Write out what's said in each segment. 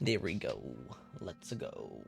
There we go. Let's go.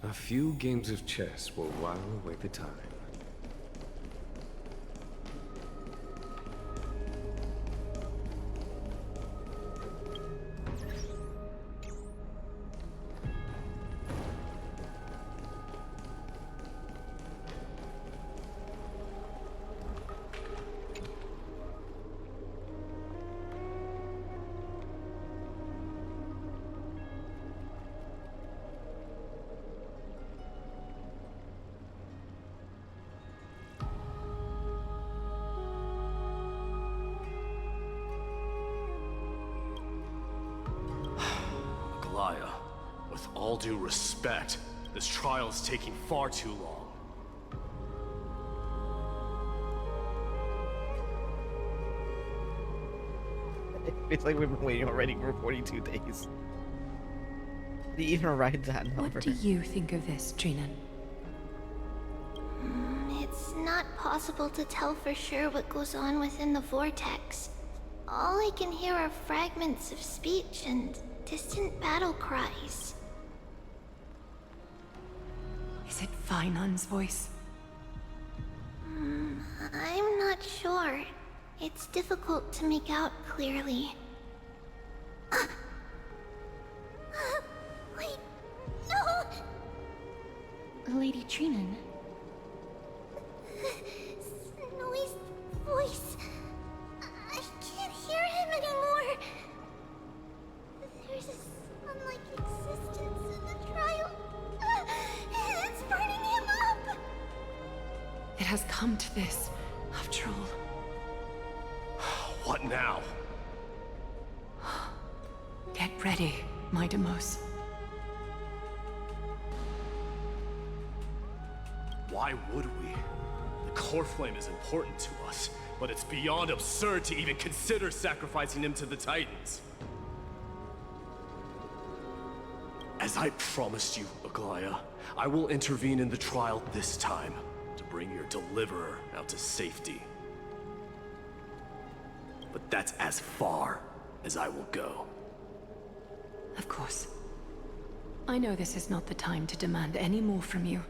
A few games of chess will while away the time. With all due respect, this trial is taking far too long. It's like we've been waiting already for 42 days. Did he even write that number? What do you think of this, Trinan? It's not possible to tell for sure what goes on within the vortex. All I can hear are fragments of speech and distant battle cries. Is it Vainan's voice? I'm not sure. It's difficult to make out clearly. Wait, no! Lady Trinan. Snowy's voice. I can't hear him anymore. There's a sun-like existence in the trial. It's burning him up! It has come to this, after all. What now? Get ready, my Demos. Why would we? The core flame is important to us, but it's beyond absurd to even consider sacrificing him to the Titans. As I promised you, Aglaya, I will intervene in the trial this time to bring your deliverer out to safety. But that's as far as I will go. Of course. I know this is not the time to demand any more from you.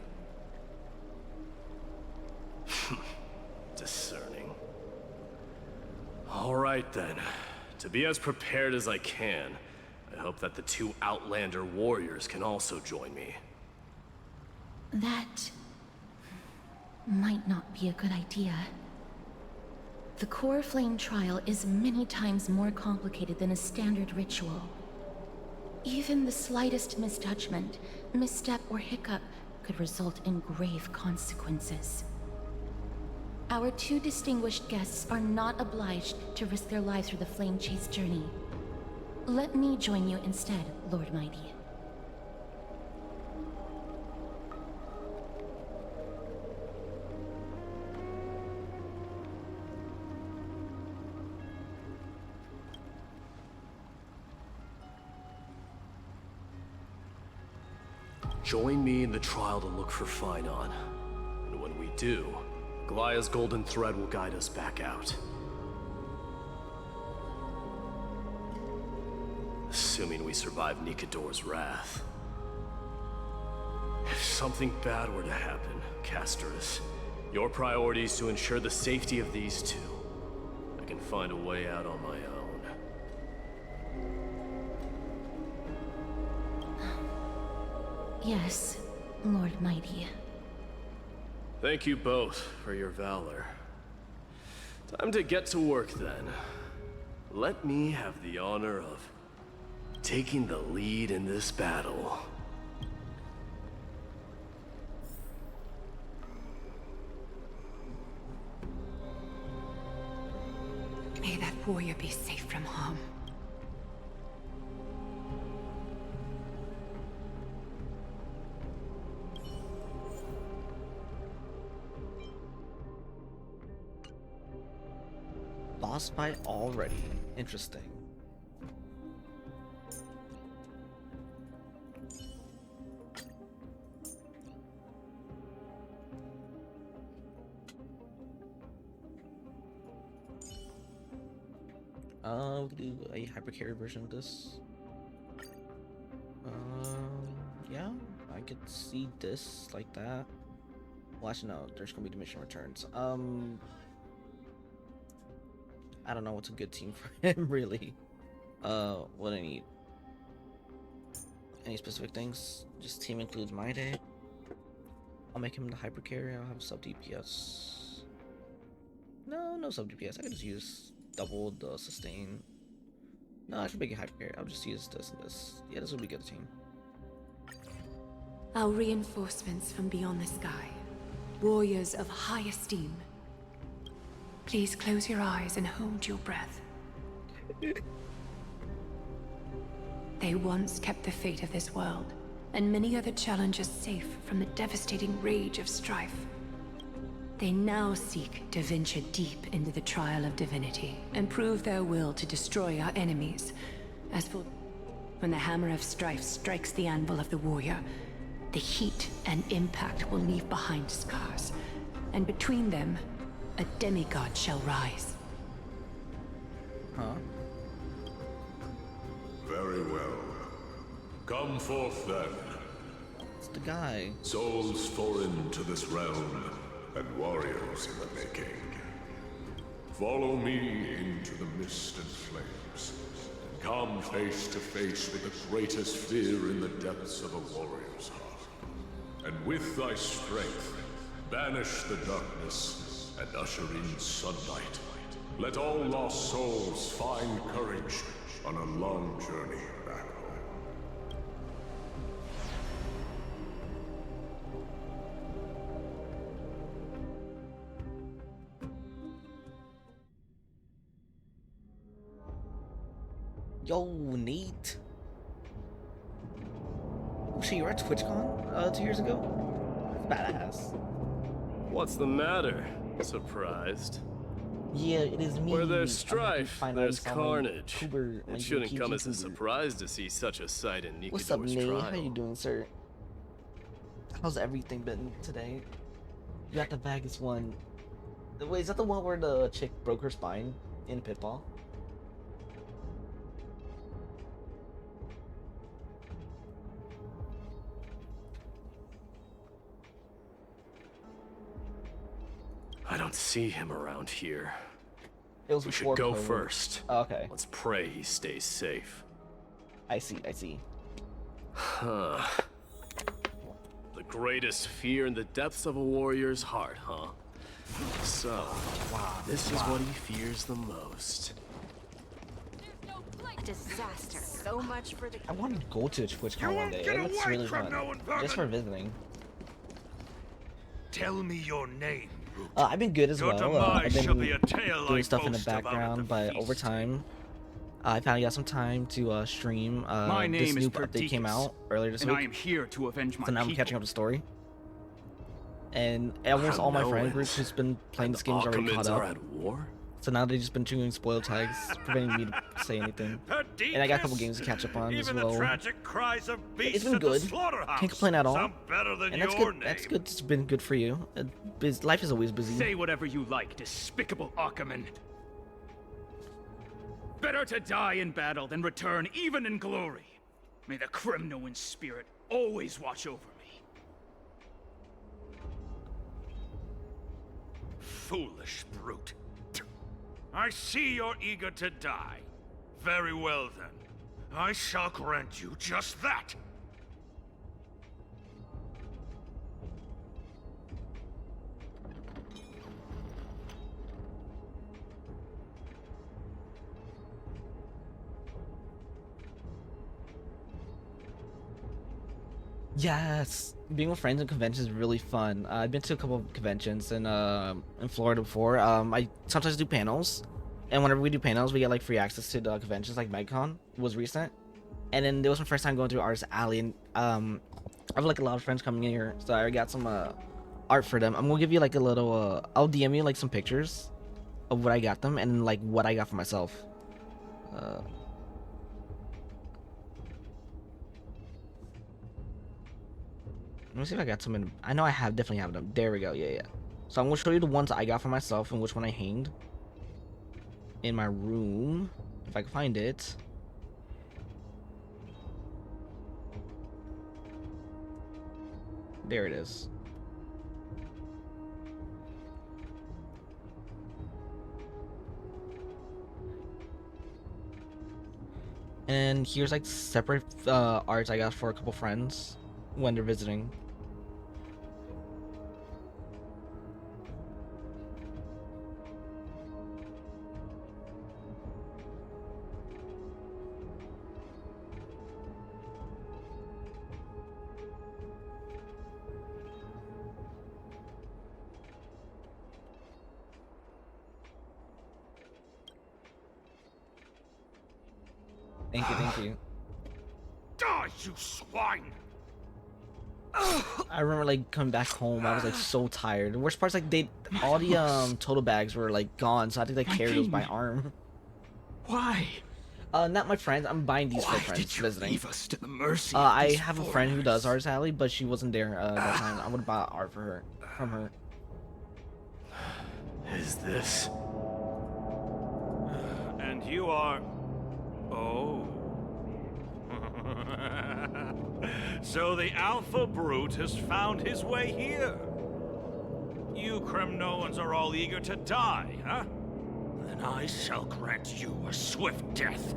Discerning. All right then. To be as prepared as I can, I hope that the two Outlander warriors can also join me. That might not be a good idea. The core flame trial is many times more complicated than a standard ritual. Even the slightest misjudgment, misstep, or hiccup could result in grave consequences. Our two distinguished guests are not obliged to risk their lives for the flame chase journey. Let me join you instead, Lord Mighty. Join me in the trial to look for Phainon. And when we do, Goliath's golden thread will guide us back out. Assuming we survive Nikador's wrath. something bad were to happen, Castorus, your priority is to ensure the safety of these two. I can find a way out on my own. Yes, Lord Mighty. Thank you both for your valor. Time to get to work then. Let me have the honor of taking the lead in this battle. May that warrior be safe from harm. Boss fight already. Interesting. We could do a hypercarry version of this. Yeah, I could see this like that. Well, actually, no, there's gonna be diminishing returns. I don't know what's a good team for him, really. What I need. Any specific things? Just team includes my day. I'll make him the hypercarry. I'll have sub DPS. No sub DPS. I can just use double the sustain. No, I should make it hypercarry. I'll just use this and this. Yeah, this will be a good team. Our reinforcements from beyond the sky. Warriors of high esteem. Please close your eyes and hold your breath. They once kept the fate of this world, and many other challenges safe from the devastating rage of strife. They now seek to venture deep into the trial of divinity, and prove their will to destroy our enemies. As for when the hammer of strife strikes the anvil of the warrior, the heat and impact will leave behind scars, and between them, a demigod shall rise. Huh? Very well. Come forth then. It's the guy. Souls foreign to this realm, and warriors in the making. Follow me into the mist and flames, and come face to face with the greatest fear in the depths of a warrior's heart. And with thy strength, banish the darkness and usher in sunlight. Let all lost souls find courage on a long journey back home. Yo, neat. Oh shit, you were at TwitchCon 2 years ago? That's badass. What's the matter? Surprised? Yeah, it is me. Where there's strife, there's carnage. It shouldn't come as a tuber. surprise to see such a sight in Nikador's What's up, Nate? trial. How you doing, sir? How's everything been today? You got the Vegas one. Wait, is that the one where the chick broke her spine in Pitfall? I don't see him around here. It was We should before go COVID. first. Oh, okay, Let's pray he stays safe. I see. Huh. The greatest fear in the depths of a warrior's heart, huh? So, this is what he fears the most. A disaster. So much for the. I want to go to TwitchCon one day. It looks really fun. Just for visiting. Tell me your name, Brute. I've been good as Your well. demise I've shall been be a tale doing I stuff in the boast about at background, the but over feast. time, I finally got some time to stream. My This name is new update came Perdiccas, out earlier this and I week, am here to avenge my so now I'm people. catching up the story. And almost all my friend groups who's been playing this game is already caught are up. at war? So now they've just been doing spoil tags, preventing me to say anything. And I got a couple games to catch up on as Even well. the tragic cries of beasts It's been at good. the slaughterhouse Can't complain at all. sound better than And that's your good. name. That's good. It's been good for you. Life is always busy. Say whatever you like, despicable Ackerman. Better to die in battle than return even in glory. May the criminal in spirit always watch over me. foolish brute. I see you're eager to die. Very well then. I shall grant you just that. Yes, being with friends and conventions is really fun. I've been to a couple of conventions in Florida before. I sometimes do panels, and whenever we do panels, we get like free access to the conventions. Like MegCon was recent, and then it was my first time going through Artist Alley, and I have like a lot of friends coming in here, so I got some art for them. I'm gonna give you like a little. I'll DM you like some pictures of what I got them and like what I got for myself. Let me see if I got some in. I know I definitely have them. There we go. Yeah. So I'm gonna show you the ones I got for myself and which one I hanged in my room, if I can find it. There it is. And here's like separate arts I got for a couple friends when they're visiting. Thank you. Die, you swine! I remember like coming back home, I was like so tired. The worst part's like all the total bags were like gone, so I had to like carry those by arm. Why? Not my friends. I'm buying these for friends visiting. Leave us to the mercy I have a friend who does Artist Alley, but she wasn't there that time. I would buy art for her from her. Is this? And you are... Oh. So the Alpha Brute has found his way here. You Kremnoans are all eager to die, huh? Then I shall grant you a swift death.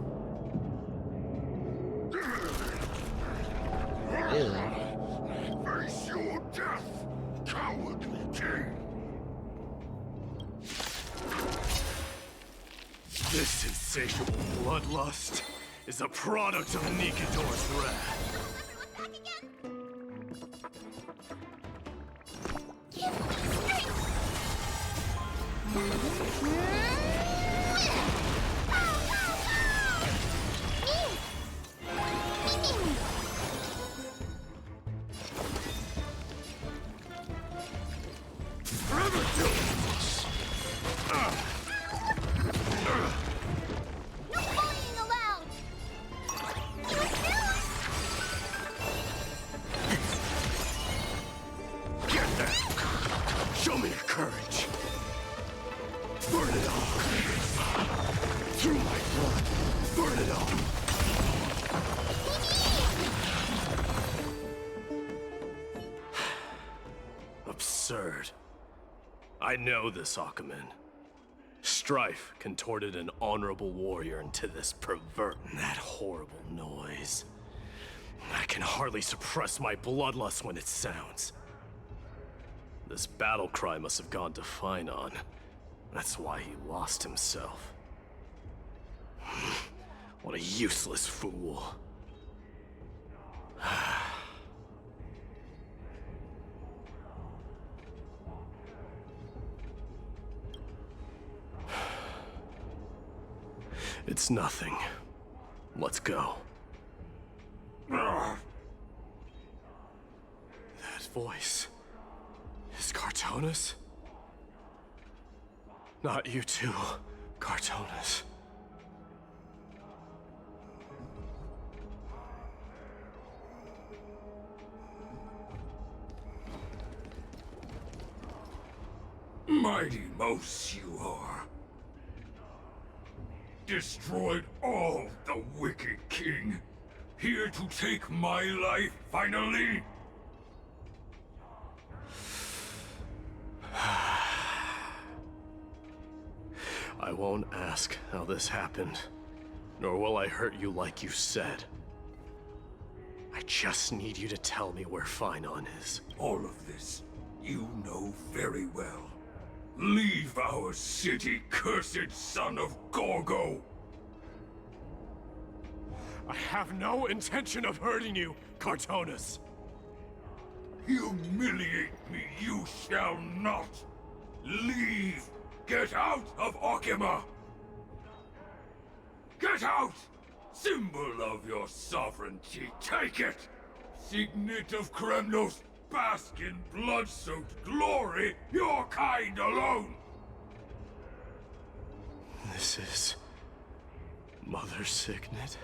Ew. Face your death, cowardly king. This insatiable bloodlust is a product of Nikador's wrath. Show me your courage. Burn it all. Through my blood. Burn it all. Absurd. I know this, Akaman. Strife contorted an honorable warrior into this pervert. That horrible noise. I can hardly suppress my bloodlust when it sounds. This battle cry must have gone to Finon. That's why he lost himself. What a useless fool. It's nothing. Let's go. That voice is Cartonis? Not you too, Cartonis. Mighty mouse you are. Destroyed all the wicked king. Here to take my life finally. I won't ask how this happened, nor will I hurt you like you said. I just need you to tell me where Finon is. All of this, you know very well. Leave our city, cursed son of Gorgo! I have no intention of hurting you, Cartonus. Humiliate me you shall not! Leave! Get out of Okima! Get out! Symbol of your sovereignty, take it! Signet of Kremnos, bask in blood-soaked glory, your kind alone! This is... Mother Signet?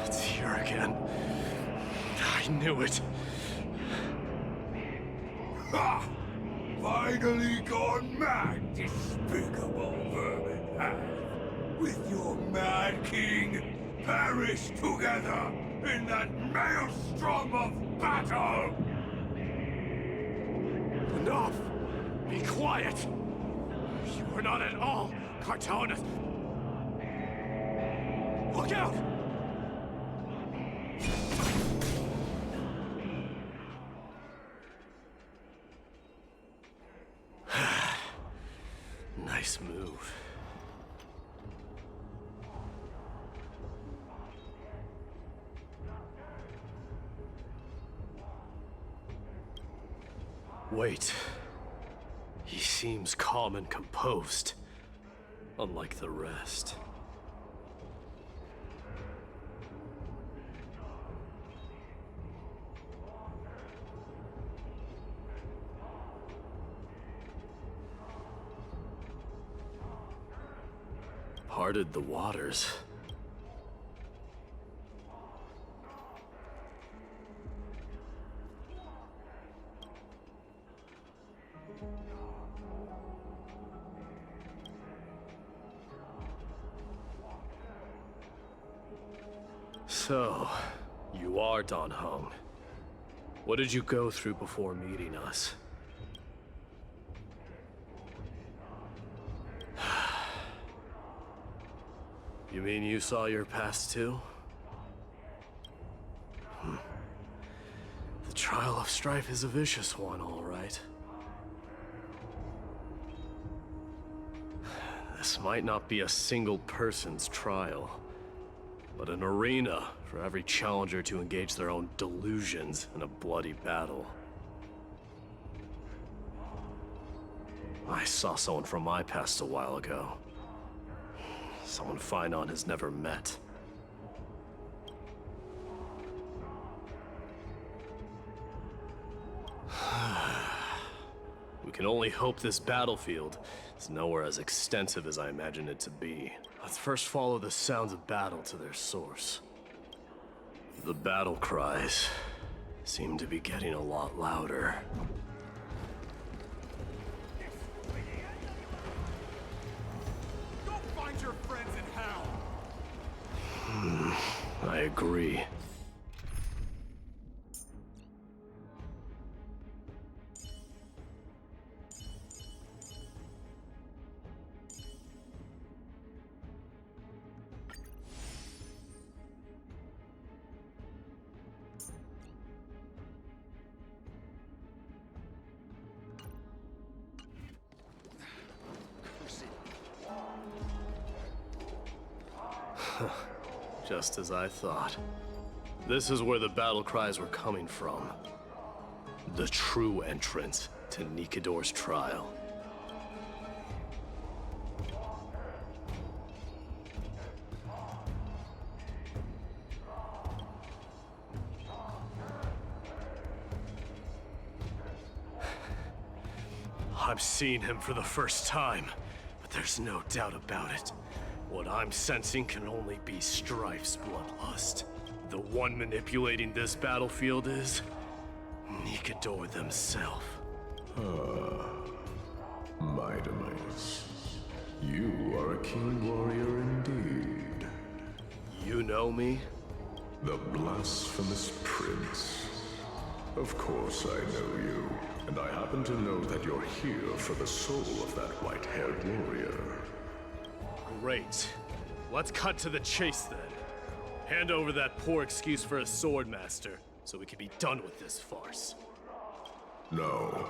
It's here again. I knew it. Ha! Finally gone mad, despicable vermin have. With your mad king, perish together in that maelstrom of battle! Enough! Be quiet! You were not at all Cartonus. Look out! Nice move. Wait. He seems calm and composed, unlike the rest. parted the waters. So, you are Dan Heng. What did you go through before meeting us? You mean you saw your past too? The trial of strife is a vicious one, all right. This might not be a single person's trial, but an arena for every challenger to engage their own delusions in a bloody battle. I saw someone from my past a while ago. Someone Finon has never met. We can only hope this battlefield is nowhere as extensive as I imagined it to be. Let's first follow the sounds of battle to their source. The battle cries seem to be getting a lot louder. Go find your friends in hell! I agree. Just as I thought. This is where the battle cries were coming from. The true entrance to Nikador's trial. I'm seeing him for the first time, but there's no doubt about it. What I'm sensing can only be Strife's bloodlust. The one manipulating this battlefield is Nikador themselves. My demise. You are a keen warrior indeed. You know me? The blasphemous prince. Of course I know you, and I happen to know that you're here for the soul of that white-haired warrior. Great. Let's cut to the chase then. Hand over that poor excuse for a sword master, so we can be done with this farce. No.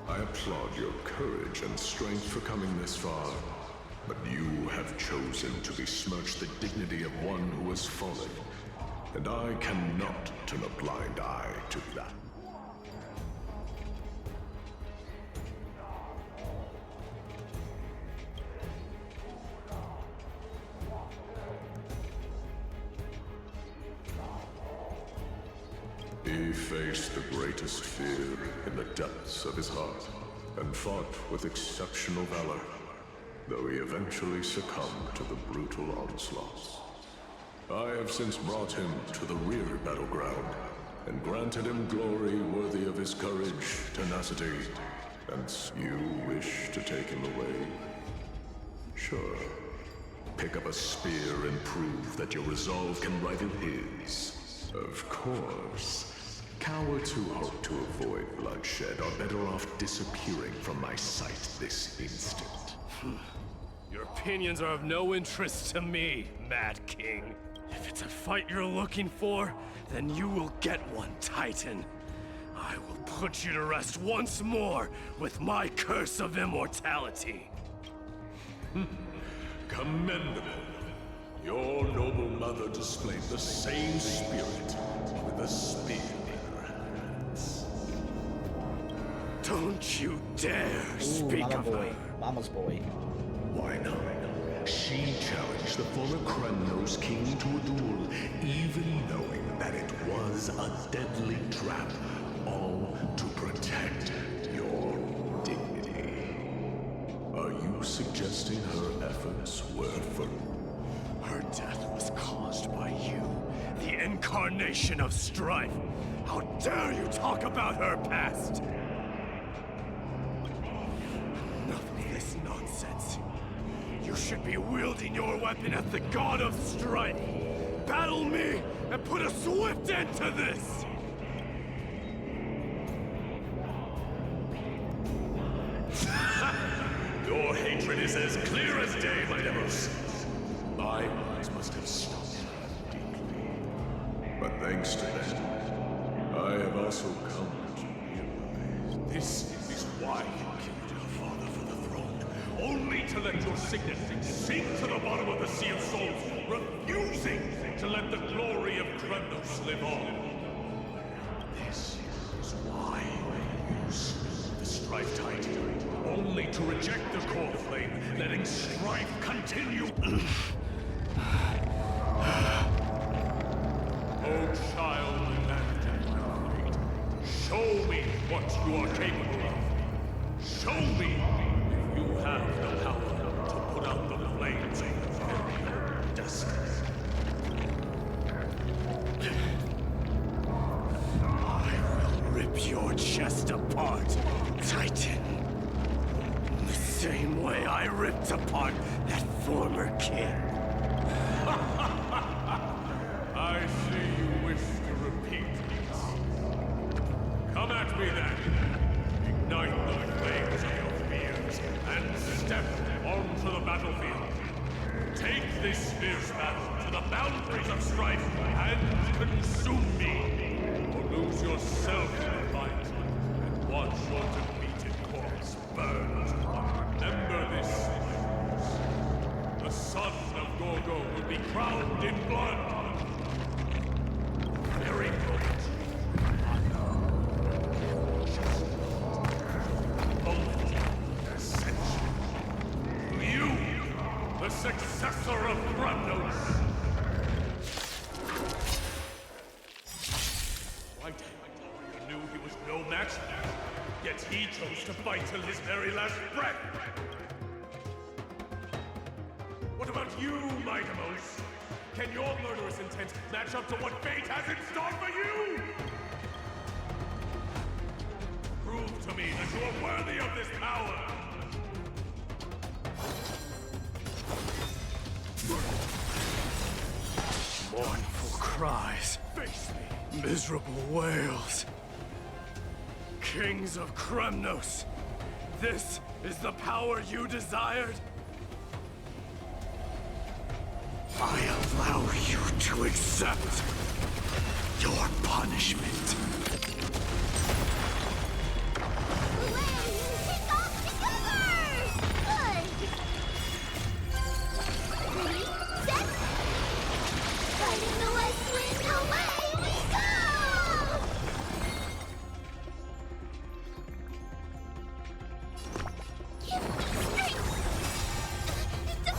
I applaud your courage and strength for coming this far, but you have chosen to besmirch the dignity of one who has fallen, and I cannot turn a blind eye to that. He faced the greatest fear in the depths of his heart, and fought with exceptional valor, though he eventually succumbed to the brutal onslaughts. I have since brought him to the rear battleground, and granted him glory worthy of his courage, tenacity, and you wish to take him away? Sure. Pick up a spear and prove that your resolve can rival his. Of course. Cowards who hope to avoid bloodshed are better off disappearing from my sight this instant. Your opinions are of no interest to me, Mad King. If it's a fight you're looking for, then you will get one, Titan. I will put you to rest once more with my curse of immortality. Commendable. Your noble mother displayed the same spirit with a spear in her hands. Don't you dare speak Mama of boy. her. Mama's boy. Why not? She challenged the former Kremnos king to a duel, even knowing that it was a deadly trap all to protect your dignity. Are you suggesting her efforts were for... Her death was caused by you, the incarnation of strife. How dare you talk about her past? Enough of this nonsense. You should be wielding your weapon at the god of strife. Battle me and put a swift end to this! Your hatred is as clear as day, my Demos. My eyes must have stopped deeply. But thanks to them, I have also come to realize this is why you killed your father for the throne. Only to let your signet sink to the bottom of the Sea of Souls, refusing to let the glory of Kremnos live on. This is why you slew the Strife Titan, only to reject the core flame, letting strife continue. Oh, child and fate, show me what you are capable of. Show me if you have the power to put out the flames of your destiny. I will rip your chest apart, Titan. The same way I ripped apart that former king. I see you wish to repeat this. Come at me then. Ignite the flames of your fears and step onto the battlefield. Take this fierce battle to the boundaries of strife and consume me. Or lose yourself in the fight and watch your defeated corpse burn. Remember this. The son of Gorgo will be crowned in blood. Very good. Ascension. You, the successor of Kremnos. White knew he was no match, yet he chose to fight till his very last breath. What about you, Maidamos? Can your murderous intent match up to what fate has in store for you? Prove to me that you are worthy of this power! Mournful cries. Face me! Miserable wails. Kings of Kremnos, this is the power you desired? I allow you to accept your punishment.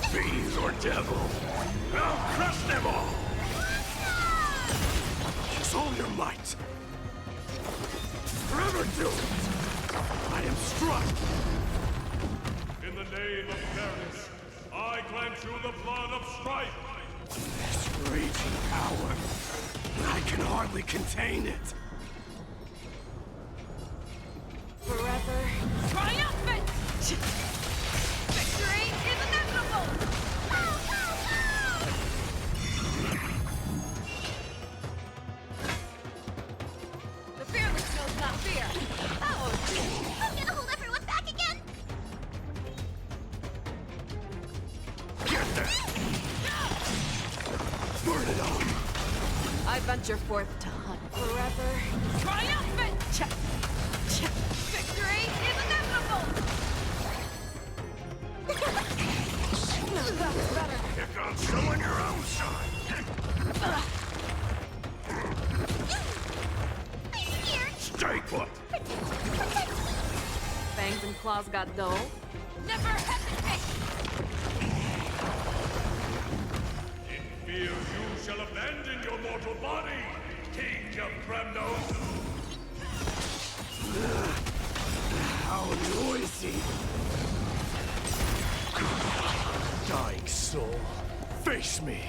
Fiend or devil, I'll crush them all! Use all your might. Forever do it! I am struck! In the name of fairness, I grant you the blood of strife! This raging power, I can hardly contain it. Forever triumphant! Victory is inevitable! The fearless knows not fear. Oh, I'm gonna hold everyone back again! Get there! Burn it up! I venture forth to hunt. Forever triumphant! Victory is inevitable! That's better. Here comes showing your own side. I'm scared! Stay put! Fangs and claws got dull. Never hesitate! In fear you shall abandon your mortal body, King of Kremnos! How noisy! Dying soul, face me!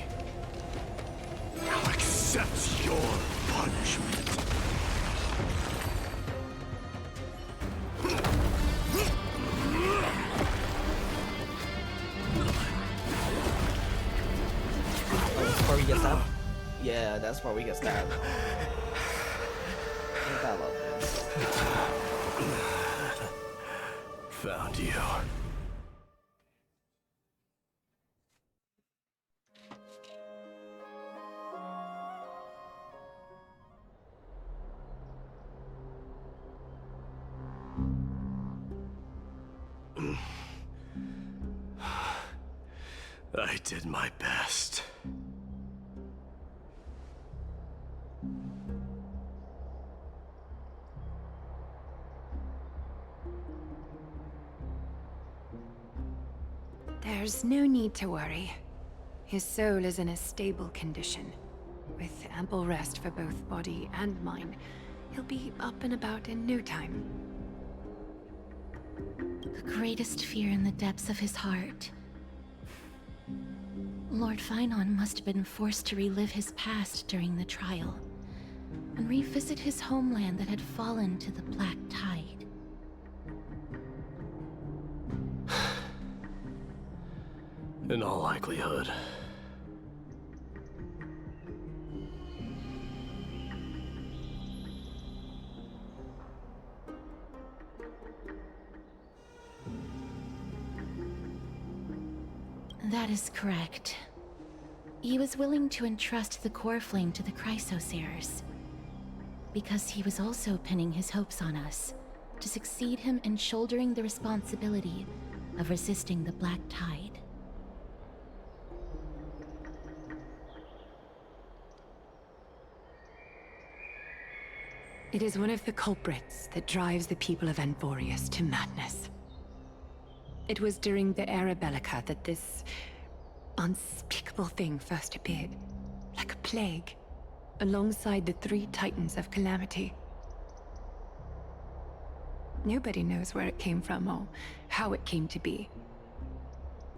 I'll accept your punishment. That's where we get stabbed. Yeah, that's where we get stabbed. Ain't that lovely? Found you. I did my best. There's no need to worry. His soul is in a stable condition. With ample rest for both body and mind, he'll be up and about in no time. The greatest fear in the depths of his heart. Lord Finon must have been forced to relive his past during the trial, and revisit his homeland that had fallen to the Black Tide. In all likelihood. That is correct. He was willing to entrust the core flame to the Chrysoseirs, because he was also pinning his hopes on us to succeed him in shouldering the responsibility of resisting the Black Tide. It is one of the culprits that drives the people of Anvorius to madness. It was during the Era Bellica that this unspeakable thing first appeared, like a plague, alongside the three titans of calamity. Nobody knows where it came from or how it came to be.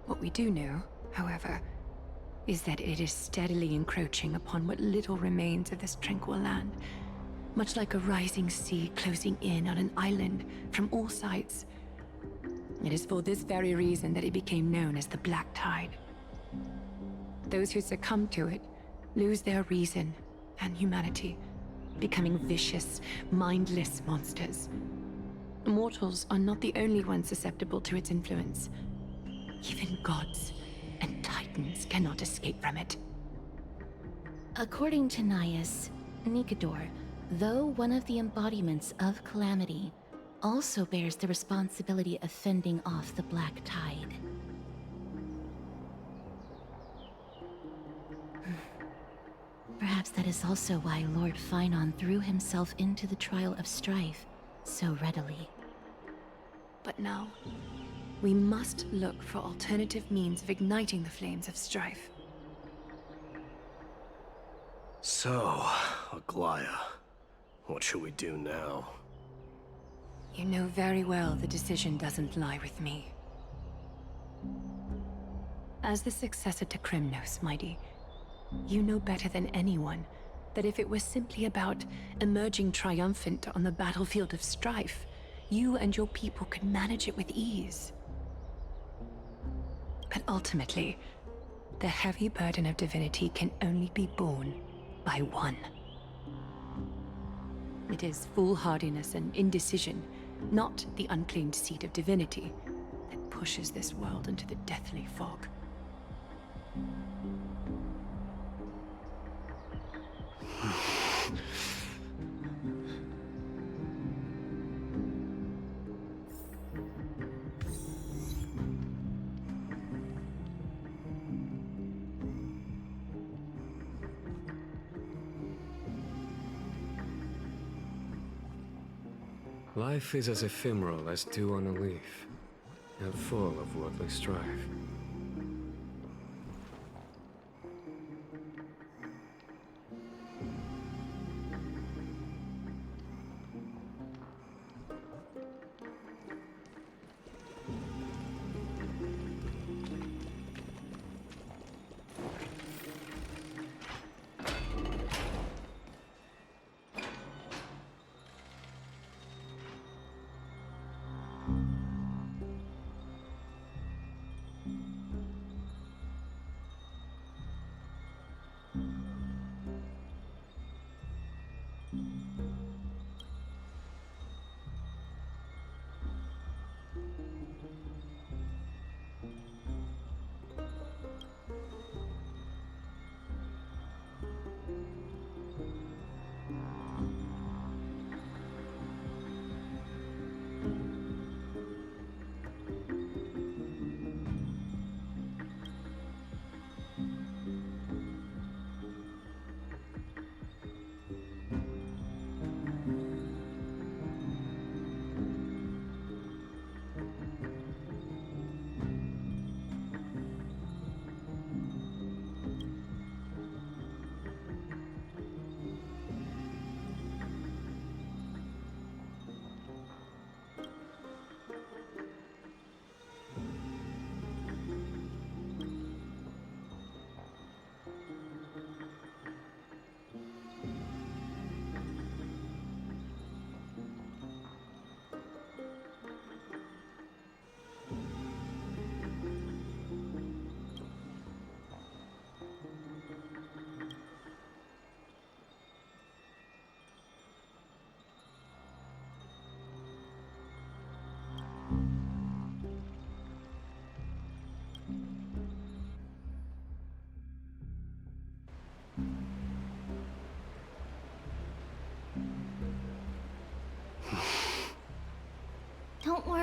What we do know, however, is that it is steadily encroaching upon what little remains of this tranquil land, much like a rising sea closing in on an island from all sides. It is for this very reason that it became known as the Black Tide. Those who succumb to it lose their reason and humanity, becoming vicious, mindless monsters. Mortals are not the only ones susceptible to its influence. Even gods and titans cannot escape from it. According to Naius, Nikador, though one of the embodiments of Calamity, also bears the responsibility of fending off the Black Tide. Perhaps that is also why Lord Finon threw himself into the trial of strife so readily. But now, we must look for alternative means of igniting the flames of strife. So, Aglaya, what should we do now? You know very well the decision doesn't lie with me. As the successor to Krymnos, Mighty, you know better than anyone that if it was simply about emerging triumphant on the battlefield of strife, you and your people could manage it with ease. But ultimately, the heavy burden of divinity can only be borne by one. It is foolhardiness and indecision, not the unclaimed seat of divinity, that pushes this world into the deathly fog. Life is as ephemeral as dew on a leaf, and full of worldly strife.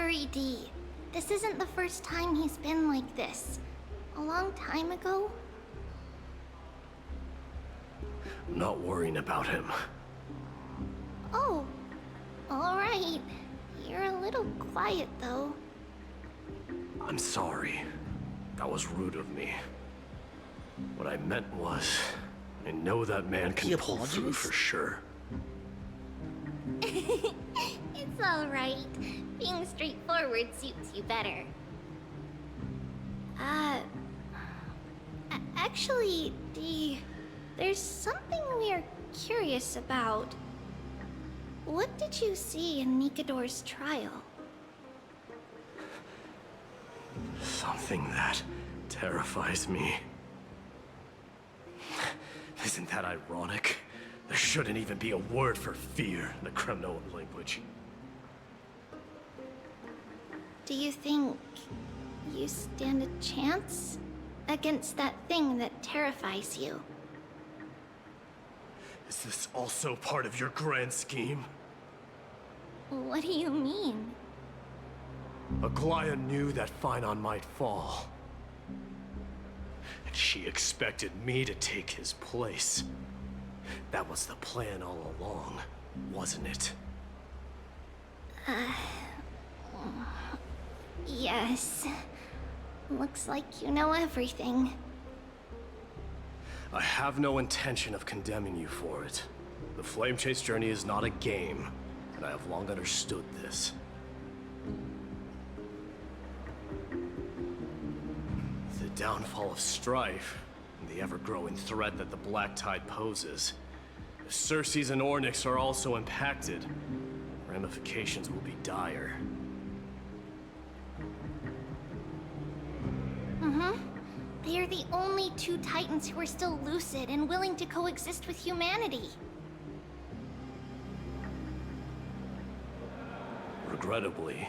worry, Dee. This isn't the first time he's been like this. A long time ago? I'm not worrying about him. Oh, alright. You're a little quiet, though. I'm sorry. That was rude of me. What I meant was, I know that man can pull through for sure. It's alright. Being straightforward suits you better. Actually, Dee, there's something we're curious about. What did you see in Nikador's trial? Something that terrifies me. Isn't that ironic? There shouldn't even be a word for fear in the Kremnoan language. Do you think you stand a chance against that thing that terrifies you? Is this also part of your grand scheme? What do you mean? Aglaya knew that Phynon might fall. And she expected me to take his place. That was the plan all along, wasn't it? Yes. Looks like you know everything. I have no intention of condemning you for it. The Flame Chase journey is not a game, and I have long understood this. The downfall of strife, and the ever-growing threat that the Black Tide poses. If Circes and Ornyx are also impacted, ramifications will be dire. They are the only two Titans who are still lucid and willing to coexist with humanity. Regrettably,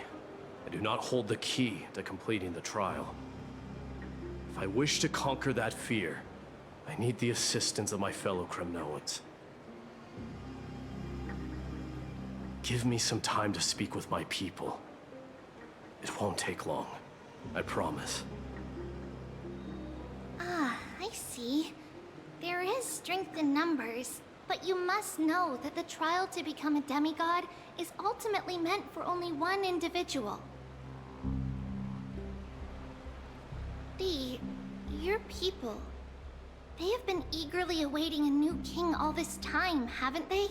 I do not hold the key to completing the trial. If I wish to conquer that fear, I need the assistance of my fellow Kremnoans. Give me some time to speak with my people. It won't take long, I promise. I see. There is strength in numbers, but you must know that the trial to become a demigod is ultimately meant for only one individual. Dee, your people, they have been eagerly awaiting a new king all this time, haven't they?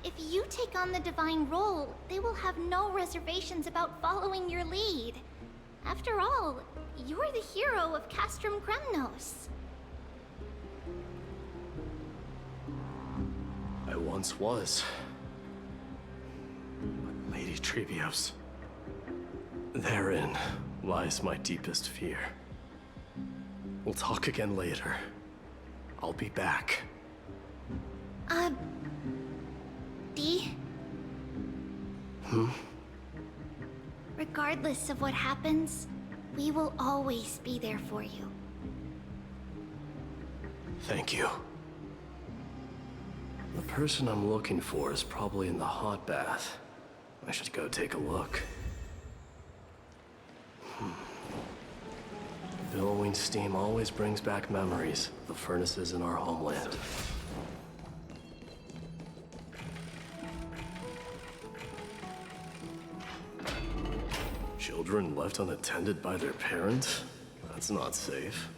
If you take on the divine role, they will have no reservations about following your lead. After all, you're the hero of Castrum Kremnos. I once was. But Lady Trebios, therein lies my deepest fear. We'll talk again later. I'll be back. Dee? Regardless of what happens, we will always be there for you. Thank you. The person I'm looking for is probably in the hot bath. I should go take a look. Billowing steam always brings back memories of the furnaces in our homeland. Children left unattended by their parents? That's not safe.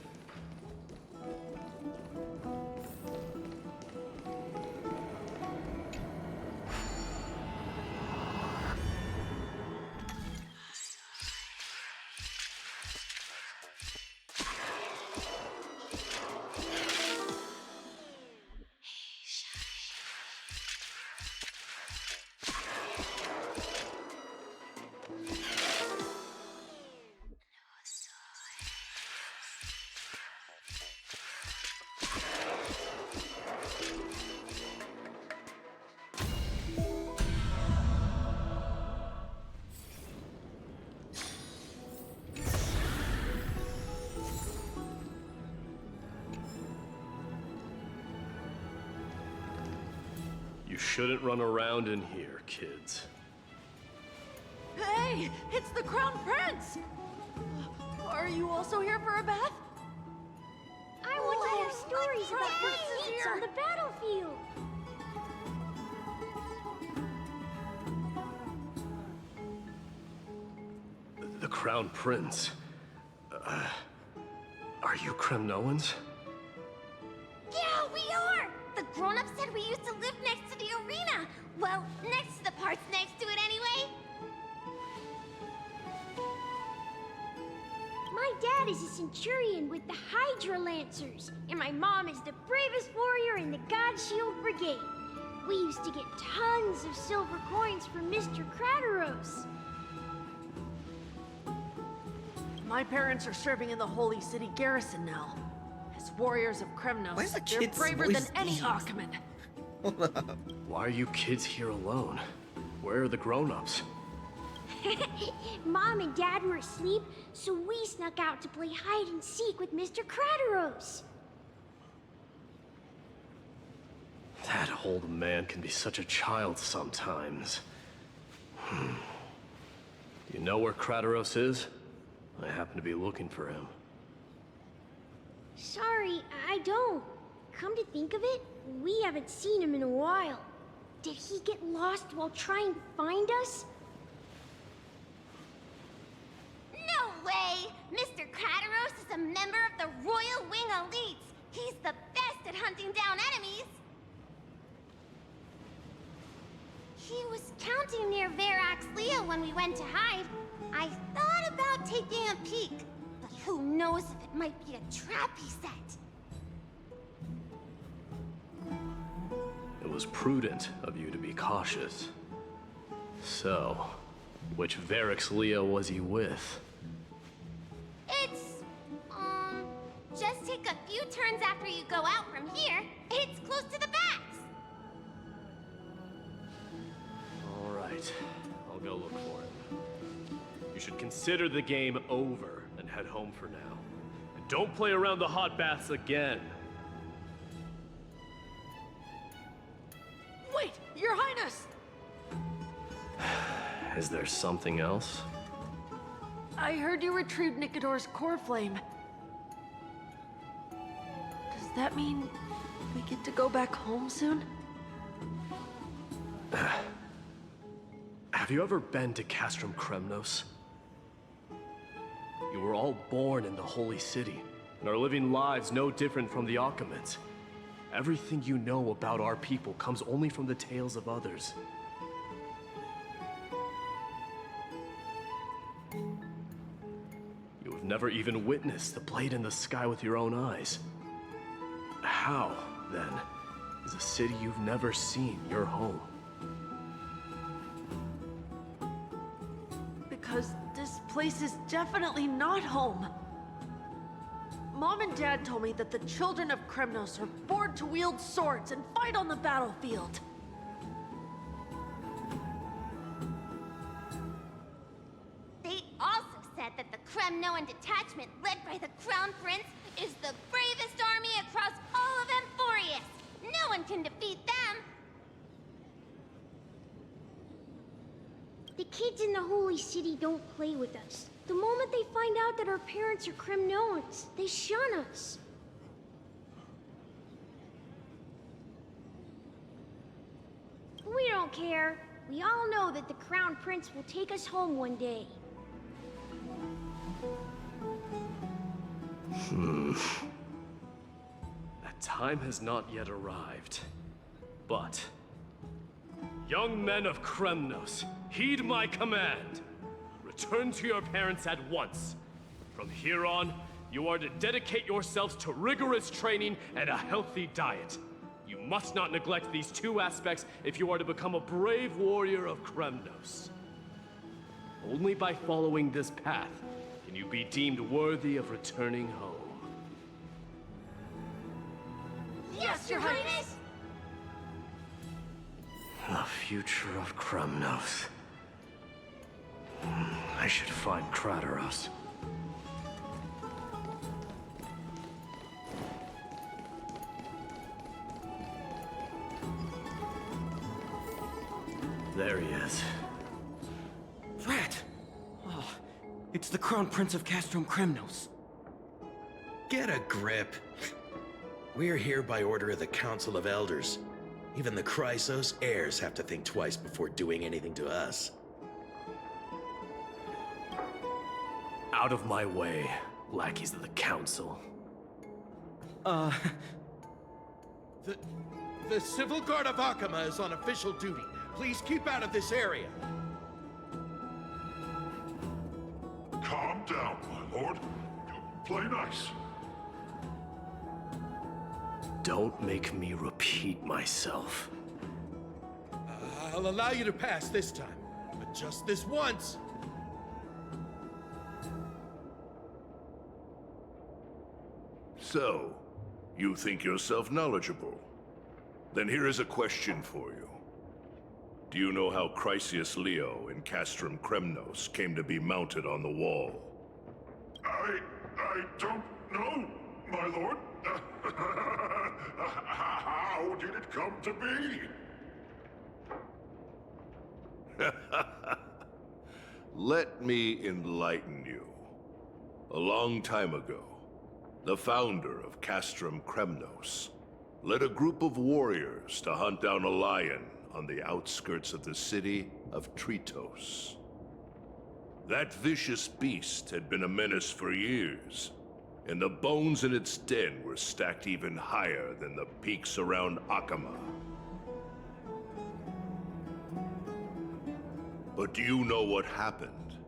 You shouldn't run around in here, kids. Hey, it's the Crown Prince! Are you also here for a bath? I want to hear stories about good feats on the battlefield. The Crown Prince. Are you Kremnoans? Yeah, we are! The grown-ups said we used to live next to the arena. Well, next to the parts next to it anyway. My dad is a centurion with the Hydra Lancers, and my mom is the bravest warrior in the God Shield Brigade. We used to get tons of silver coins from Mr. Crateros. My parents are serving in the Holy City garrison now. As warriors of Kremnos, Why is the they're kid's braver than voice any deep? Achaemen. Hold up. Why are you kids here alone? Where are the grown-ups? Mom and Dad were asleep, so we snuck out to play hide and seek with Mr. Crateros. That old man can be such a child sometimes. You know where Crateros is? I happen to be looking for him. Sorry, I don't. Come to think of it, we haven't seen him in a while. Did he get lost while trying to find us? No way! Mr. Crateros is a member of the Royal Wing Elites. He's the best at hunting down enemies. He was counting near Verax Lea when we went to hide. I thought about taking a peek, but who knows if it might be a trap he set. It was prudent of you to be cautious. So, which Verax Lea was he with? It's, just take a few turns after you go out from here. It's close to the bats. All right, I'll go look for him. You should consider the game over and head home for now. And don't play around the hot baths again. Wait, Your Highness! Is there something else? I heard you retrieved Nicodor's core flame. Does that mean we get to go back home soon? Have you ever been to Castrum Kremnos? You were all born in the Holy City, and are living lives no different from the Achaemens. Everything you know about our people comes only from the tales of others. You have never even witnessed the blade in the sky with your own eyes. How, then, is a city you've never seen your home? Because this place is definitely not home. Mom and Dad told me that the children of Kremnos are born to wield swords and fight on the battlefield. They also said that the Kremnoan detachment led by the Crown Prince is the bravest army across all of Amphorius. No one can defeat them. The kids in the Holy City don't play with us. The moment they find out that our parents are Kremnoans, they shun us. We don't care. We all know that the Crown Prince will take us home one day. That time has not yet arrived. But, young men of Kremnos, heed my command. Return to your parents at once. From here on, you are to dedicate yourselves to rigorous training and a healthy diet. You must not neglect these two aspects if you are to become a brave warrior of Kremnos. Only by following this path can you be deemed worthy of returning home. Yes, Your Highness! The future of Kremnos. I should find Crateros. There he is. Rat! It's the Crown Prince of Castrum Kremnos. Get a grip. We're here by order of the Council of Elders. Even the Chrysos heirs have to think twice before doing anything to us. Out of my way, lackeys of the Council. The Civil Guard of Akama is on official duty. Please keep out of this area. Calm down, my lord. Play nice. Don't make me repeat myself. I'll allow you to pass this time, but just this once. So, you think yourself knowledgeable? Then here is a question for you. Do you know how Chrysius Leo in Castrum Kremnos came to be mounted on the wall? I don't know, my lord. How did it come to be? Let me enlighten you. A long time ago, the founder of Castrum Kremnos led a group of warriors to hunt down a lion on the outskirts of the city of Tritos. That vicious beast had been a menace for years, and the bones in its den were stacked even higher than the peaks around Akama. But do you know what happened?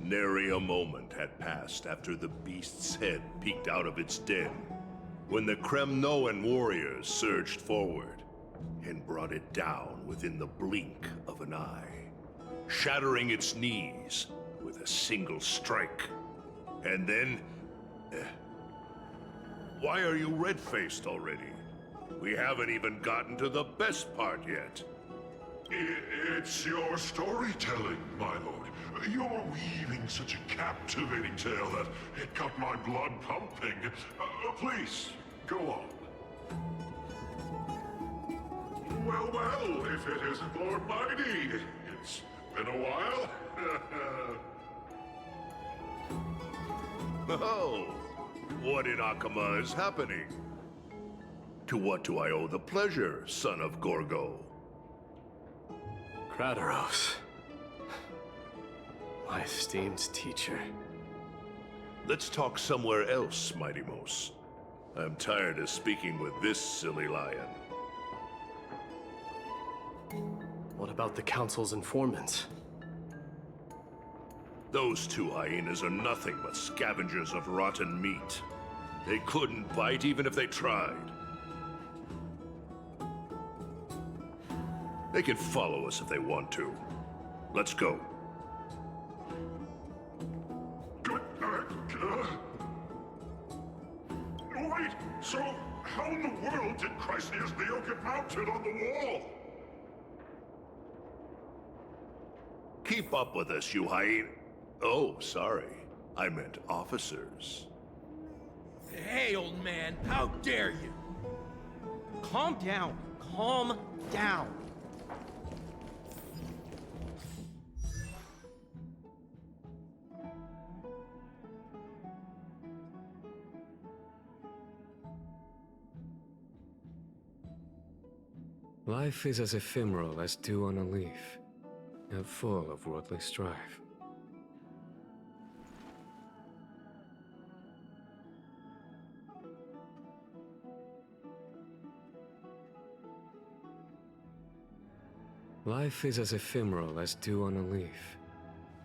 Nary a moment had passed after the beast's head peeked out of its den, when the Kremnoan warriors surged forward and brought it down within the blink of an eye, shattering its knees with a single strike. And then... Why are you red-faced already? We haven't even gotten to the best part yet. It's your storytelling, my lord. You're weaving such a captivating tale that it got my blood pumping. Please, go on. Well, if it isn't Lord Mighty. It's been a while. Oh, what in Akama is happening? To what do I owe the pleasure, son of Gorgo? Kratos. My esteemed teacher. Let's talk somewhere else, Mighty Mos. I'm tired of speaking with this silly lion. What about the Council's informants? Those two hyenas are nothing but scavengers of rotten meat. They couldn't bite even if they tried. They can follow us if they want to. Let's go. Wait, so how in the world did Chrysius Leo get mounted on the wall? Keep up with us, you hyena. Oh, sorry. I meant officers. Hey, old man, how dare you? Calm down. Calm down. Life is as ephemeral as dew on a leaf, and full of worldly strife. Life is as ephemeral as dew on a leaf,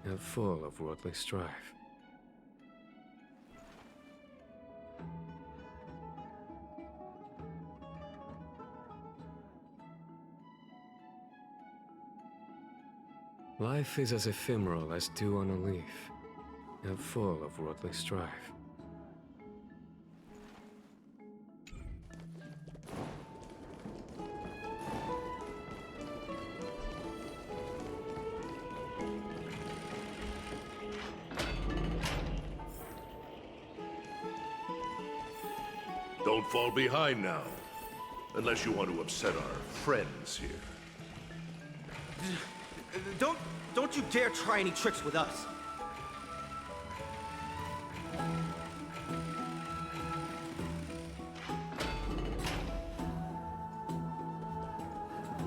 and full of worldly strife. Life is as ephemeral as dew on a leaf, and full of worldly strife. Don't fall behind now. Unless you want to upset our friends here. Don't you dare try any tricks with us.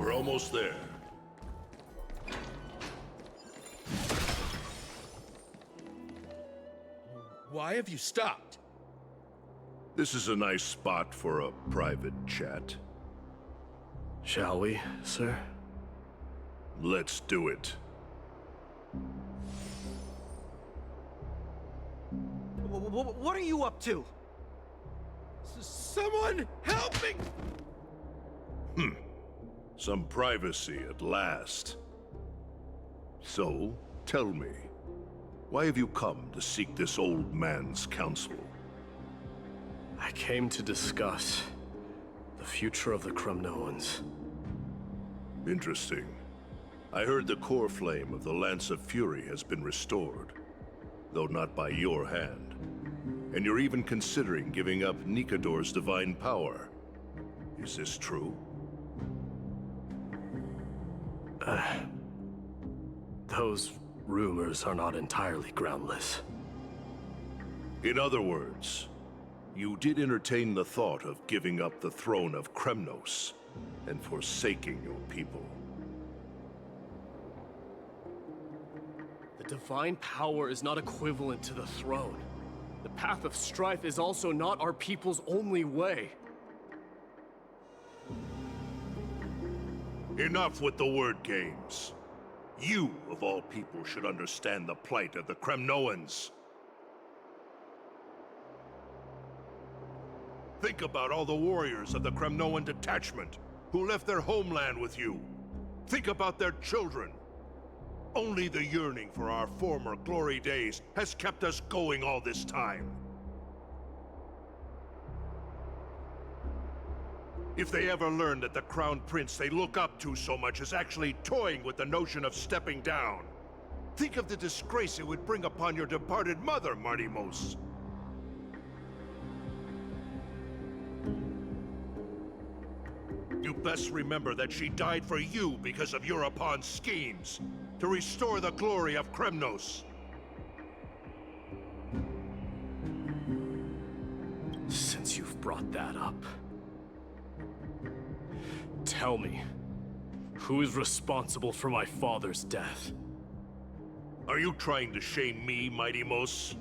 We're almost there. Why have you stopped? This is a nice spot for a private chat. Shall we, sir? Let's do it. What are you up to? Someone help me! Some privacy at last. So, tell me, why have you come to seek this old man's counsel? I came to discuss the future of the Kremnoans. Interesting. I heard the core flame of the Lance of Fury has been restored, though not by your hand. And you're even considering giving up Nikador's divine power. Is this true? Those rumors are not entirely groundless. In other words, you did entertain the thought of giving up the throne of Kremnos and forsaking your people. The divine power is not equivalent to the throne. The path of strife is also not our people's only way. Enough with the word games. You, of all people, should understand the plight of the Kremnoans. Think about all the warriors of the Kremnoan detachment who left their homeland with you. Think about their children. Only the yearning for our former glory days has kept us going all this time. If they ever learn that the Crown Prince they look up to so much is actually toying with the notion of stepping down, think of the disgrace it would bring upon your departed mother, Martimos. You best remember that she died for you because of Europon's schemes, to restore the glory of Kremnos. Since you've brought that up, tell me, who is responsible for my father's death? Are you trying to shame me, Martimos?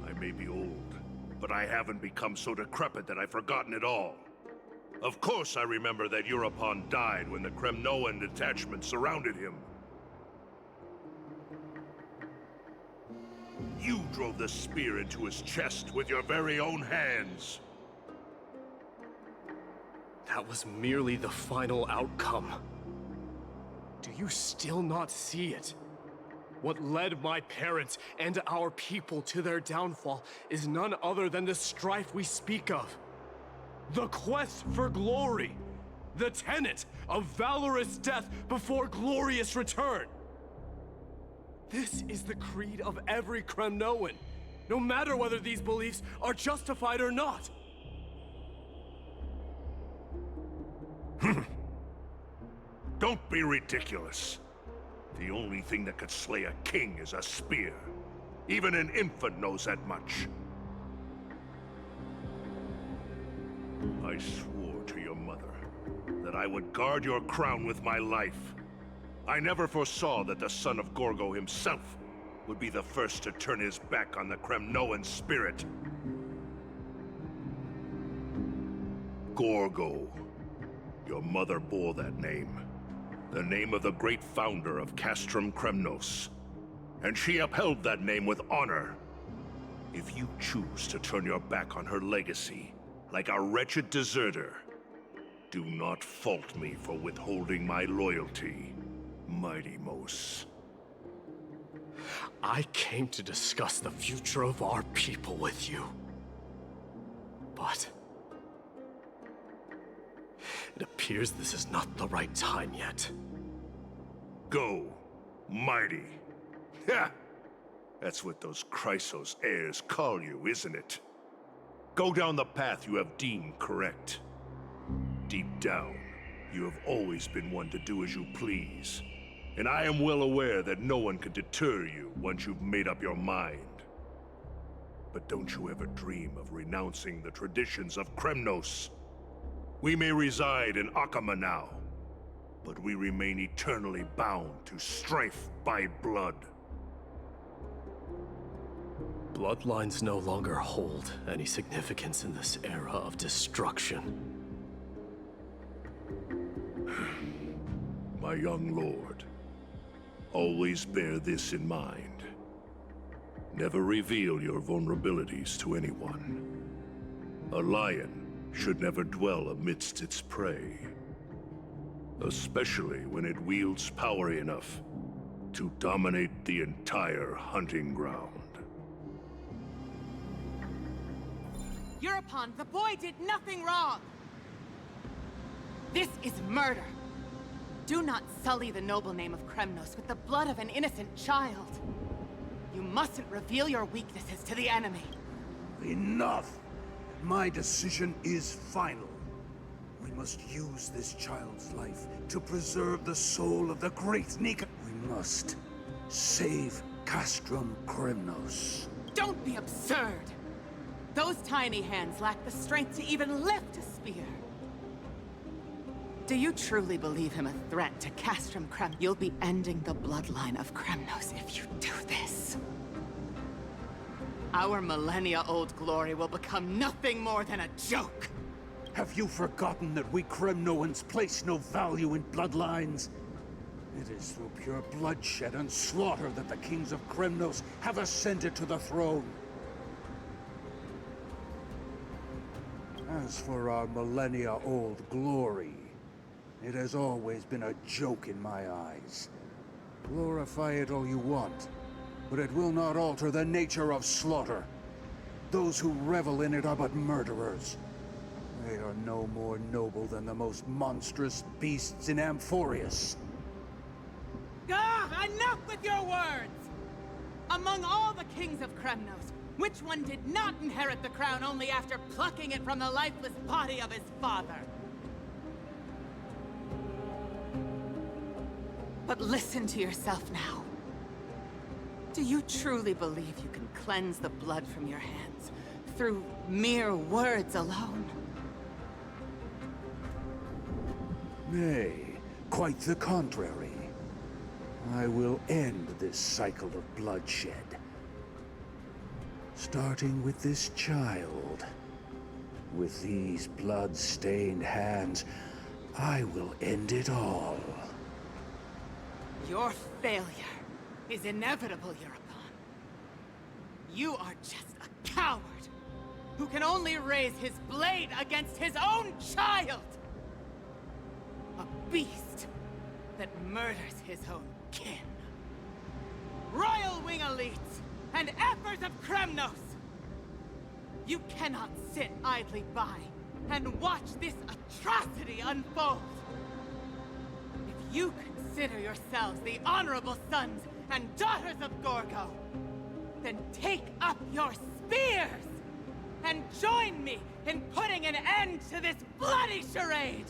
I may be old, but I haven't become so decrepit that I've forgotten it all. Of course I remember that Europon died when the Kremnoan detachment surrounded him. You drove the spear into his chest with your very own hands. That was merely the final outcome. Do you still not see it? What led my parents and our people to their downfall is none other than the strife we speak of. The quest for glory. The tenet of valorous death before glorious return. This is the creed of every Kremnoan, no matter whether these beliefs are justified or not. Don't be ridiculous. The only thing that could slay a king is a spear. Even an infant knows that much. I swore to your mother that I would guard your crown with my life. I never foresaw that the son of Gorgo himself would be the first to turn his back on the Kremnoan spirit. Gorgo. Your mother bore that name. The name of the great founder of Castrum Kremnos. And she upheld that name with honor. If you choose to turn your back on her legacy, like a wretched deserter, do not fault me for withholding my loyalty, Martimos. I came to discuss the future of our people with you. But it appears this is not the right time yet. Go, mighty. Ha! That's what those Chrysos heirs call you, isn't it? Go down the path you have deemed correct. Deep down, you have always been one to do as you please. And I am well aware that no one can deter you once you've made up your mind. But don't you ever dream of renouncing the traditions of Kremnos. We may reside in Akama now, but we remain eternally bound to strife by blood. Bloodlines no longer hold any significance in this era of destruction. My young lord, always bear this in mind. Never reveal your vulnerabilities to anyone. A lion should never dwell amidst its prey, especially when it wields power enough to dominate the entire hunting ground. Eurepon, the boy did nothing wrong! This is murder! Do not sully the noble name of Kremnos with the blood of an innocent child. You mustn't reveal your weaknesses to the enemy. Enough! My decision is final. We must use this child's life to preserve the soul of the great Nika. We must save Castrum Kremnos. Don't be absurd! Those tiny hands lack the strength to even lift a spear. Do you truly believe him a threat to Castrum Krem? You'll be ending the bloodline of Kremnos if you do this. Our millennia-old glory will become nothing more than a joke. Have you forgotten that we Kremnoans place no value in bloodlines? It is through pure bloodshed and slaughter that the kings of Kremnos have ascended to the throne. As for our millennia-old glory, it has always been a joke in my eyes. Glorify it all you want, but it will not alter the nature of slaughter. Those who revel in it are but murderers. They are no more noble than the most monstrous beasts in Amphorius. Ah, enough with your words! Among all the kings of Kremnos, which one did not inherit the crown only after plucking it from the lifeless body of his father? But listen to yourself now. Do you truly believe you can cleanse the blood from your hands through mere words alone? Nay, quite the contrary. I will end this cycle of bloodshed. Starting with this child. With these blood-stained hands, I will end it all. Your failure is inevitable, Eurepon. You are just a coward who can only raise his blade against his own child! A beast that murders his own kin. Royal Wing elites and Ephors of Kremnos! You cannot sit idly by and watch this atrocity unfold. If you consider yourselves the honorable sons and daughters of Gorgo, then take up your spears and join me in putting an end to this bloody charade!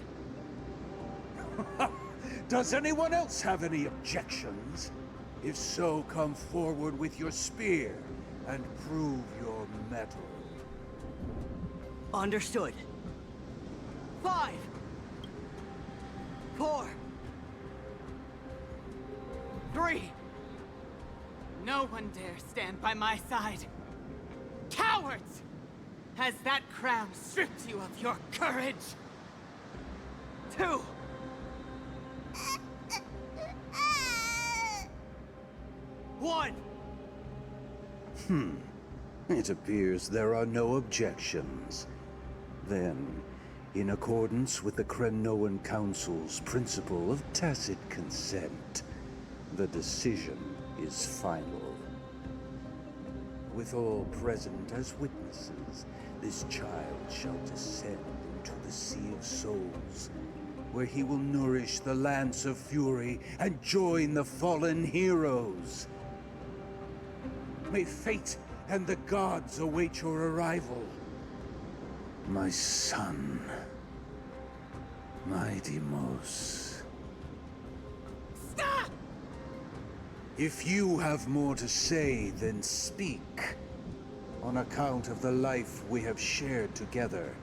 Does anyone else have any objections? If so, come forward with your spear and prove your mettle. Understood. 5, 4, 3. No one dare stand by my side. Cowards! Has that crown stripped you of your courage? 2. 1. It appears there are no objections. Then, in accordance with the Kremnoan Council's principle of tacit consent, the decision is final. With all present as witnesses, this child shall descend into the Sea of Souls, where he will nourish the Lance of Fury and join the fallen heroes. May fate and the gods await your arrival. My son, my Deimos. Stop! If you have more to say, then speak. On account of the life we have shared together,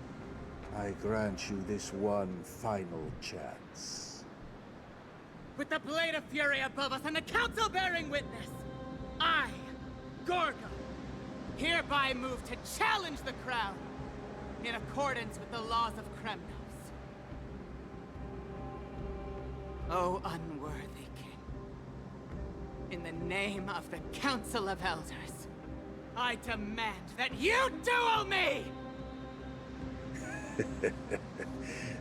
I grant you this one final chance. With the blade of fury above us and the council bearing witness, I, Gorgo, hereby move to challenge the crown in accordance with the laws of Kremnos. O unworthy king, in the name of the Council of Elders, I demand that you duel me!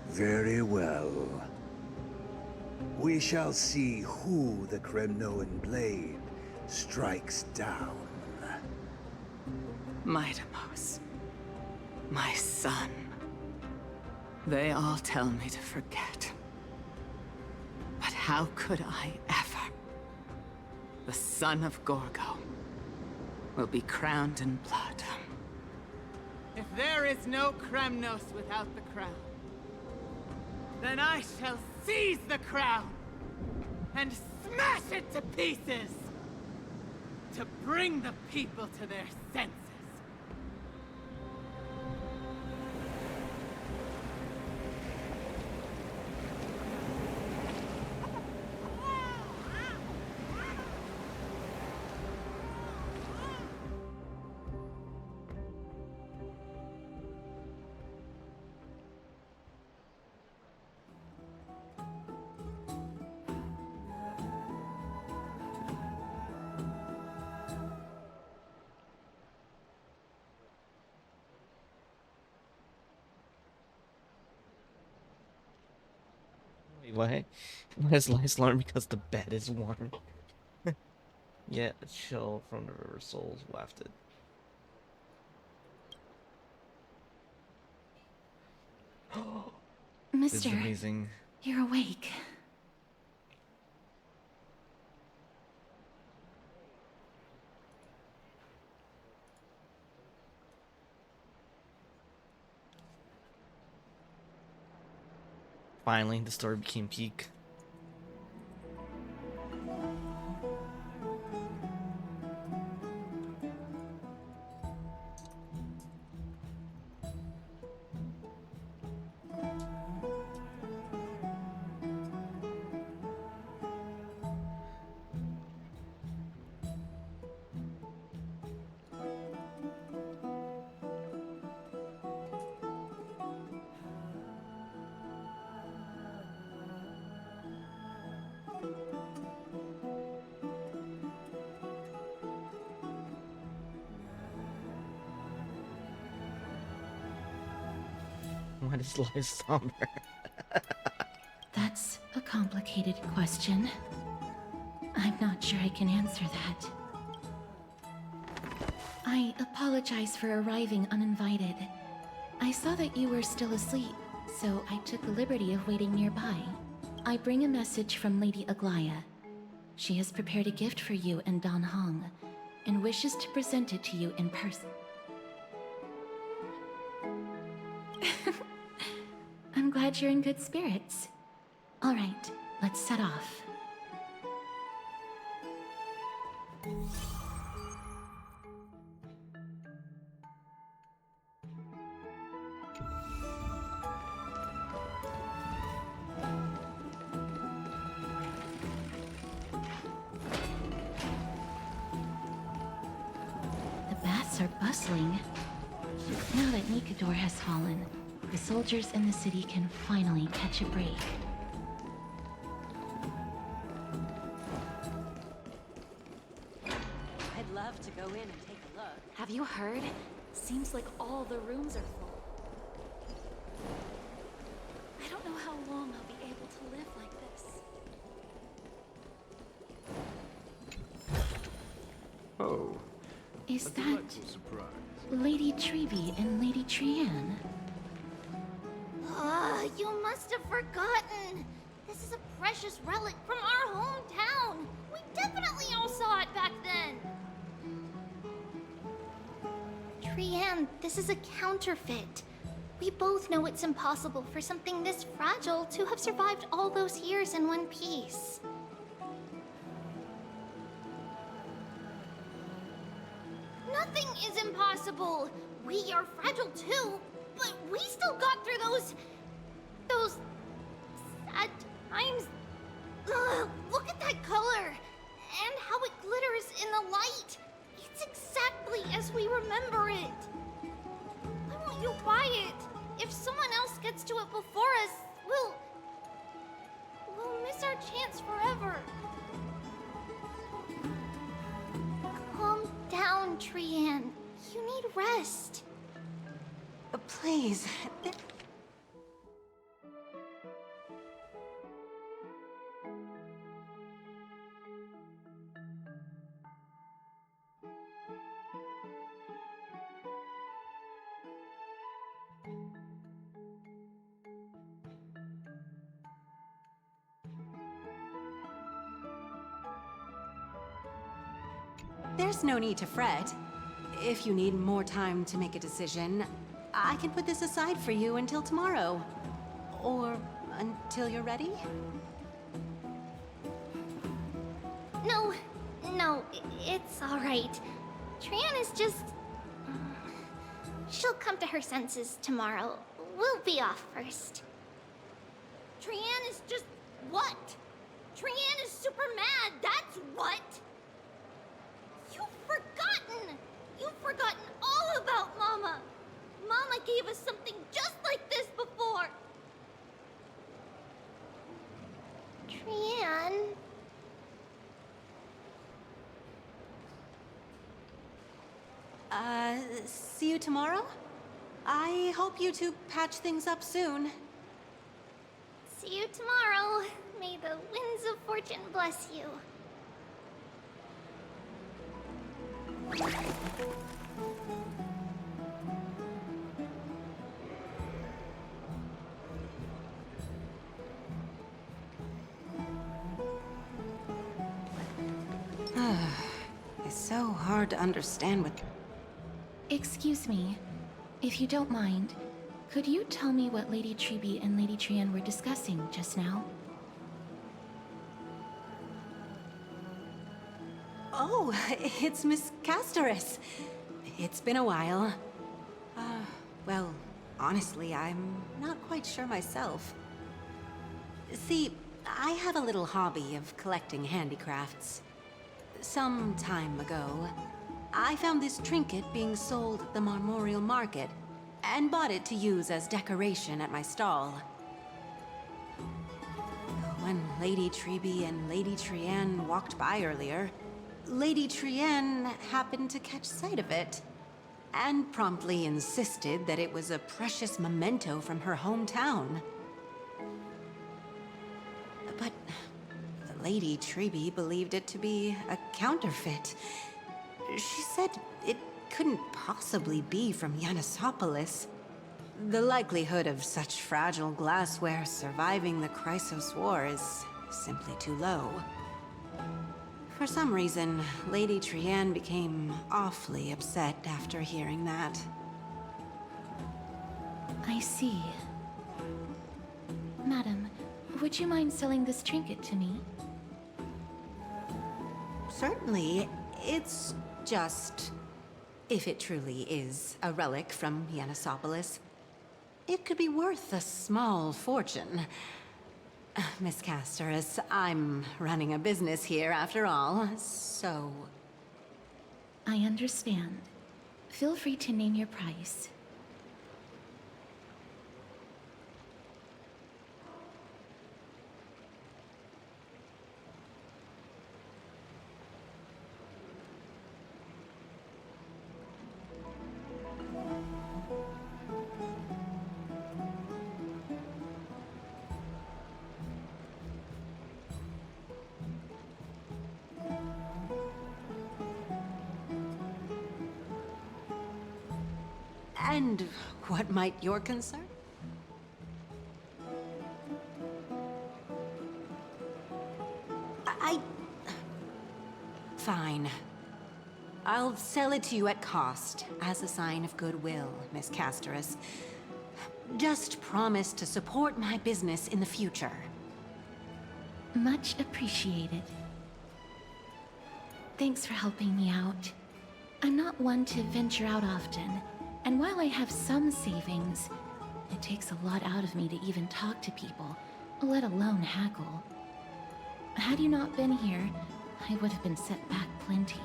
Very well. We shall see who the Kremnoan blade strikes down. Midamos, my son. They all tell me to forget. But how could I ever? The son of Gorgo will be crowned in blood. If there is no Kremnos without the crown, then I shall seize the crown and smash it to pieces to bring the people to their senses. Why? Why is Lice alarmed because the bed is warm? Yet a chill from the river souls wafted. This is Mister, amazing. you're awake. Finally, the story became peak. Why does life somber? That's a complicated question. I'm not sure I can answer that. I apologize for arriving uninvited. I saw that you were still asleep, so I took the liberty of waiting nearby. I bring a message from Lady Aglaya. She has prepared a gift for you and Dan Hong, and wishes to present it to you in person. I'm glad you're in good spirits. All right, let's set off. The baths are bustling. Now that Nikador has fallen, the soldiers in the city can finally catch a break. I'd love to go in and take a look. Have you heard? Seems like all the rooms are full. I don't know how long I'll be able to live like this. Oh. Is A that delightful surprise. Lady Treby and Lady Trianne? You must have forgotten. This is a precious relic from our hometown. We definitely all saw it back then. Trianne, this is a counterfeit. We both know it's impossible for something this fragile to have survived all those years in one piece. Nothing is impossible. We are fragile too, but we still got through those sad times. Ugh. chance forever. Calm down, Trianne. You need rest. Please. There's no need to fret. If you need more time to make a decision, I can put this aside for you until tomorrow. Or until you're ready? No, it's all right. Trianne is just... She'll come to her senses tomorrow. We'll be off first. Trianne is just... what? Trianne is super mad, that's what! You've forgotten all about Mama! Mama gave us something just like this before! Trianne... See you tomorrow? I hope you two patch things up soon. See you tomorrow. May the winds of fortune bless you. It's so hard to understand what... Excuse me, if you don't mind, could you tell me what Lady Treby and Lady Trianne were discussing just now? Oh, it's Miss Casterus. It's been a while. Well, honestly, I'm not quite sure myself. See, I have a little hobby of collecting handicrafts. Some time ago, I found this trinket being sold at the Memorial Market, and bought it to use as decoration at my stall. When Lady Treby and Lady Trianne walked by earlier, Lady Trianne happened to catch sight of it, and promptly insisted that it was a precious memento from her hometown. But Lady Treby believed it to be a counterfeit. She said it couldn't possibly be from Yanisopolis. The likelihood of such fragile glassware surviving the Chrysos War is simply too low. For some reason, Lady Trianne became awfully upset after hearing that. I see. Madam, would you mind selling this trinket to me? Certainly. It's just... if it truly is a relic from Yanisopolis, it could be worth a small fortune. Miss Casterus, I'm running a business here after all, so... I understand. Feel free to name your price. And what might your concern? Fine. I'll sell it to you at cost, as a sign of goodwill, Miss Casterus. Just promise to support my business in the future. Much appreciated. Thanks for helping me out. I'm not one to venture out often, and while I have some savings, it takes a lot out of me to even talk to people, let alone haggle. Had you not been here, I would have been set back plenty.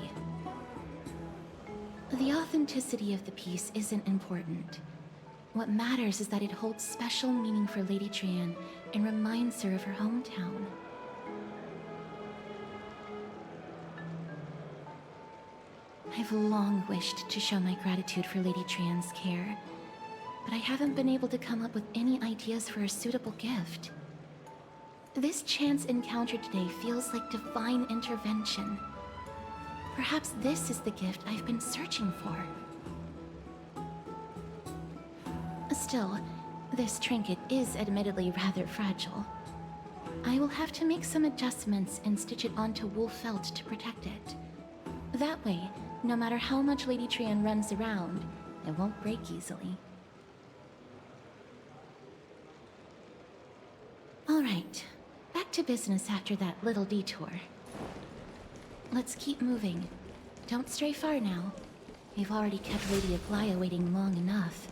The authenticity of the piece isn't important. What matters is that it holds special meaning for Lady Trianne and reminds her of her hometown. I've long wished to show my gratitude for Lady Trian's care, but I haven't been able to come up with any ideas for a suitable gift. This chance encounter today feels like divine intervention. Perhaps this is the gift I've been searching for. Still, this trinket is admittedly rather fragile. I will have to make some adjustments and stitch it onto wool felt to protect it. That way, no matter how much Lady Trian runs around, it won't break easily. Alright, back to business after that little detour. Let's keep moving. Don't stray far now. We've already kept Lady Aglaia waiting long enough.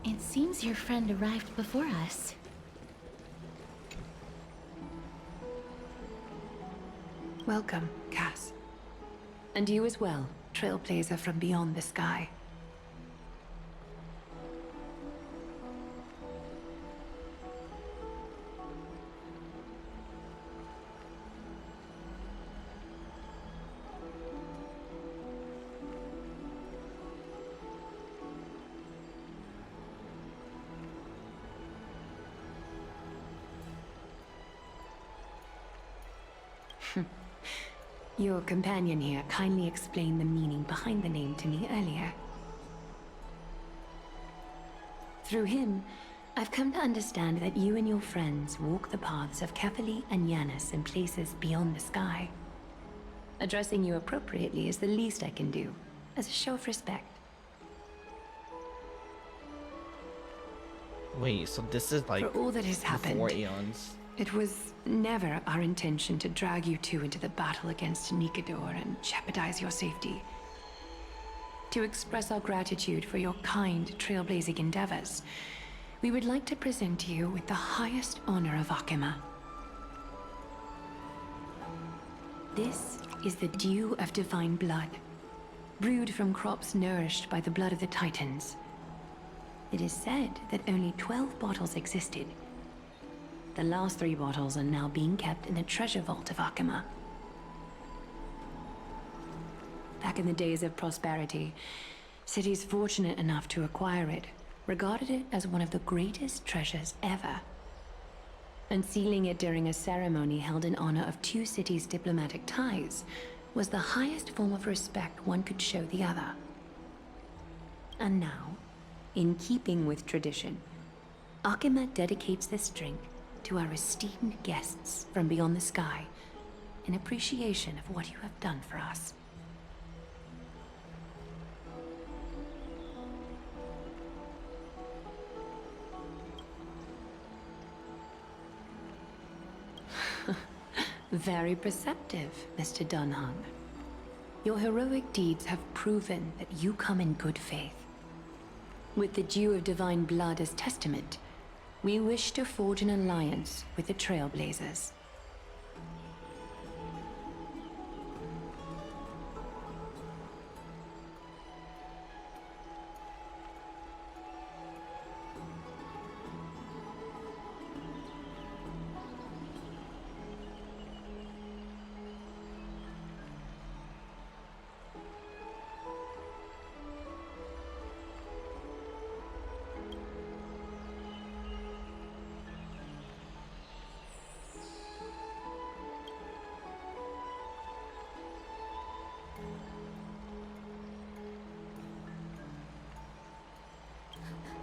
It seems your friend arrived before us. Welcome, Cass. And you as well, trailblazer from beyond the sky. Your companion here kindly explained the meaning behind the name to me earlier. Through him, I've come to understand that you and your friends walk the paths of Kefali and Yanis in places beyond the sky. Addressing you appropriately is the least I can do, as a show of respect. Wait, so this is like For all that has happened, 4 eons. It was never our intention to drag you two into the battle against Nikador and jeopardize your safety. To express our gratitude for your kind, trailblazing endeavors, we would like to present you with the highest honor of Akima. This is the dew of divine blood, brewed from crops nourished by the blood of the Titans. It is said that only 12 bottles existed. The last 3 bottles are now being kept in the treasure vault of Akima. Back in the days of prosperity, cities fortunate enough to acquire it regarded it as one of the greatest treasures ever. Unsealing it during a ceremony held in honor of 2 cities' diplomatic ties was the highest form of respect one could show the other. And now, in keeping with tradition, Akima dedicates this drink to our esteemed guests from beyond the sky, in appreciation of what you have done for us. Very perceptive, Mr. Dunhung. Your heroic deeds have proven that you come in good faith. With the dew of divine blood as testament, we wish to forge an alliance with the Trailblazers.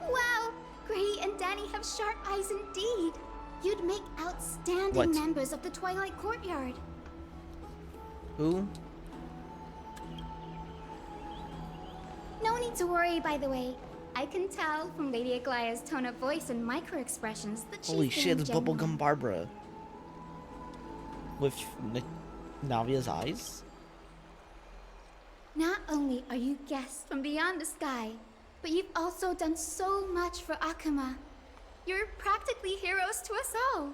Wow! Gray and Danny have sharp eyes indeed. You'd make outstanding What? members of the Twilight Courtyard. Who? No need to worry, by the way. I can tell from Lady Aglaya's tone of voice and micro-expressions that she's Holy shit, being it's genuine. Bubblegum Barbara. With Navia's eyes? Not only are you guests from beyond the sky, but you've also done so much for Akuma. You're practically heroes to us all.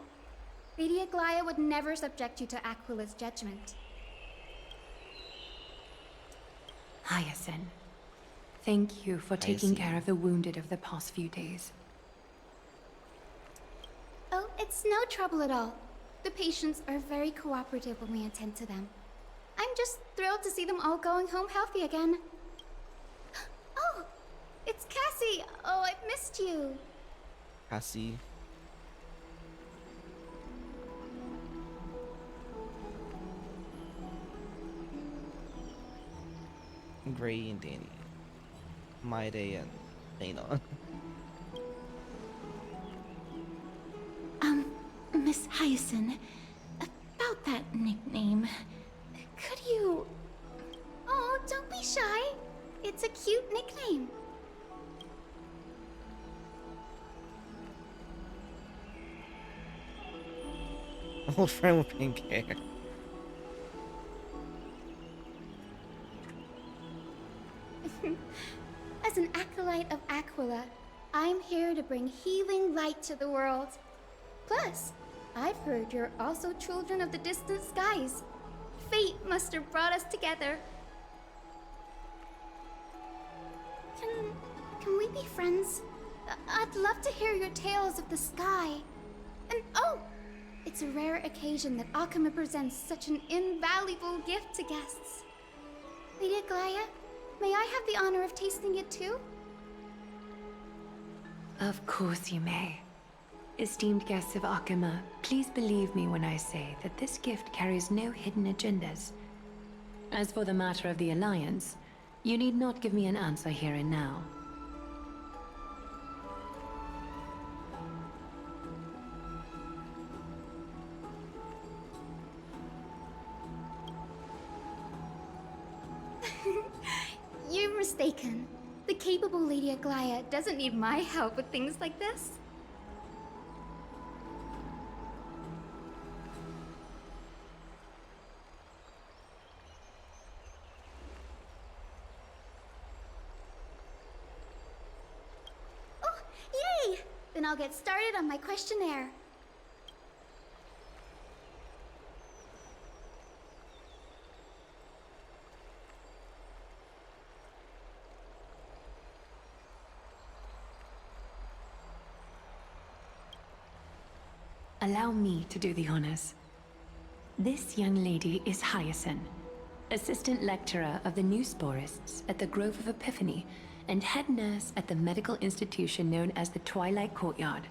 Lady Aglaya would never subject you to Aquila's judgment. Hyacinth, thank you for taking care of the wounded of the past few days. Oh, it's no trouble at all. The patients are very cooperative when we attend to them. I'm just thrilled to see them all going home healthy again. Oh, it's Cassie. Oh, I've missed you. Cassie. Gray and Danny. Maide and Aina. Miss Hyacinth, about that nickname, could you... Oh, don't be shy. It's a cute nickname. Old friend with pink hair. As an acolyte of Aquila, I'm here to bring healing light to the world. Plus, I've heard you're also children of the distant skies. Fate must have brought us together. Can we be friends? I'd love to hear your tales of the sky. And oh, it's a rare occasion that Akuma presents such an invaluable gift to guests. Lady Aglaya, may I have the honor of tasting it too? Of course you may. Esteemed guests of Akuma, please believe me when I say that this gift carries no hidden agendas. As for the matter of the Alliance, you need not give me an answer here and now. You're mistaken. The capable Lady Aglaya doesn't need my help with things like this. Oh, yay! Then I'll get started on my questionnaire. Allow me to do the honors. This young lady is Hyacinth, assistant lecturer of the new sporists at the Grove of Epiphany, and head nurse at the medical institution known as the Twilight Courtyard.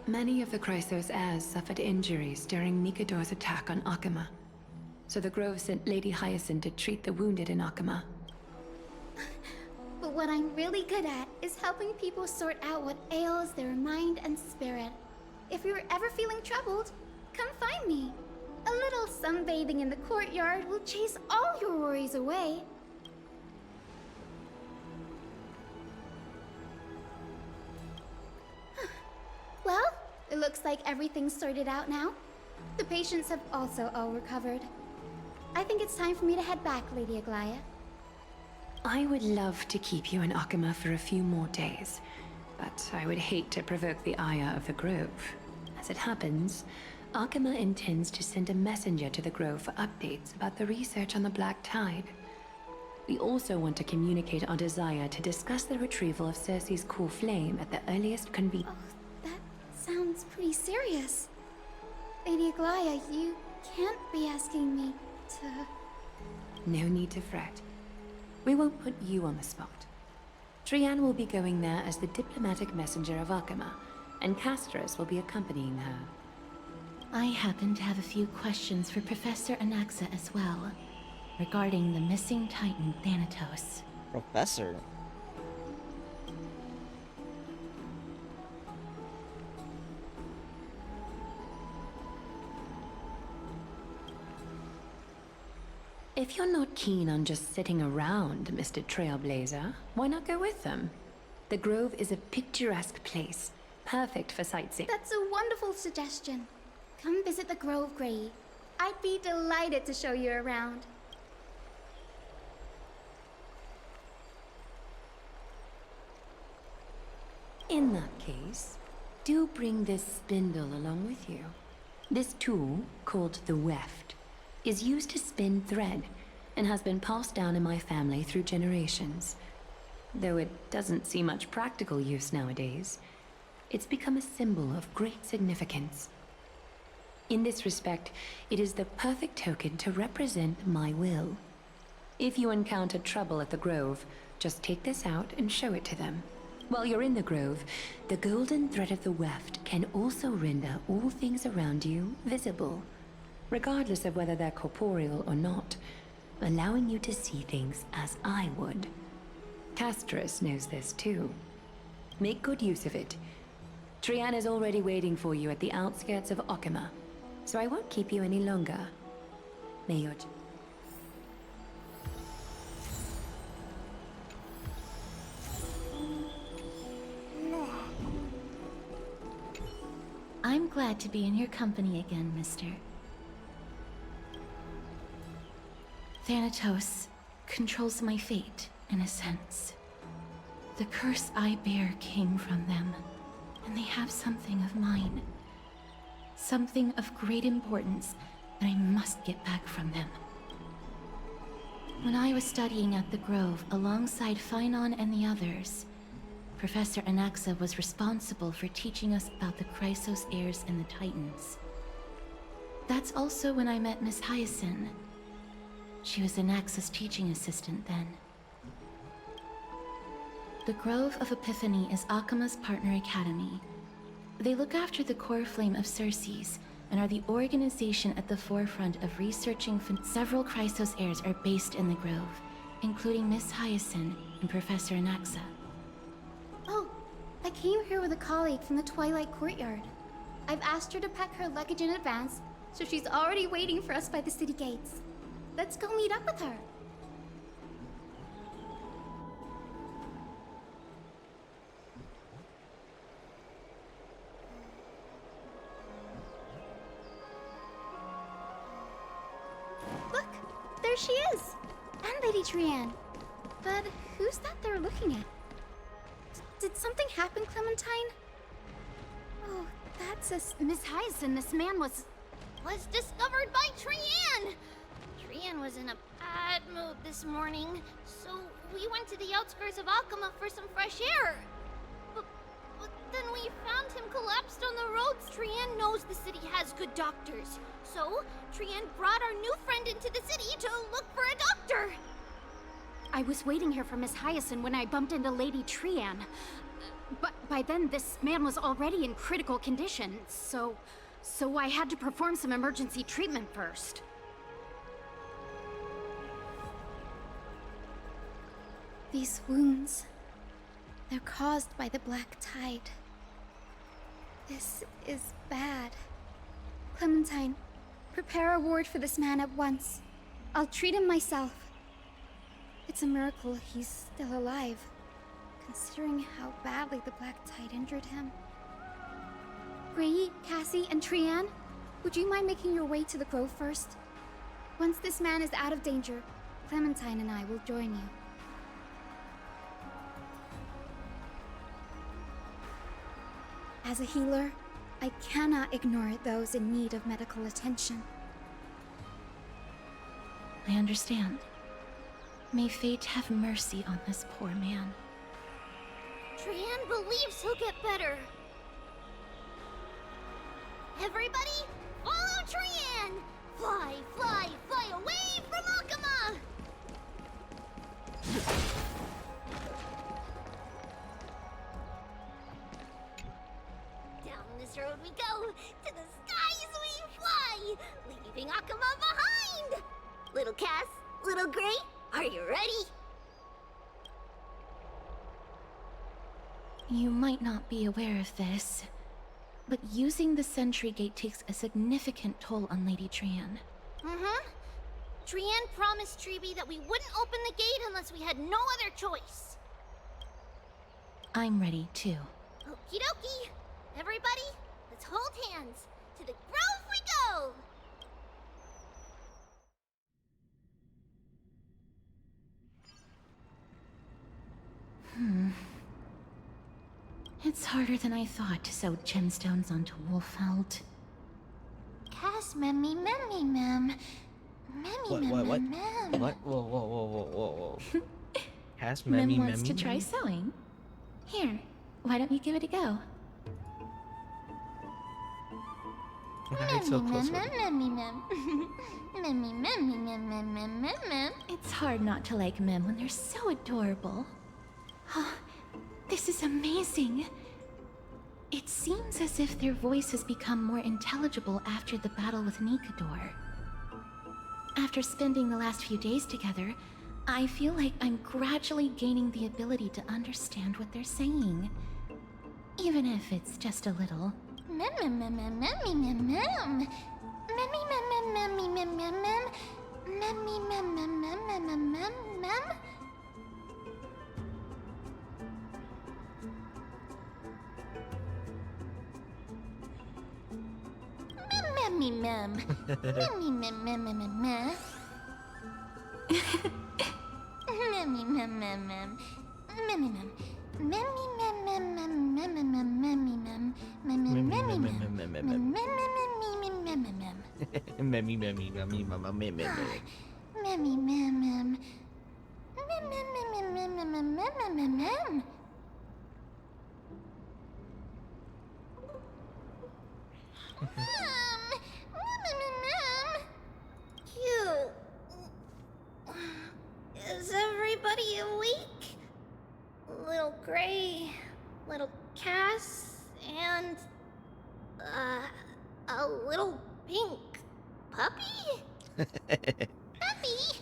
Many of the Chrysos heirs suffered injuries during Mikador's attack on Akuma, so the Grove sent Lady Hyacinth to treat the wounded in Akuma. But what I'm really good at is helping people sort out what ails their mind and spirit. If you're ever feeling troubled, come find me. A little sunbathing in the courtyard will chase all your worries away. Well, it looks like everything's sorted out now. The patients have also all recovered. I think it's time for me to head back, Lady Aglaya. I would love to keep you in Akuma for a few more days, but I would hate to provoke the ire of the Grove. As it happens, Akuma intends to send a messenger to the Grove for updates about the research on the Black Tide. We also want to communicate our desire to discuss the retrieval of Circe's cool flame at the earliest convenience. Oh, that sounds pretty serious. Lady Aglaya, you can't be asking me to... No need to fret. We won't put you on the spot. Trianne will be going there as the diplomatic messenger of Akuma, and Castris will be accompanying her. I happen to have a few questions for Professor Anaxa as well, regarding the missing Titan Thanatos. Professor? If you're not keen on just sitting around, Mr. Trailblazer, why not go with them? The Grove is a picturesque place, perfect for sightseeing. That's a wonderful suggestion. Come visit the Grove, Gray. I'd be delighted to show you around. In that case, do bring this spindle along with you. This tool, called the weft, is used to spin thread and has been passed down in my family through generations. Though it doesn't see much practical use nowadays, it's become a symbol of great significance. In this respect, it is the perfect token to represent my will. If you encounter trouble at the Grove, just take this out and show it to them. While you're in the Grove, the golden thread of the weft can also render all things around you visible, regardless of whether they're corporeal or not, allowing you to see things as I would. Castorus knows this too. Make good use of it. Trian is already waiting for you at the outskirts of Okima, so I won't keep you any longer. May your... I'm glad to be in your company again, mister. Thanatos controls my fate, in a sense. The curse I bear came from them, and they have something of mine. Something of great importance that I must get back from them. When I was studying at the Grove alongside Phynon and the others, Professor Anaxa was responsible for teaching us about the Chrysos heirs and the Titans. That's also when I met Miss Hyacinth. She was Anaxa's teaching assistant then. The Grove of Epiphany is Akima's partner academy. They look after the core flame of Circes and are the organization at the forefront of researching. Several Chrysos heirs are based in the Grove, including Miss Hyacinth and Professor Anaxa. Oh, I came here with a colleague from the Twilight Courtyard. I've asked her to pack her luggage in advance, so she's already waiting for us by the city gates. Let's go meet up with her. Look, there she is! And Lady Trian. But who's that they're looking at? Did something happen, Clementine? Oh, that's Miss Hyacinth. This man was discovered by Trian! Trian was in a bad mood this morning, so we went to the outskirts of Okima for some fresh air. But then we found him collapsed on the roads. Trian knows the city has good doctors, so Trian brought our new friend into the city to look for a doctor. I was waiting here for Miss Hyacinth when I bumped into Lady Trian. But by then, this man was already in critical condition, so I had to perform some emergency treatment first. These wounds, they're caused by the Black Tide. This is bad. Clementine, prepare a ward for this man at once. I'll treat him myself. It's a miracle he's still alive, considering how badly the Black Tide injured him. Gray, Cassie, and Trian, would you mind making your way to the Grove first? Once this man is out of danger, Clementine and I will join you. As a healer, I cannot ignore those in need of medical attention. I understand. May fate have mercy on this poor man. Trian believes he'll get better. Everybody, follow Trian! Fly, fly, fly away from Okima! Down this road we go, to the skies we fly, leaving Okima behind! Little Cass, little Gray, are you ready? You might not be aware of this, but using the sentry gate takes a significant toll on Lady Trian. Mm-hmm. Trianne promised Treeby that we wouldn't open the gate unless we had no other choice. I'm ready, too. Okie dokie. Everybody, let's hold hands. To the grove we go! It's harder than I thought to sew gemstones onto Wolfeld. Cass, memmy, memmy, mem. Memmy, What? mem. What? Whoa. Has Mem Memmy wants to try sewing. Here, why don't you give it a go? It's so close. It's hard not to like Mem when they're so adorable. Oh, this is amazing. It seems as if their voice has become more intelligible after the battle with Nikador. After spending the last few days together, I feel like I'm gradually gaining the ability to understand what they're saying. Even if it's just a little. Cute. Is everybody awake? Little Gray, little Cass, and a little pink puppy? Puppy?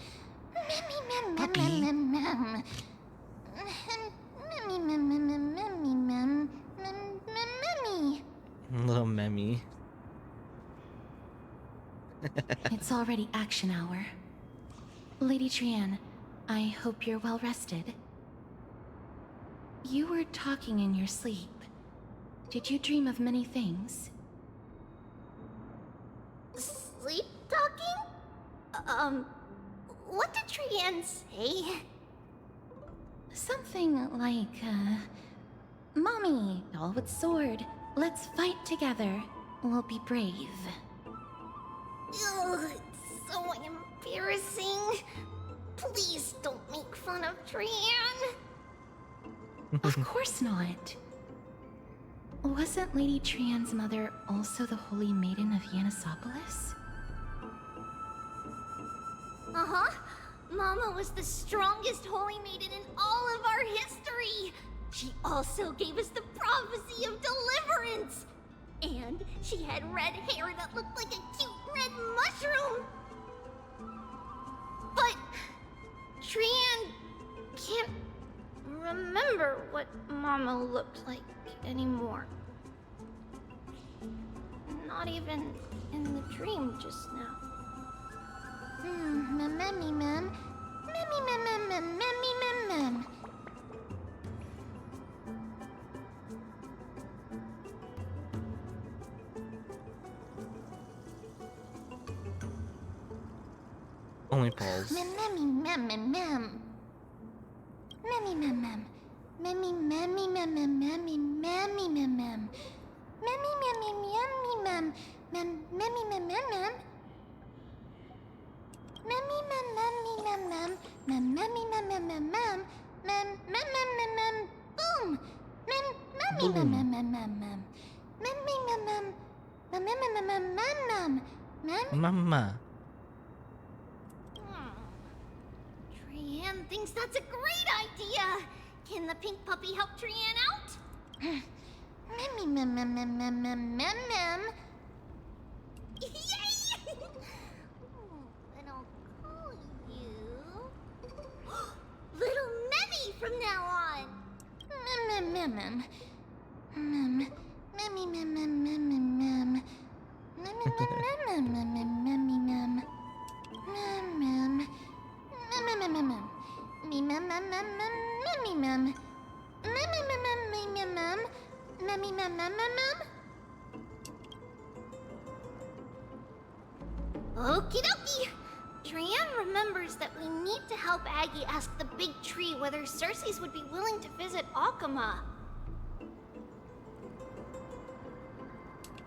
Little Memmy. It's already action hour. Lady Trianne, I hope you're well rested. You were talking in your sleep. Did you dream of many things? Sleep talking? What did Trianne say? Something like, Mommy, doll with sword, let's fight together. We'll be brave. Ugh, it's so embarrassing. Please don't make fun of Trianne. Of course not. Wasn't Lady Trianne's mother also the Holy Maiden of Yanisopolis? Uh-huh. Mama was the strongest holy maiden in all of our history. She also gave us the prophecy of deliverance. And she had red hair that looked like a cute red mushroom. But Trianne can't remember what Mama looked like anymore. Not even in the dream just now. Only Paul's. Mama. Trianne thinks that's a great idea. Can the pink puppy help Trianne out? Yay! Then I'll call you Little Memmy from now on. Okie dokie! Trianne remembers that we need to help Aggie ask the big tree whether Circes would be willing to visit Alchema.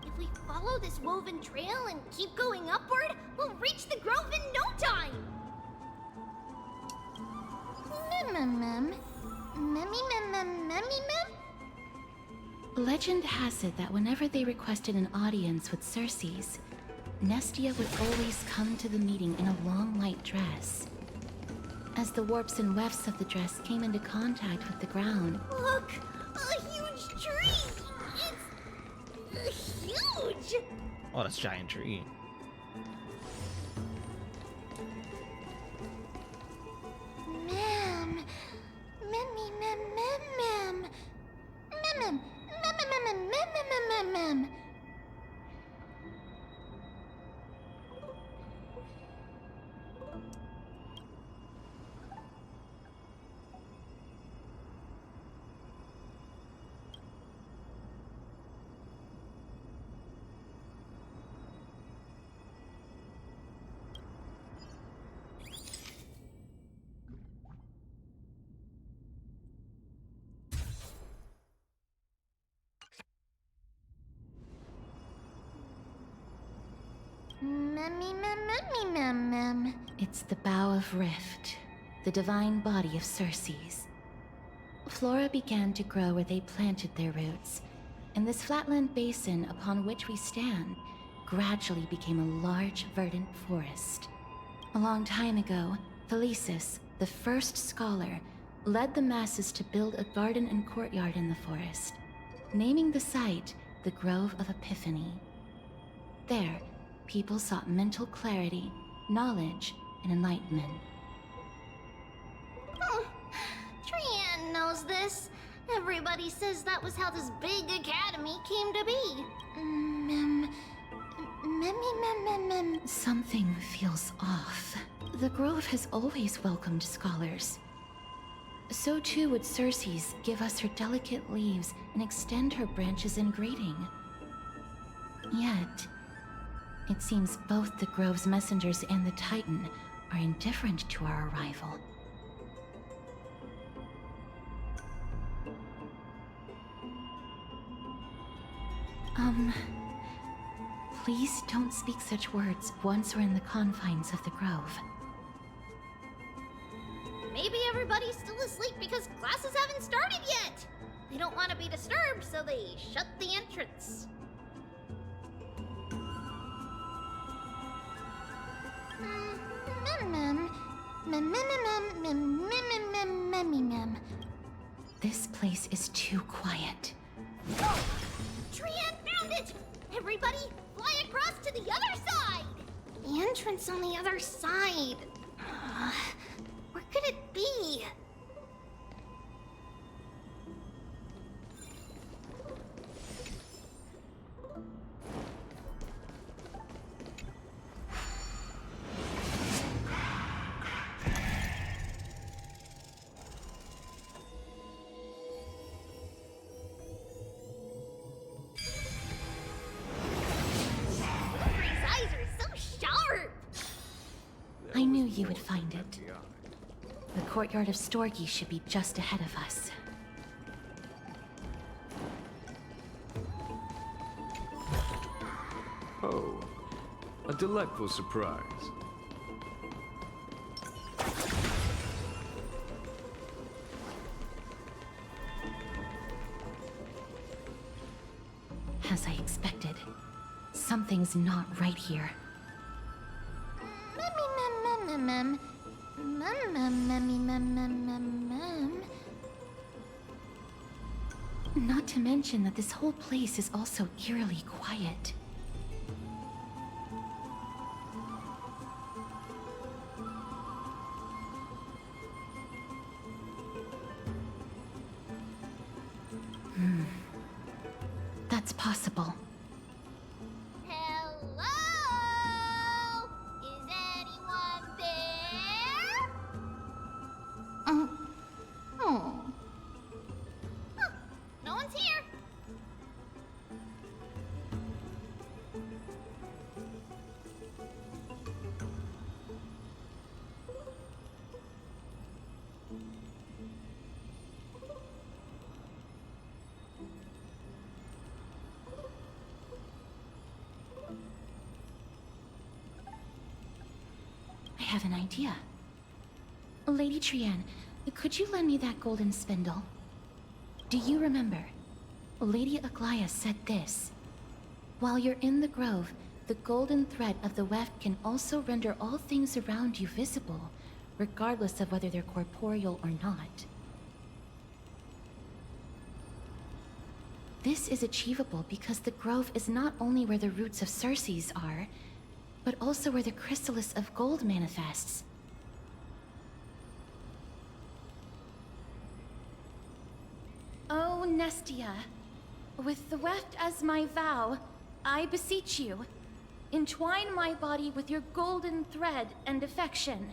If we follow this woven trail and keep going upward, we'll reach the grove in no time! Legend has it that whenever they requested an audience with Circes, Nestia would always come to the meeting in a long white dress. As the warps and wefts of the dress came into contact with the ground, Look! A huge tree! It's... huge! Oh, that's a giant tree. Ma'am. it's the Bough of Rift, the divine body of Circes. Flora began to grow where they planted their roots, and this flatland basin upon which we stand gradually became a large, verdant forest. A long time ago, Felicis, the first scholar, led the masses to build a garden and courtyard in the forest, naming the site the Grove of Epiphany. There, people sought mental clarity, knowledge, and enlightenment. Trianne knows this. Everybody says that was how this big academy came to be. Something feels off. The Grove has always welcomed scholars. So too would Circes give us her delicate leaves and extend her branches in greeting. Yet, it seems both the Grove's messengers and the Titan are indifferent to our arrival. Please don't speak such words once we're in the confines of the Grove. Maybe everybody's still asleep because classes haven't started yet. They don't want to be disturbed, so they shut the entrance. This place is too quiet. Oh! Trianne found it! Everybody, fly across to the other side! The entrance on the other side. Where could it be? I knew you would find it. The courtyard of Storgi should be just ahead of us. Oh, a delightful surprise. As I expected, something's not right here. Not to mention that this whole place is also eerily quiet. That's possible. Hello? Is anyone there? I have an idea. Lady Trianne, could you lend me that golden spindle? Do you remember? Lady Aglaia said this. While you're in the grove, the golden thread of the weft can also render all things around you visible, regardless of whether they're corporeal or not. This is achievable because the grove is not only where the roots of Circes are, but also where the chrysalis of gold manifests. Oh, Nestia, with the weft as my vow, I beseech you, entwine my body with your golden thread and affection.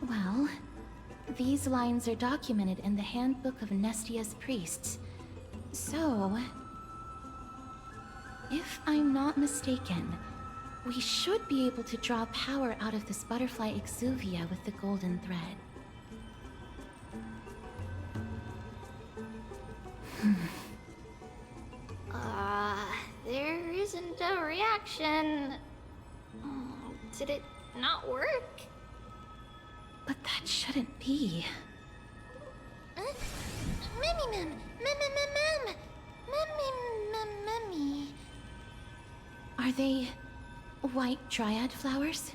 Well, these lines are documented in the Handbook of Nestia's Priests. So, if I'm not mistaken, we should be able to draw power out of this butterfly exuvia with the golden thread. There isn't a reaction. Did it not work? But that shouldn't be. Are they white dryad flowers?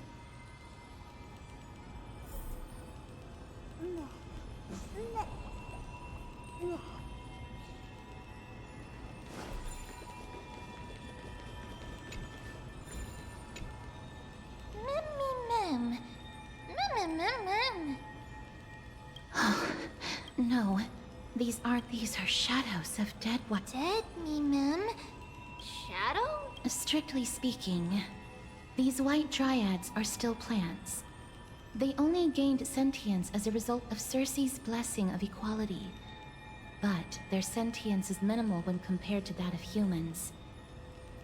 Oh, no. These are shadows of dead what? Dead me, ma'am. Shadow? Strictly speaking, these white dryads are still plants. They only gained sentience as a result of Circe's blessing of equality. But their sentience is minimal when compared to that of humans.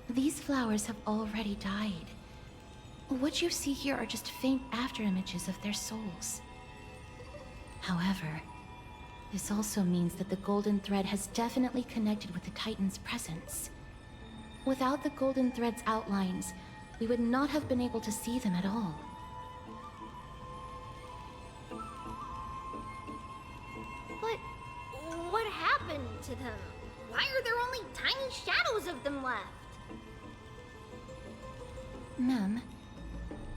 These flowers have already died. What you see here are just faint afterimages of their souls. However, this also means that the golden thread has definitely connected with the Titan's presence. Without the golden thread's outlines, we would not have been able to see them at all. But what happened to them? Why are there only tiny shadows of them left? Ma'am,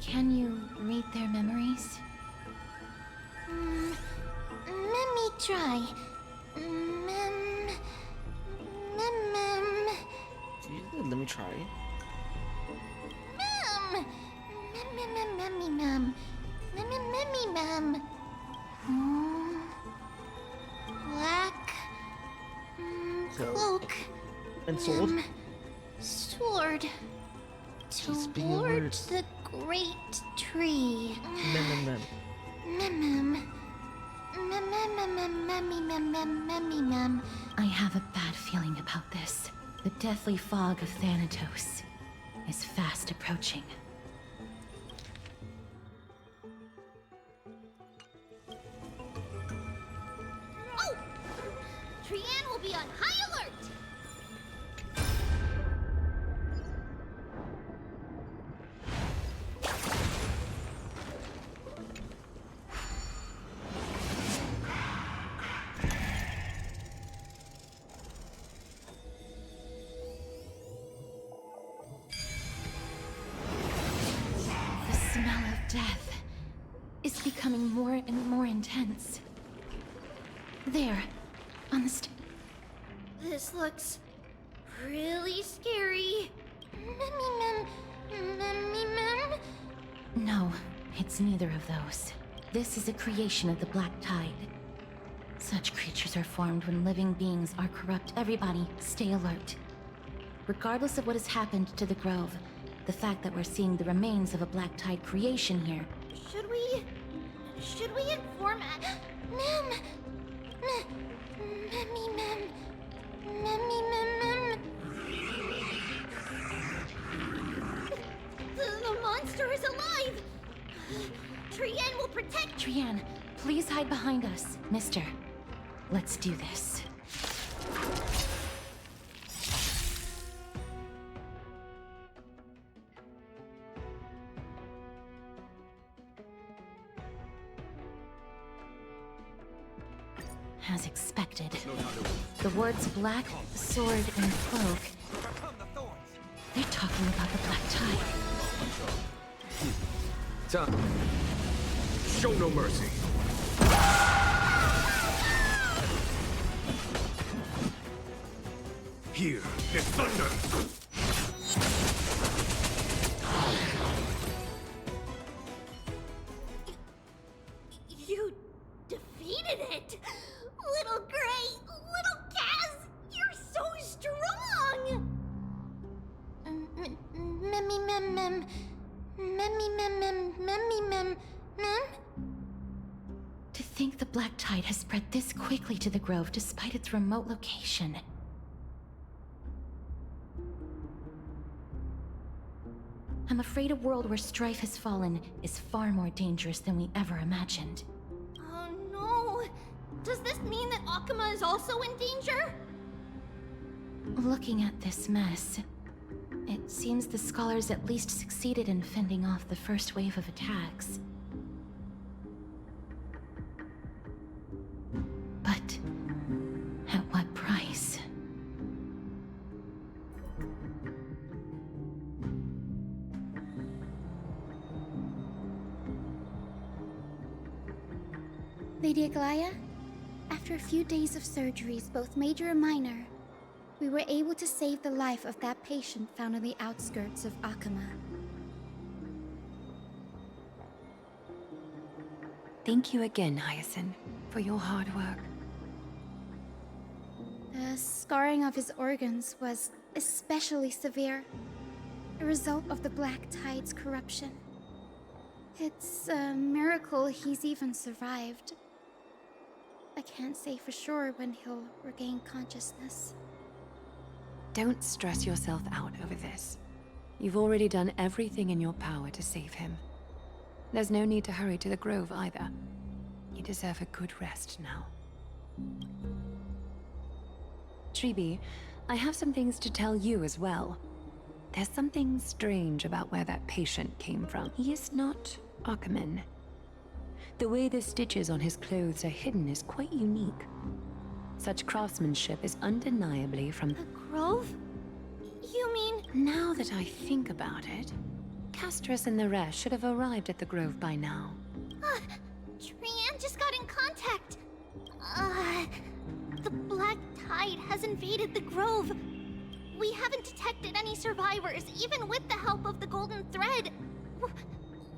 can you read their memories? Let me try. Let me try. Black cloak and sword. Sword towards the great tree. I have a bad feeling about this. The deathly fog of Thanatos is fast approaching. Oh! Trianne will be on high alert! Death is becoming more and more intense. There, on the This looks really scary. No, it's neither of those. This is a creation of the Black Tide. Such creatures are formed when living beings are corrupt. Everybody, stay alert. Regardless of what has happened to the Grove, the fact that we're seeing the remains of a Black Tide creation here. Should we inform Ma'am? The monster is alive! Trianne will protect— Trianne, please hide behind us. Mister, let's do this. As expected, the words black, sword, and cloak, they're talking about the Black Tide. Time. Show no mercy. Here is thunder. You defeated it! Little Gray, little Kaz, you're so strong! To think the Black Tide has spread this quickly to the Grove despite its remote location. I'm afraid a world where strife has fallen is far more dangerous than we ever imagined. Oh no! Does this mean that Akuma is also in danger? Looking at this mess, it seems the scholars at least succeeded in fending off the first wave of attacks. But at what price? Lady Aglaya, after a few days of surgeries, both major and minor, we were able to save the life of that patient found on the outskirts of Akuma. Thank you again, Hyacinth, for your hard work. The scarring of his organs was especially severe, a result of the Black Tide's corruption. It's a miracle he's even survived. I can't say for sure when he'll regain consciousness. Don't stress yourself out over this. You've already done everything in your power to save him. There's no need to hurry to the Grove either. You deserve a good rest now. Treeby, I have some things to tell you as well. There's something strange about where that patient came from. He is not Ackerman. The way the stitches on his clothes are hidden is quite unique. Such craftsmanship is undeniably from the Grove? You mean... Now that I think about it, Castorus and the rest should have arrived at the Grove by now. Trian just got in contact. The Black Tide has invaded the Grove. We haven't detected any survivors, even with the help of the Golden Thread.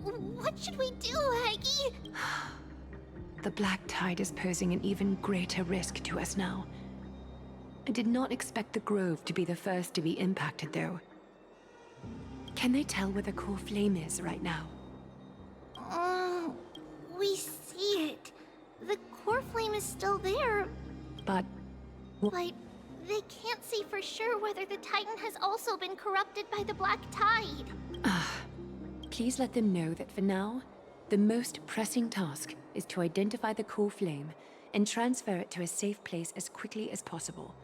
What should we do, Aggie? The Black Tide is posing an even greater risk to us now. I did not expect the Grove to be the first to be impacted, though. Can they tell where the core flame is right now? We see it. The core flame is still there. But they can't see for sure whether the Titan has also been corrupted by the Black Tide. Please let them know that for now, the most pressing task is to identify the core flame and transfer it to a safe place as quickly as possible.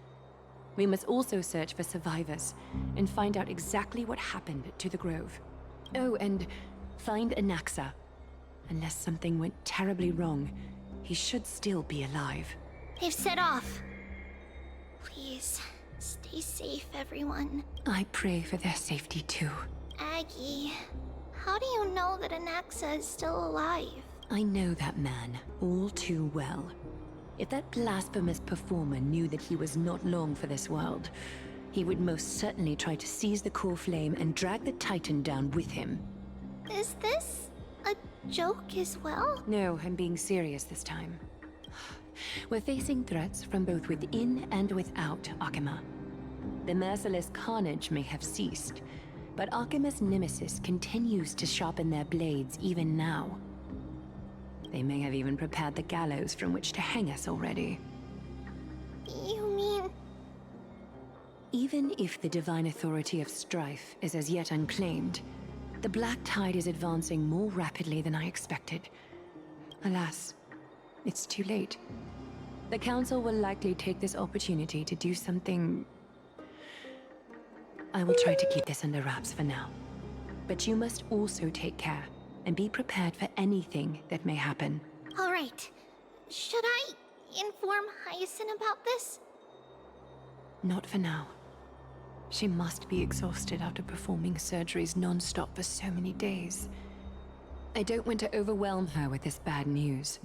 We must also search for survivors and find out exactly what happened to the Grove. Oh, and find Anaxa. Unless something went terribly wrong, he should still be alive. They've set off. Please, stay safe, everyone. I pray for their safety too. Aggie, how do you know that Anaxa is still alive? I know that man all too well. If that blasphemous performer knew that he was not long for this world, he would most certainly try to seize the core flame and drag the Titan down with him. Is this a joke as well? No, I'm being serious this time. We're facing threats from both within and without Akima. The merciless carnage may have ceased, but Akima's nemesis continues to sharpen their blades even now. They may have even prepared the gallows from which to hang us already. You mean... Even if the divine authority of strife is as yet unclaimed, the Black Tide is advancing more rapidly than I expected. Alas, it's too late. The Council will likely take this opportunity to do something... I will try to keep this under wraps for now. But you must also take care and be prepared for anything that may happen. All right. Should I inform Hyacinth about this? Not for now. She must be exhausted after performing surgeries non-stop for so many days. I don't want to overwhelm her with this bad news.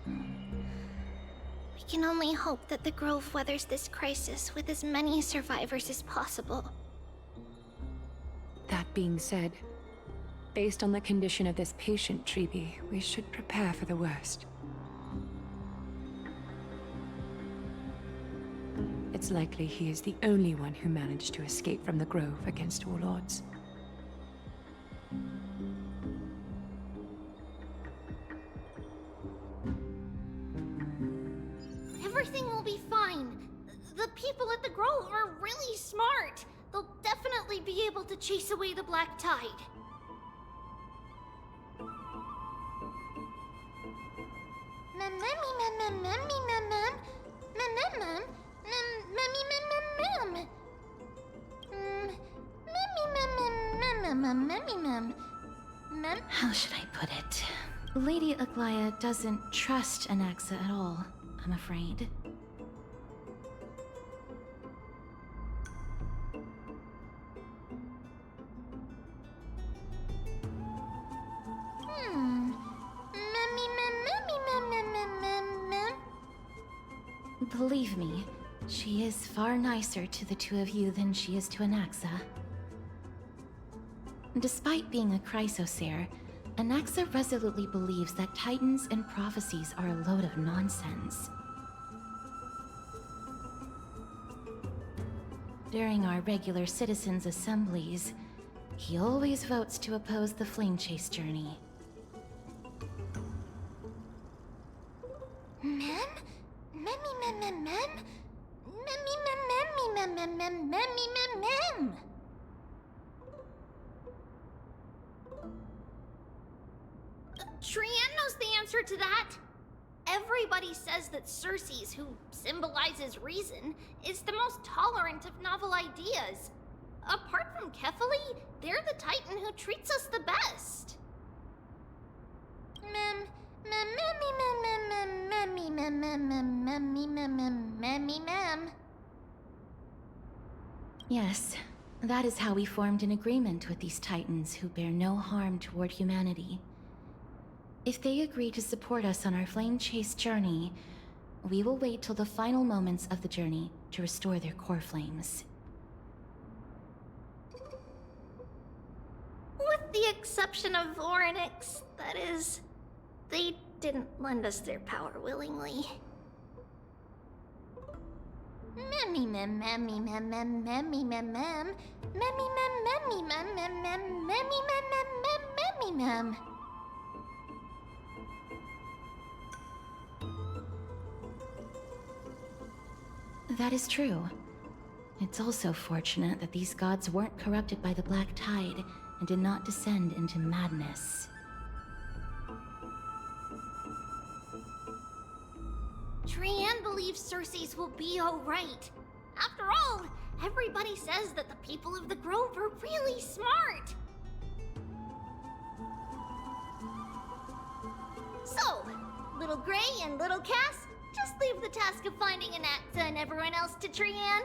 We can only hope that the Grove weathers this crisis with as many survivors as possible. That being said, based on the condition of this patient, Treeby, we should prepare for the worst. It's likely he is the only one who managed to escape from the Grove against all odds. Everything will be fine. The people at the Grove are really smart. They'll definitely be able to chase away the Black Tide. How should I put it? Lady Aglaya doesn't trust Anaxa at all, I'm afraid. Believe me, she is far nicer to the two of you than she is to Anaxa. Despite being a Chrysosaur, Anaxa resolutely believes that Titans and prophecies are a load of nonsense. During our regular citizens' assemblies, he always votes to oppose the flame chase journey. Mem? Memmy mem mem mem? Memmy mem memmy mem mem mem memmy mem mem. Trian knows the answer to that. Everybody says that Circes, who symbolizes reason, is the most tolerant of novel ideas. Apart from Kefali, they're the Titan who treats us the best. Mem, mem, memmy mem mem mem memmy mem mem mem memmy mem mem memmy mem. Yes, that is how we formed an agreement with these Titans who bear no harm toward humanity. If they agree to support us on our flame chase journey, we will wait till the final moments of the journey to restore their core flames. With the exception of Orynyx, that is. They didn't lend us their power willingly. Memmy mem memmy mem mem memmy mem mem. Memmy mem memmy mem mem mem memmy mem mem mem memmy mem. That is true. It's also fortunate that these gods weren't corrupted by the Black Tide and did not descend into madness. Trian believes Circes will be alright. After all, everybody says that the people of the Grove are really smart. So, Little Gray and Little Cass, just leave the task of finding Anaxa and everyone else to Trian.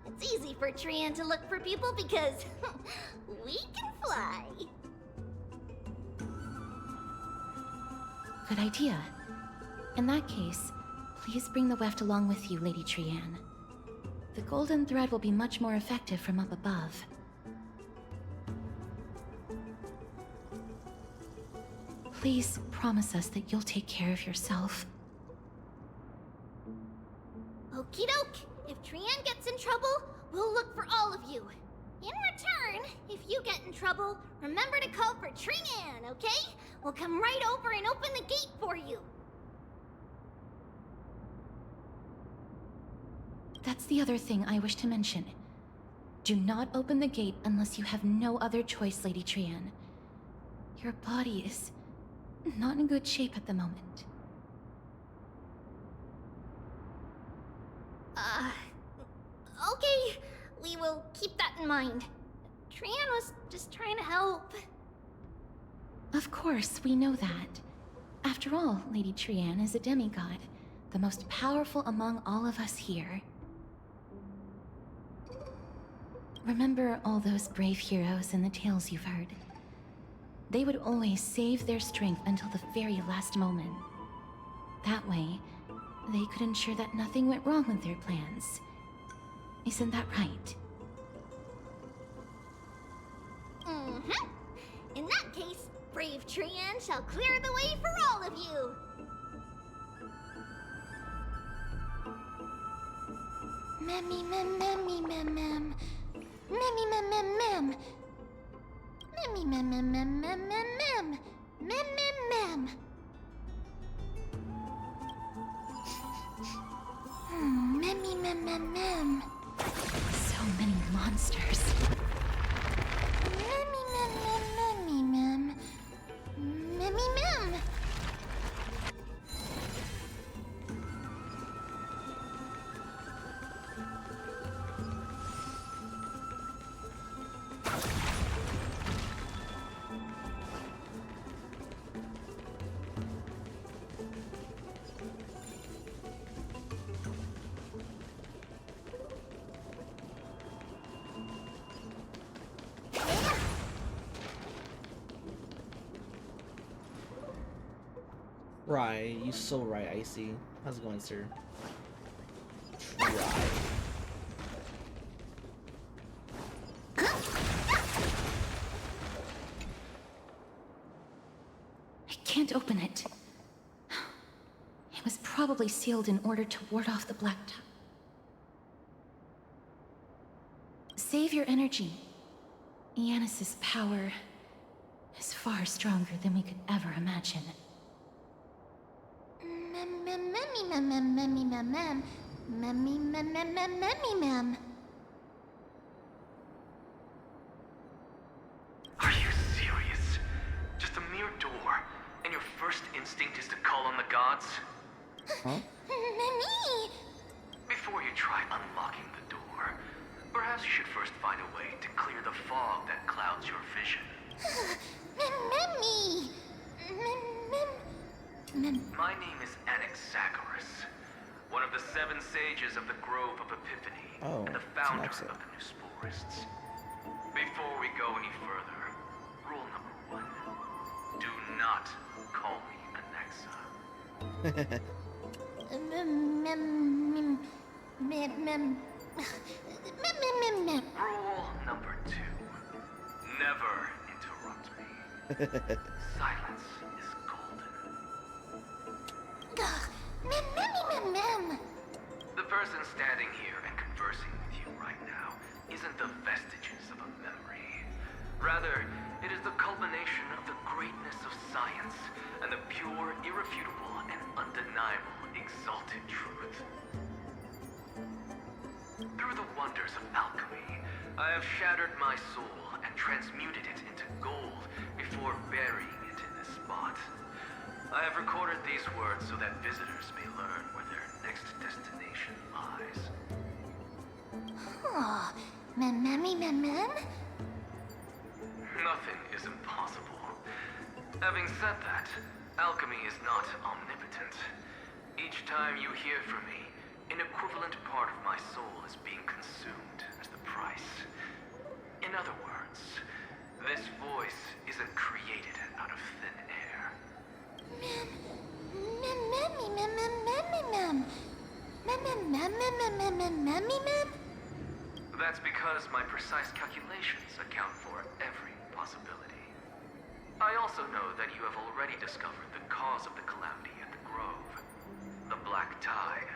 It's easy for Trian to look for people because we can fly. Good idea. In that case, please bring the weft along with you, Lady Trian. The golden thread will be much more effective from up above. Please promise us that you'll take care of yourself. Okie doke. If Trian gets in trouble, we'll look for all of you. In return, if you get in trouble, remember to call for Trian, okay? We'll come right over and open the gate for you. That's the other thing I wish to mention. Do not open the gate unless you have no other choice, Lady Trian. Your body is not in good shape at the moment. Okay. We will keep that in mind. Trian was just trying to help. Of course, we know that. After all, Lady Trian is a demigod, the most powerful among all of us here. Remember all those brave heroes in the tales you've heard. They would always save their strength until the very last moment. That way, they could ensure that nothing went wrong with their plans. Isn't that right? Mm-hmm. In that case, brave Trian shall clear the way for all of you. Memmy mem memmy mem mem. Memmy mem mem mem. Memmy mem mem mem mem mem mem. Mem mem mem. Memmy mem mem mem. So many monsters. Memmy mem mem memmy mem. Memmy mem. Right, you so right, Icy. How's it going, sir? Try. I can't open it. It was probably sealed in order to ward off the Black Tide. Save your energy. Yanis's power is far stronger than we could ever imagine. Are you serious? Just a mere door, and your first instinct is to call on the gods? Huh? Before you try unlocking the door, perhaps you should first find a way to clear the fog that clouds your vision. My name is Anaxagoras, one of the 7 sages of the Grove of Epiphany, and the founder of the Newsporists. Before we go any further, rule number 1. Do not call me Anaxa. Rule number 2. Never interrupt me. Silence is golden. The person standing here and conversing with you right now isn't the vestiges of a memory. Rather, it is the culmination of the greatness of science and the pure, irrefutable, and undeniable exalted truth. Through the wonders of alchemy, I have shattered my soul and transmuted it into gold before burying it in this spot. I have recorded these words so that visitors may learn where their next destination lies. Nothing is impossible. Having said that, alchemy is not omnipotent. Each time you hear from me, an equivalent part of my soul is being consumed as the price. In other words, this voice isn't created out of thin air. That's because my precise calculations account for every possibility. I also know that you have already discovered the cause of the calamity at the Grove, the Black Tide,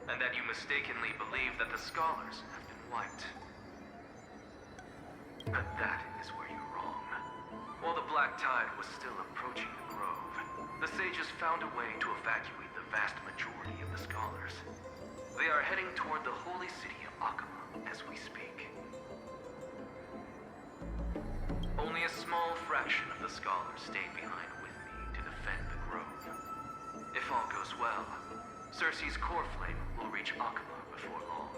and that you mistakenly believe that the scholars have been wiped. But that is where you're wrong. While the Black Tide was still approaching the Grove, the sages found a way to evacuate the vast majority of the scholars. They are heading toward the holy city of Akama as we speak. Only a small fraction of the scholars stayed behind with me to defend the Grove. If all goes well, Circe's core flame will reach Akama before long.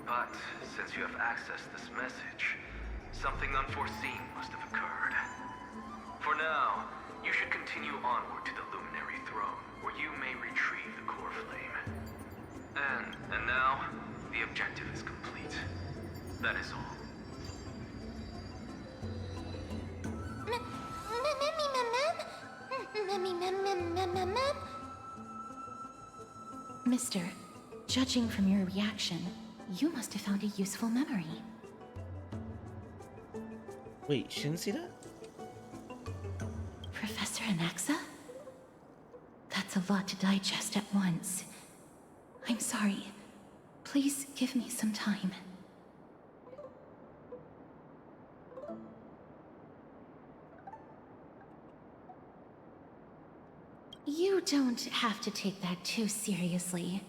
But since you have accessed this message, something unforeseen must have occurred. For now, you should continue onward to the Luminary Throne, where you may retrieve the core flame. And now, the objective is complete. That is all. Mister, judging from your reaction, you must have found a useful memory. Wait, she didn't see that? Professor Anaxa? That's a lot to digest at once. I'm sorry. Please give me some time. You don't have to take that too seriously.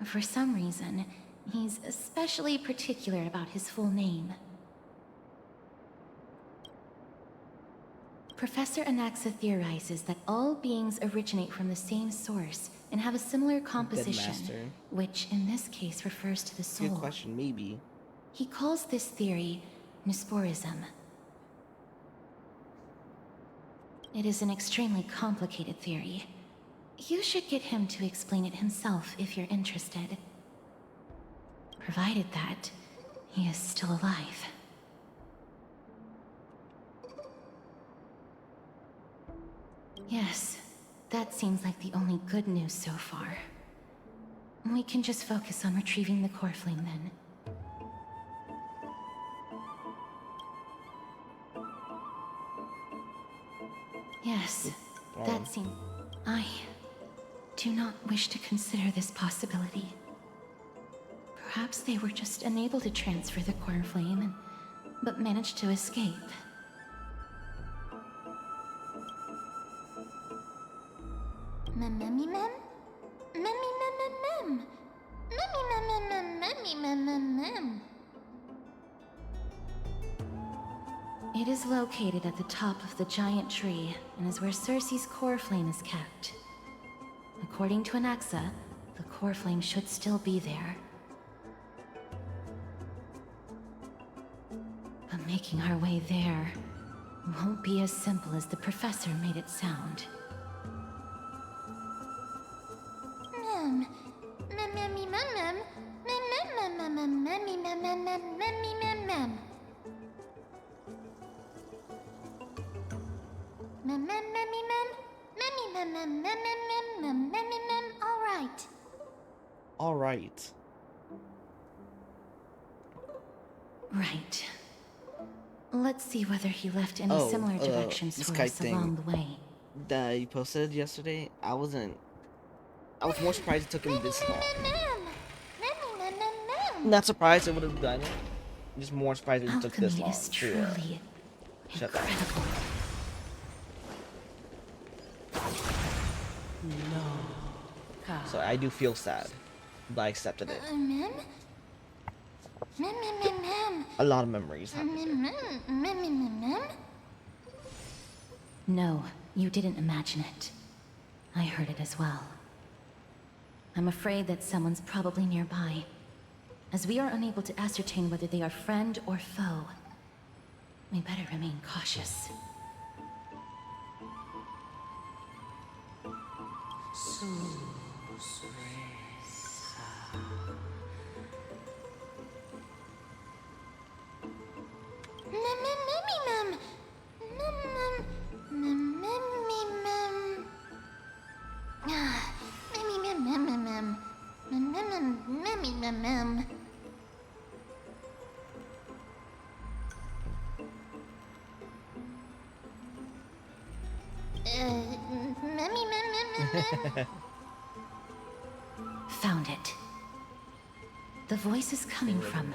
For some reason, he's especially particular about his full name. Professor Anaxa theorizes that all beings originate from the same source and have a similar composition, which in this case refers to the soul. Good question, maybe. He calls this theory Newsporism. It is an extremely complicated theory. You should get him to explain it himself if you're interested. Provided that he is still alive. Yes, that seems like the only good news so far. We can just focus on retrieving the core flame then. Yes, that seems... I do not wish to consider this possibility. Perhaps they were just unable to transfer the core flame, but managed to escape. Mem. It is located at the top of the giant tree, and is where Cersei's core flame is kept. According to Anaxa, the core flame should still be there. But making our way there won't be as simple as the professor made it sound. All right. Right. Let's see whether he left any similar directions this for kite us thing along the way. that you posted yesterday, I was more surprised it took him this long. Not surprised it would have done it. Just more surprised it took this long. Alchemy is truly shut that. incredible. So I do feel sad, but I accepted it. A lot of memories happened there. No, you didn't imagine it. I heard it as well. I'm afraid that someone's probably nearby, as we are unable to ascertain whether they are friend or foe. We better remain cautious. Found it. The voice is coming from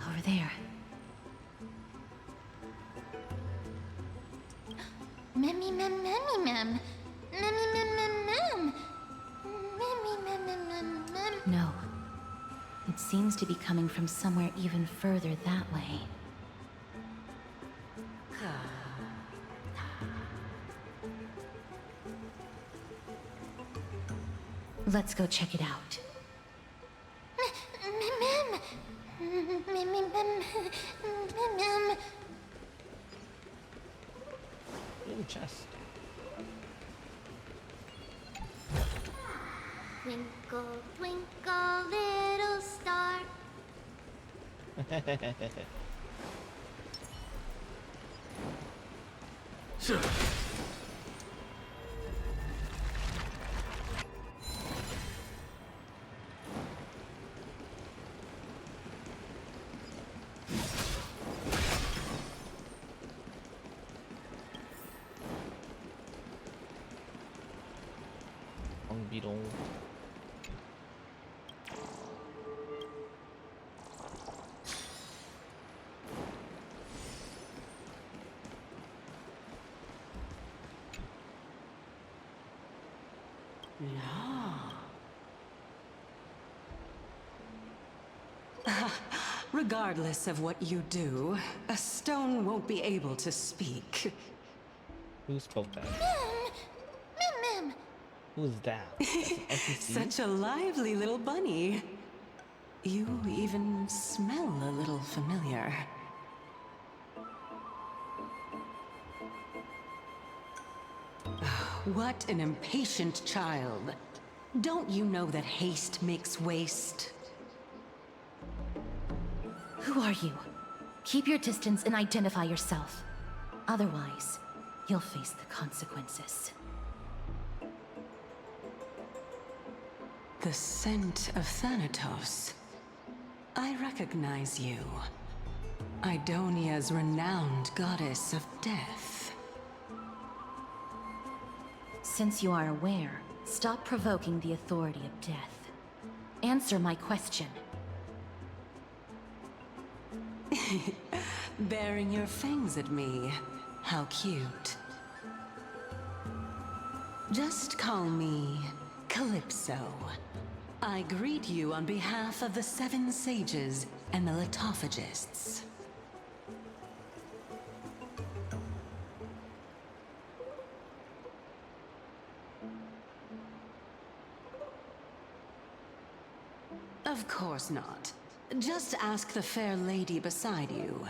over there. No. It seems to be coming from somewhere even further that way. Let's go check it out. Ooh, chest. Twinkle, twinkle, little star. Beetle. Regardless of what you do, a stone won't be able to speak. Who spoke that? Who's that? Such a lively little bunny. You even smell a little familiar. What an impatient child. Don't you know that haste makes waste? Who are you? Keep your distance and identify yourself. Otherwise, you'll face the consequences. The scent of Thanatos. I recognize you. Idonia's renowned goddess of death. Since you are aware, stop provoking the authority of death. Answer my question. Baring your fangs at me. How cute. Just call me Calypso. I greet you on behalf of the Seven Sages and the Litophagists. Of course not. Just ask the fair lady beside you.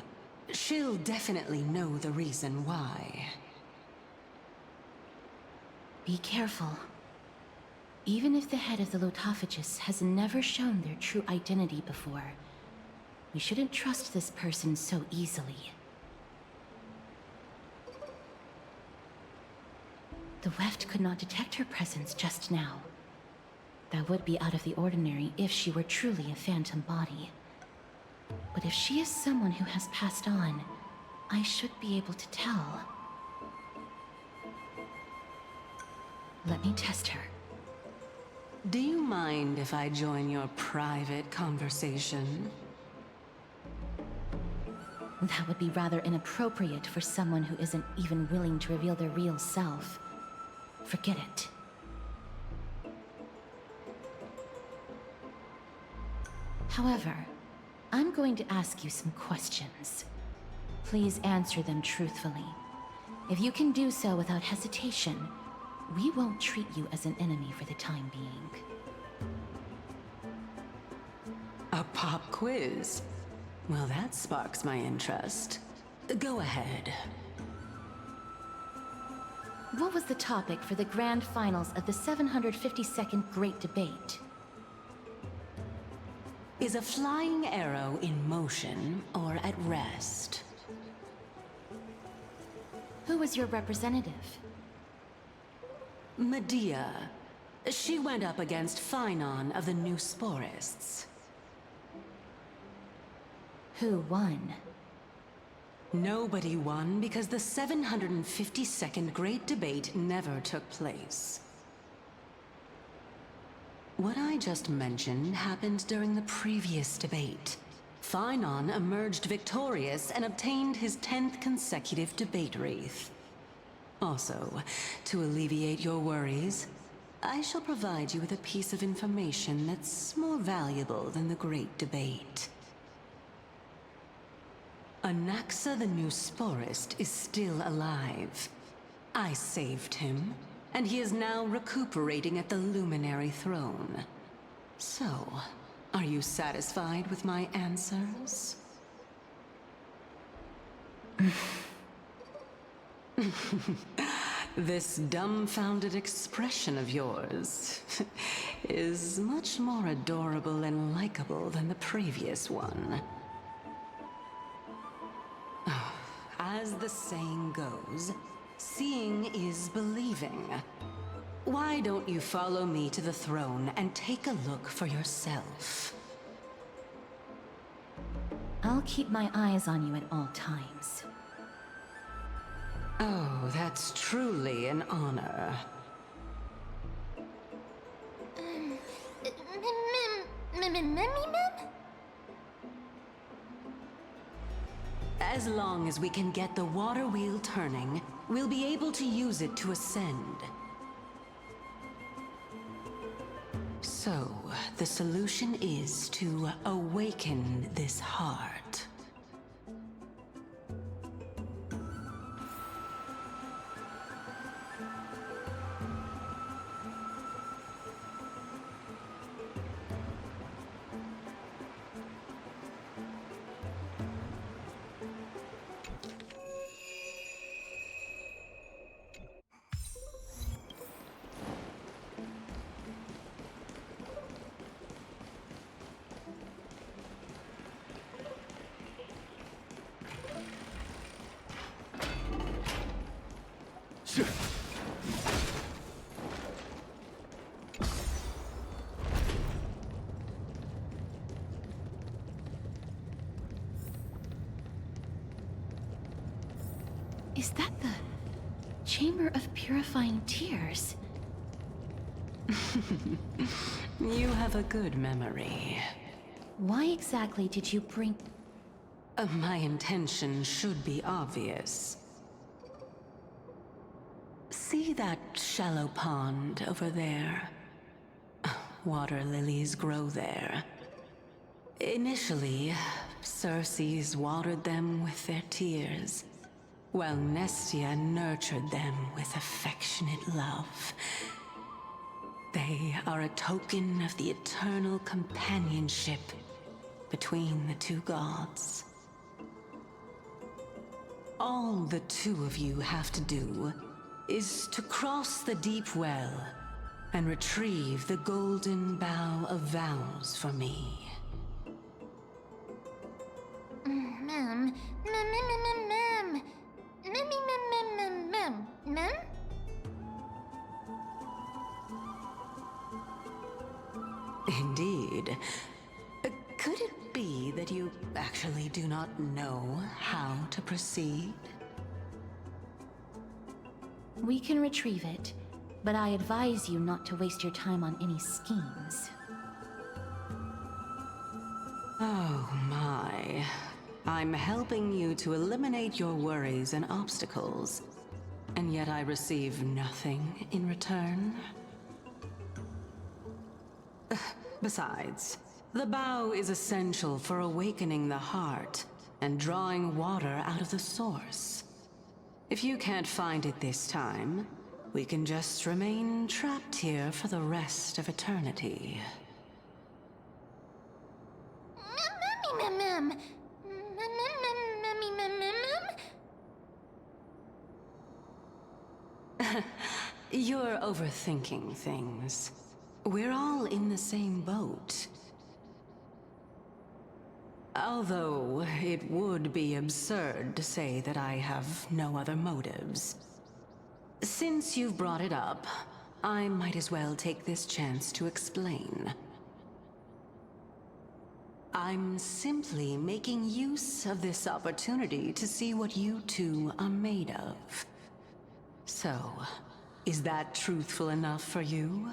She'll definitely know the reason why. Be careful. Even if the head of the Litophagists has never shown their true identity before, we shouldn't trust this person so easily. The Weft could not detect her presence just now. That would be out of the ordinary if she were truly a phantom body. But if she is someone who has passed on, I should be able to tell. Let me test her. Do you mind if I join your private conversation? That would be rather inappropriate for someone who isn't even willing to reveal their real self. Forget it. However, I'm going to ask you some questions. Please answer them truthfully. If you can do so without hesitation, we won't treat you as an enemy for the time being. A pop quiz? Well, that sparks my interest. Go ahead. What was the topic for the grand finals of the 752nd Great Debate? Is a flying arrow in motion or at rest? Who was your representative? Medea. She went up against Phynon of the New Sporists. Who won? Nobody won because the 752nd Great Debate never took place. What I just mentioned happened during the previous debate. Phynon emerged victorious and obtained his 10th consecutive debate wreath. Also, to alleviate your worries, I shall provide you with a piece of information that's more valuable than the Great Debate. Anaxa the New Sporist is still alive. I saved him, and he is now recuperating at the Luminary Throne. So, are you satisfied with my answers? This dumbfounded expression of yours is much more adorable and likable than the previous one. As the saying goes, seeing is believing. Why don't you follow me to the throne and take a look for yourself? I'll keep my eyes on you at all times. Oh, that's truly an honor. As long as we can get the water wheel turning, we'll be able to use it to ascend. So, the solution is to awaken this heart. Is that the Chamber of Purifying Tears? You have a good memory. Why exactly did you bring... My intention should be obvious. See that shallow pond over there? Water lilies grow there. Initially, Circes watered them with their tears, while Nestia nurtured them with affectionate love. They are a token of the eternal companionship between the two gods. All the two of you have to do is to cross the deep well and retrieve the golden bough of vows for me. Mem. Indeed. Could it be that you actually do not know how to proceed? We can retrieve it, but I advise you not to waste your time on any schemes. Oh my. I'm helping you to eliminate your worries and obstacles, and yet I receive nothing in return? Besides, the bow is essential for awakening the heart and drawing water out of the source. If you can't find it this time, we can just remain trapped here for the rest of eternity. You're overthinking things. We're all in the same boat. Although, it would be absurd to say that I have no other motives. Since you've brought it up, I might as well take this chance to explain. I'm simply making use of this opportunity to see what you two are made of. So, is that truthful enough for you?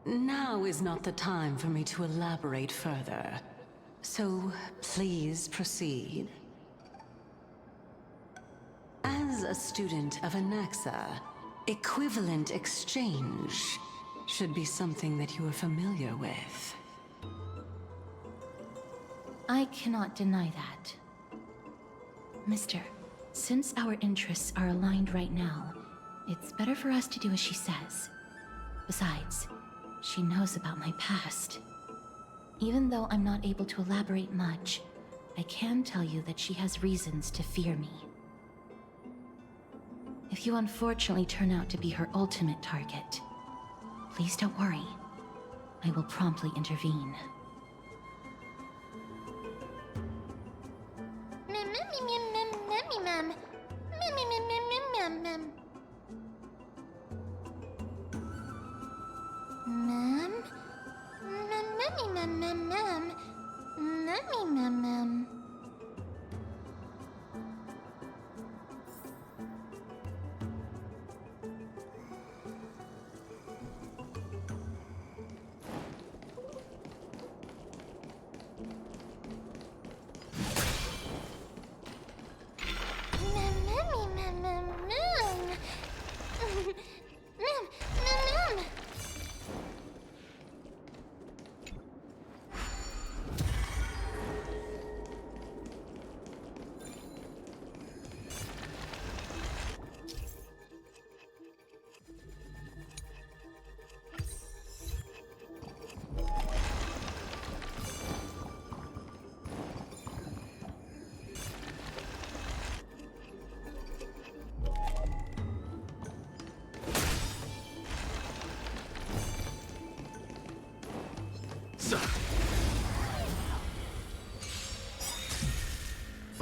Now is not the time for me to elaborate further. So, please proceed. As a student of Anaxa, equivalent exchange should be something that you are familiar with. I cannot deny that. Mister, since our interests are aligned right now, it's better for us to do as she says. Besides, she knows about my past. Even though I'm not able to elaborate much, I can tell you that she has reasons to fear me. If you unfortunately turn out to be her ultimate target, please don't worry. I will promptly intervene.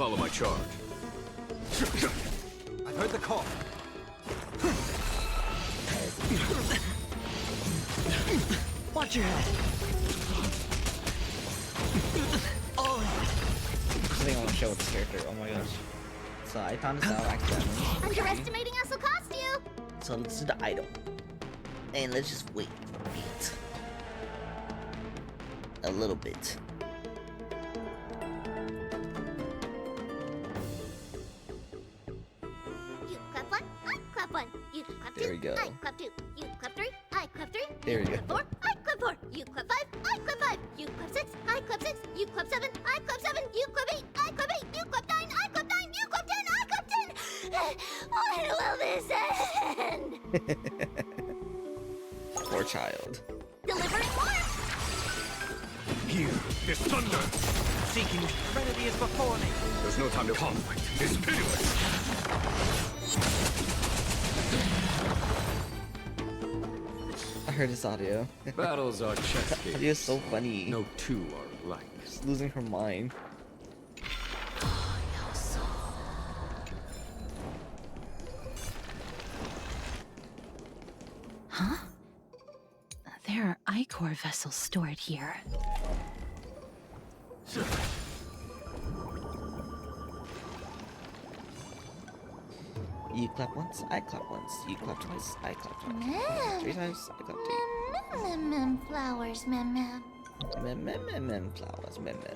Follow my charge. I've heard the call. Watch your head. I think I want to show this character. Oh my gosh. So Anton is now accidentally. Underestimating us will cost you! So let's do the item. And let's just wait a bit. A little bit. You clap one, I clap one. You clap two, There we go. I clap two. You clap three, I clap three. There you we clap go. four, I clap four. You clap five, I clap five. You clap six, I clap six. You clap seven, I clap seven. You clap eight, I clap eight. You clap nine, I clap nine. You clap 10, I clap 10. When will this end? Poor child. Deliver more. Here is thunder! Seeking serenity is before me. There's no time to conflict. It's pitiless! I heard his audio. Battles are chess games. Audio is so funny. No two are alike. She's losing her mind. Huh? There are Ichor vessels stored here. You clap once, I clap once. You clap twice, I clap twice. Three times, I clap three. Flowers, mem. Flowers, mem.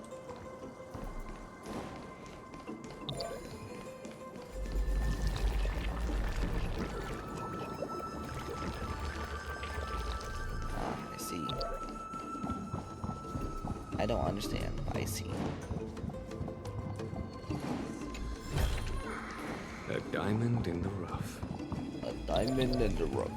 I see. I don't understand, but I see. A diamond in the rough. A diamond in the rough.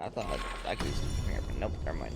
I thought I could use the finger, but nope, never mind.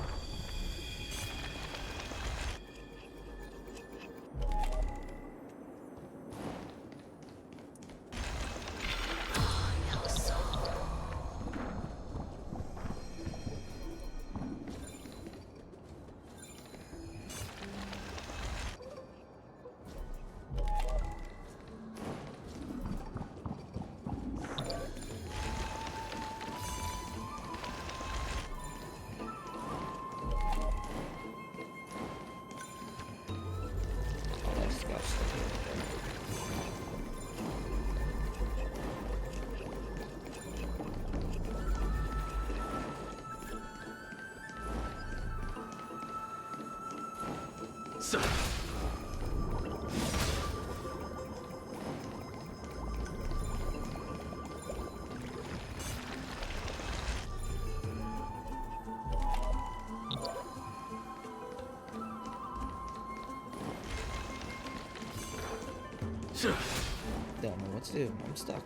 Don't know what to do. I'm stuck.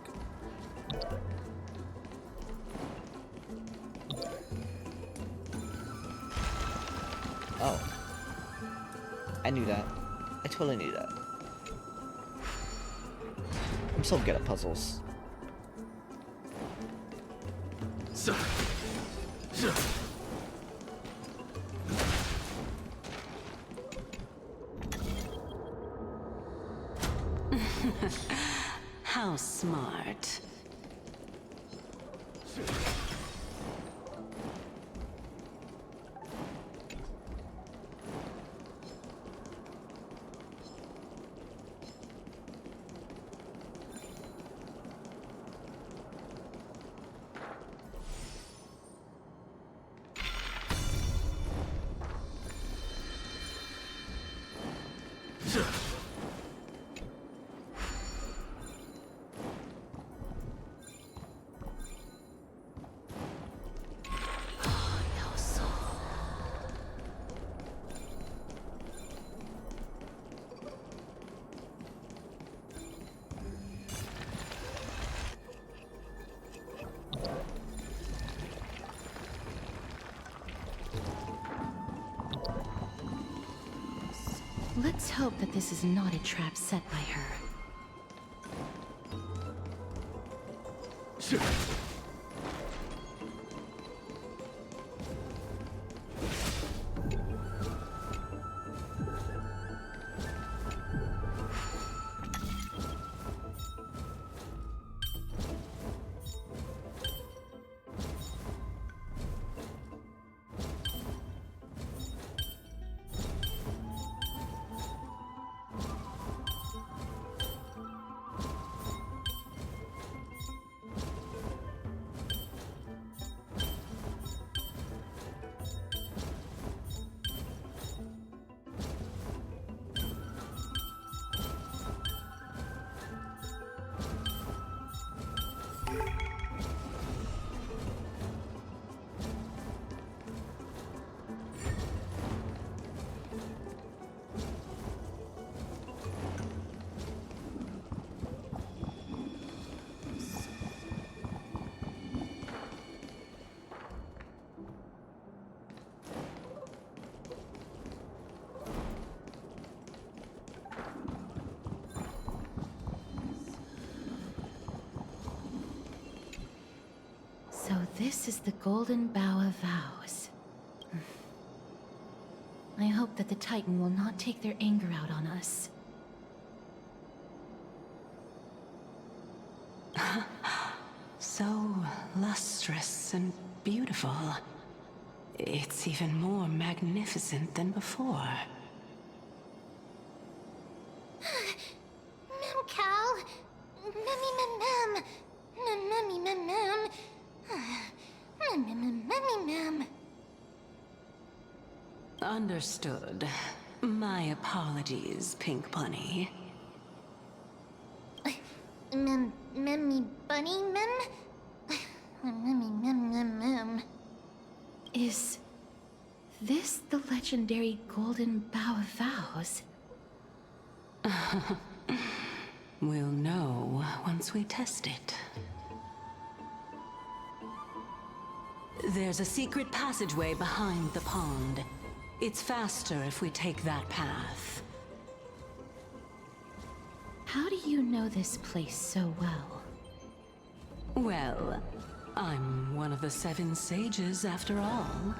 Oh. I knew that. I totally knew that. I'm so good at puzzles. How smart. Let's hope that this is not a trap set by her. So this is the Golden Bough of Vows. I hope that the Titan will not take their anger out on us. So lustrous and beautiful. It's even more magnificent than before. Mem Cal. Memmy mem mem. Memmy mem mem. Memmy mem. Understood. My apologies, Pink Bunny. Memmy bunny mem. Memmy mem mem mem. Is this the legendary Golden Bough of Vows? We'll know once we test it. There's a secret passageway behind the pond. It's faster if we take that path. How do you know this place so well? Well, I'm one of the 7 sages after all.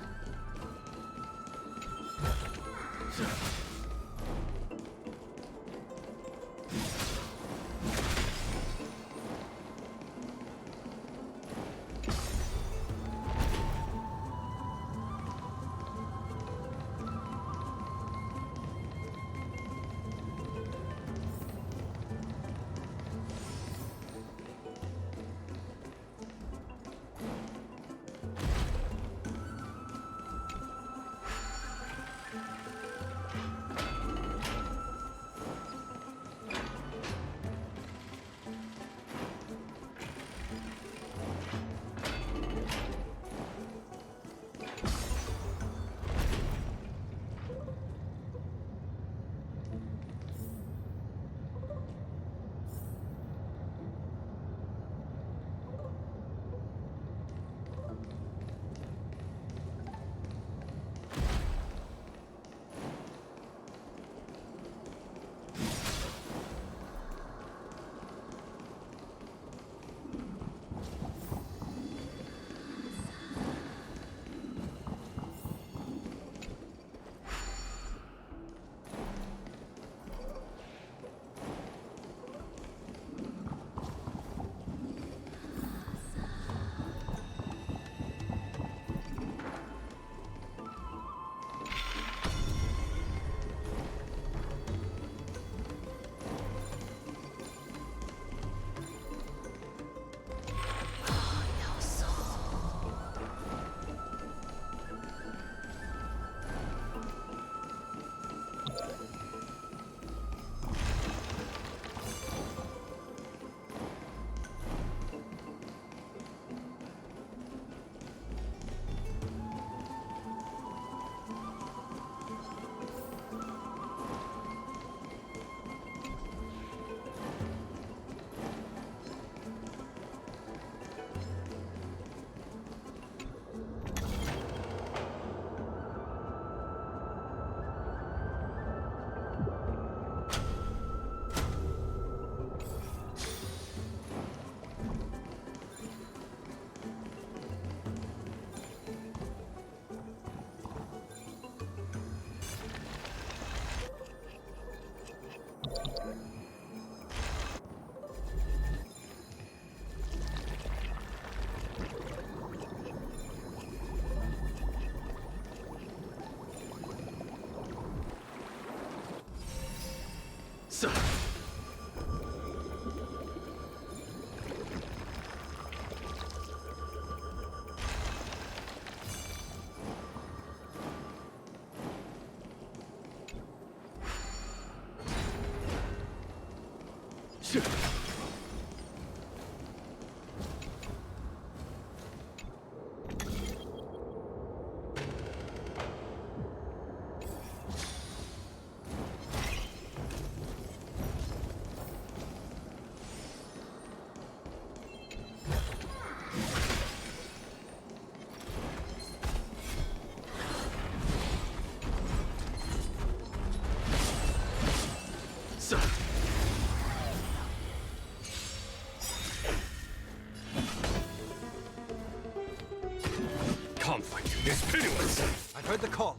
Conflict is pitiless. I've heard the call.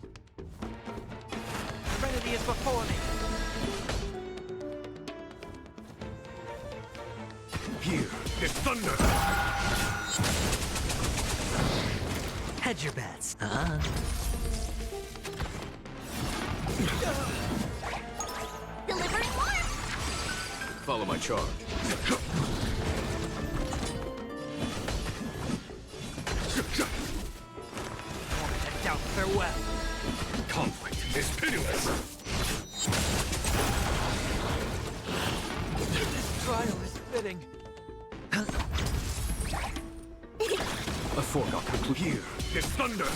Serenity is before me. Here is thunder. Hedge your bets. Delivering warmth! Follow my charge. Doubt farewell. Conflict is pitiless. This trial is fitting. A foregone conclusion. Here is thunder.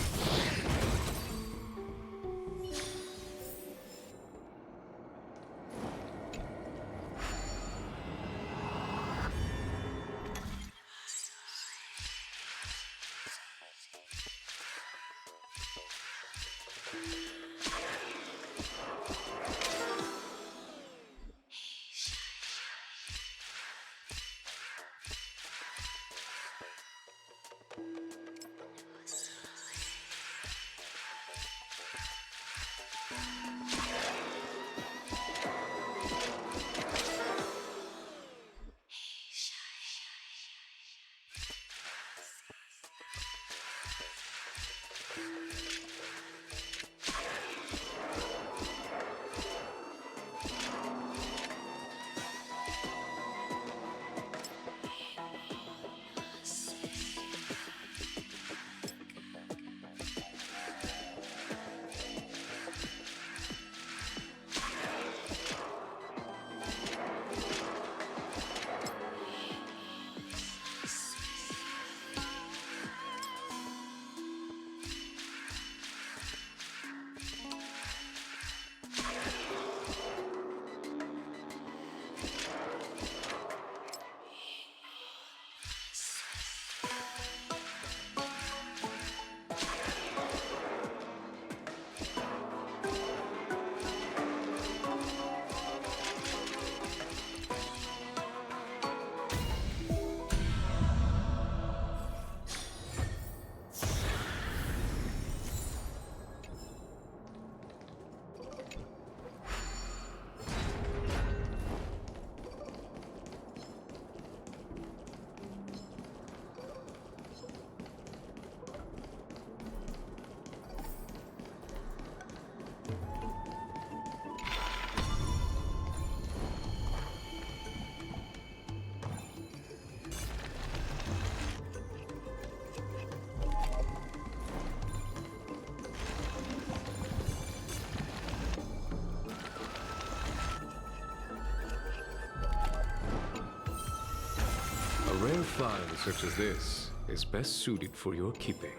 A rare find such as this is best suited for your keeping.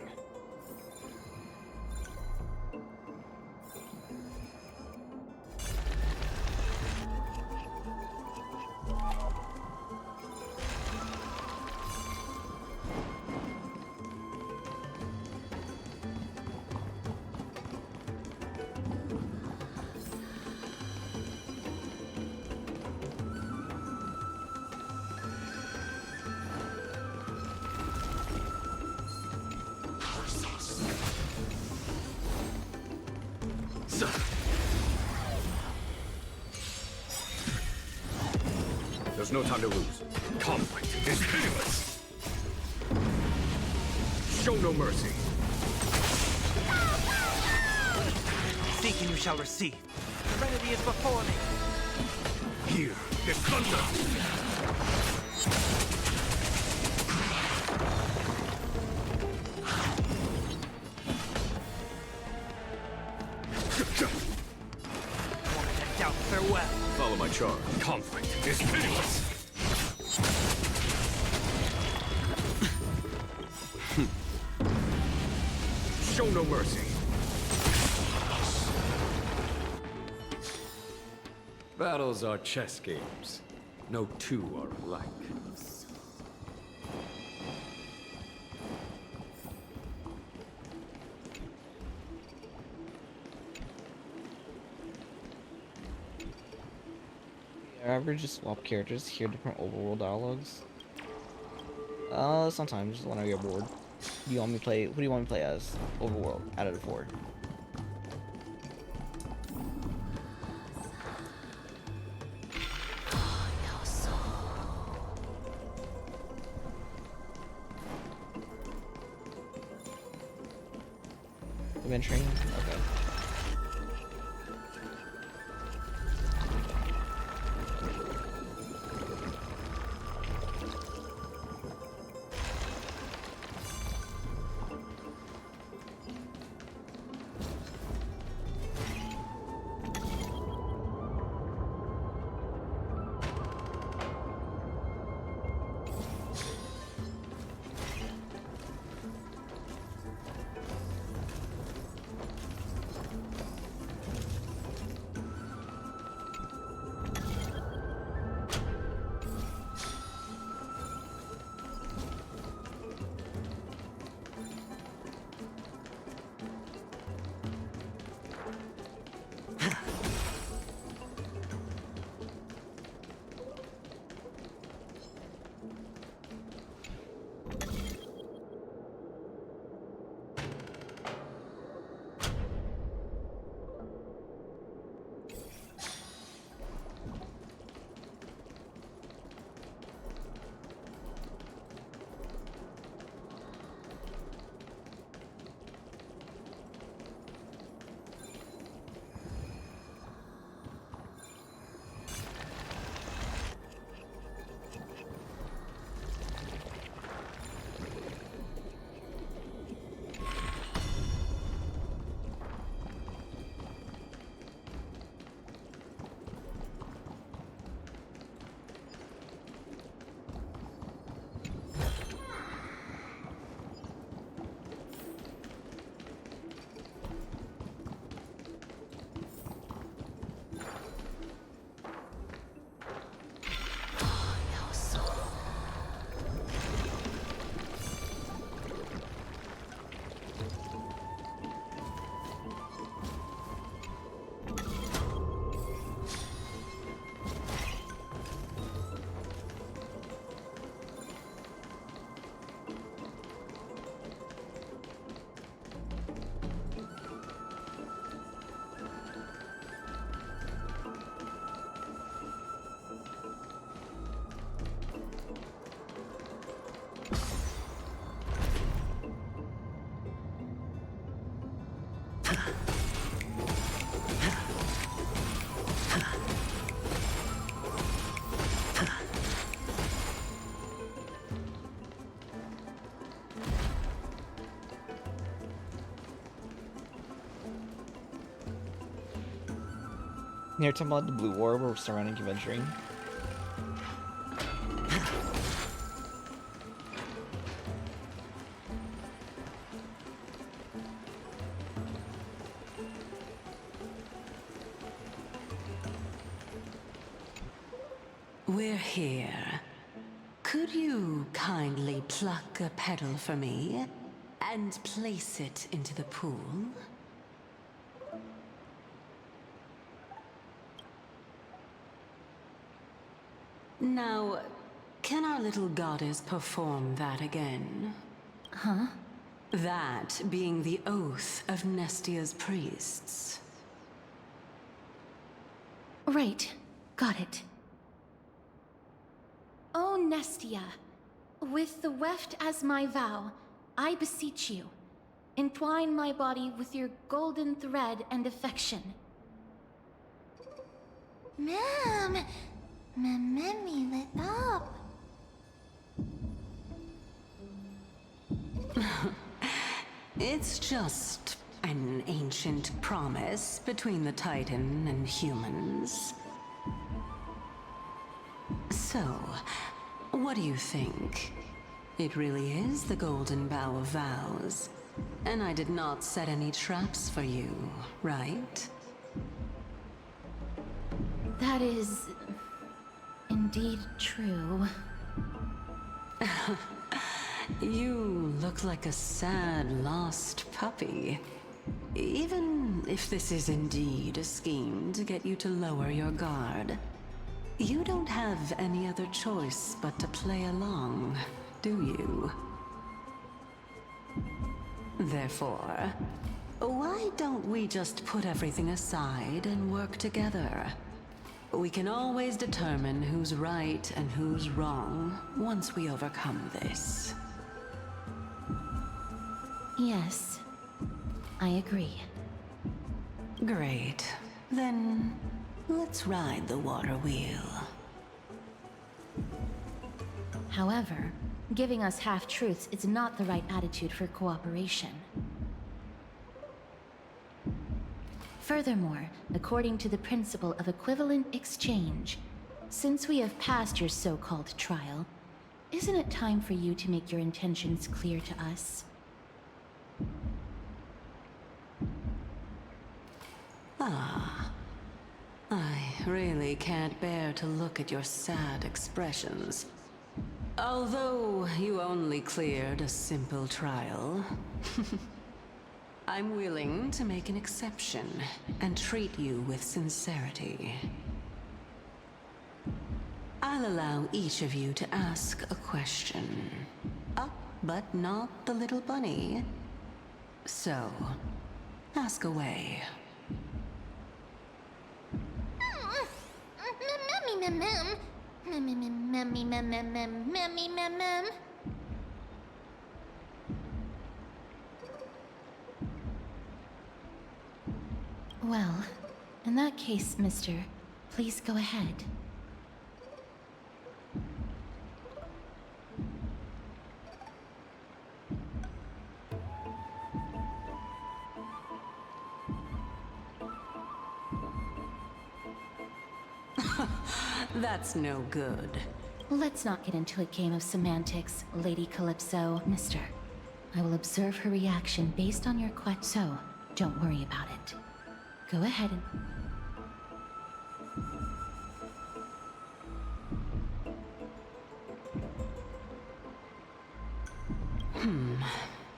There's no time to lose. Conflict is pitiless. Show no mercy. Seek and you shall receive. Serenity is before me. Here, the thunder! Wanted to doubt farewell. Follow my charge. Conflict is pitiless! Show no mercy. Battles are chess games. No two are alike. Ever just swap characters, hear different overworld dialogues? Sometimes when I get bored. Do you want me to play? Who do you want me to play as? Overworld out of the 4. Adventuring? Okay. You're talking about the Blue War where we're surrounding adventuring? We're here. Could you kindly pluck a petal for me and place it into the pool? Now, can our little goddess perform that again? Huh? That being the oath of Nestia's priests. Right. Got it. O Nestia, with the weft as my vow, I beseech you, entwine my body with your golden thread and affection. Mom, Mammy lit up. It's just an ancient promise between the Titan and humans. So, what do you think? It really is the Golden Bough of Vows. And I did not set any traps for you, right? That is indeed true. You look like a sad, lost puppy. Even if this is indeed a scheme to get you to lower your guard, you don't have any other choice but to play along, do you? Therefore, why don't we just put everything aside and work together? We can always determine who's right and who's wrong once we overcome this. Yes, I agree. Great. Then, let's ride the water wheel. However, giving us half-truths is not the right attitude for cooperation. Furthermore, according to the principle of equivalent exchange, since we have passed your so-called trial, isn't it time for you to make your intentions clear to us? Ah. I really can't bear to look at your sad expressions. Although you only cleared a simple trial, I'm willing to make an exception and treat you with sincerity. I'll allow each of you to ask a question. Up, but not the little bunny. So, ask away. Well, in that case, mister, please go ahead. That's no good. Let's not get into a game of semantics, Lady Calypso. Mister, I will observe her reaction based on your question, so don't worry about it. Go ahead and...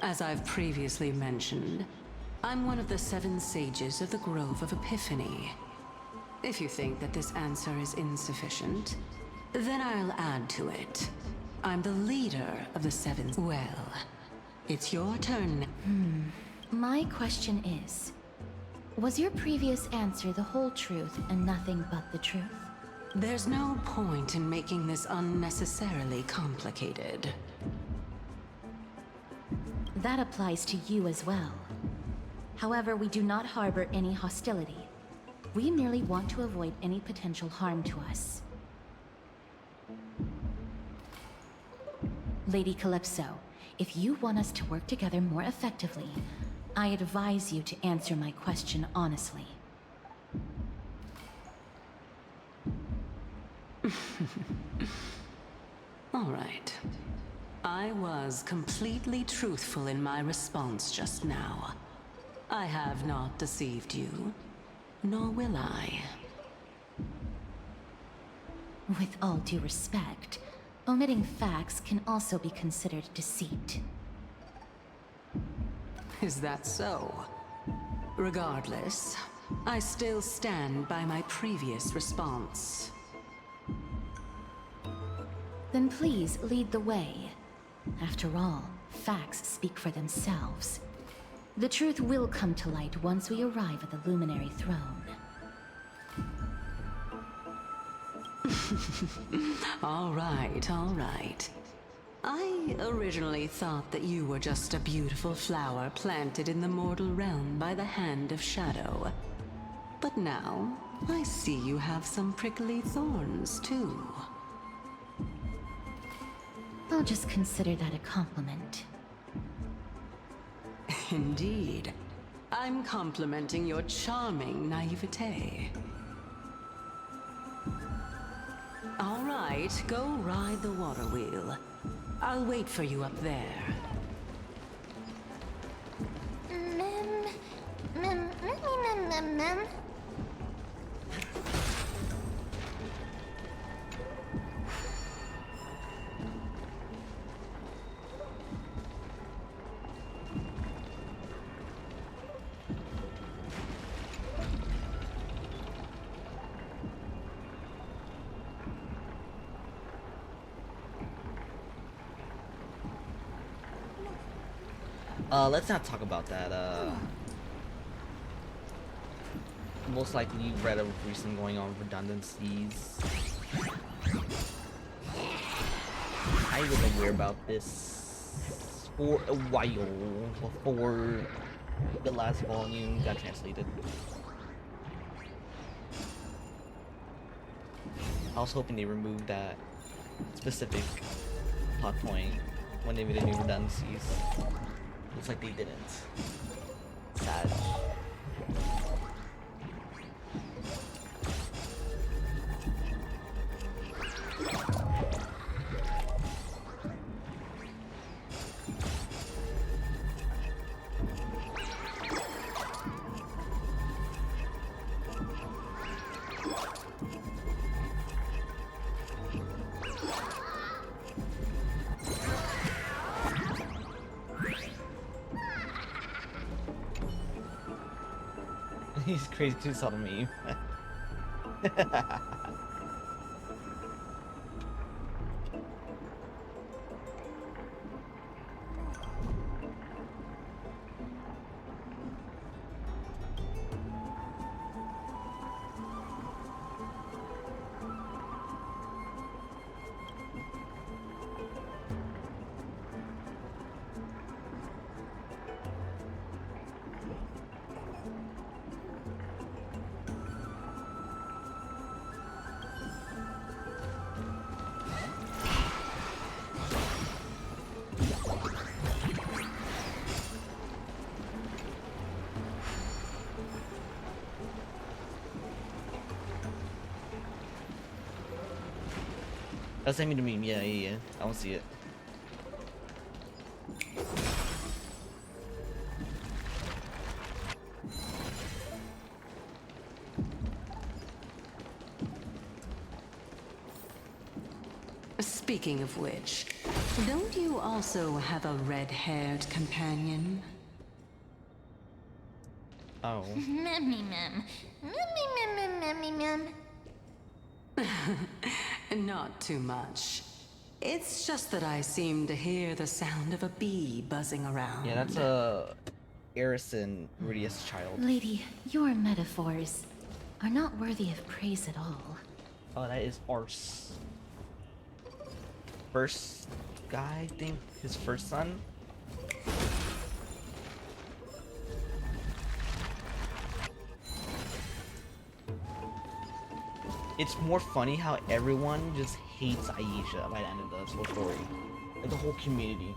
As I've previously mentioned, I'm one of the 7 sages of the Grove of Epiphany. If you think that this answer is insufficient, then I'll add to it. I'm the leader of the 7. Well, it's your turn. My question is, was your previous answer the whole truth and nothing but the truth? There's no point in making this unnecessarily complicated. That applies to you as well. However, we do not harbor any hostility. We merely want to avoid any potential harm to us. Lady Calypso, if you want us to work together more effectively, I advise you to answer my question honestly. All right. I was completely truthful in my response just now. I have not deceived you, nor will I. With all due respect, omitting facts can also be considered deceit. Is that so? Regardless, I still stand by my previous response. Then please lead the way. After all, facts speak for themselves. The truth will come to light once we arrive at the Luminary Throne. All right, all right. I originally thought that you were just a beautiful flower planted in the mortal realm by the hand of shadow. But now, I see you have some prickly thorns, too. I'll just consider that a compliment. Indeed. I'm complimenting your charming naivete. All right, go ride the water wheel. I'll wait for you up there. Mem. Let's not talk about that. Most likely you read of recent going on redundancies. I was aware about this for a while before the last volume got translated. I was hoping they removed that specific plot point when they made a new redundancies. Looks like they didn't. Sad. He's crazy too, saw the meme. That's send me the meme. Yeah. I want to see it. Speaking of which, don't you also have a red-haired companion? Oh. Mem. Not too much. It's just that I seem to hear the sound of a bee buzzing around. Yeah, that's Arison Rudius' child. Lady, your metaphors are not worthy of praise at all. Oh, that is Ars. First guy, I think, his first son. It's more funny how everyone just hates Aisha by the end of the whole story. Like the whole community.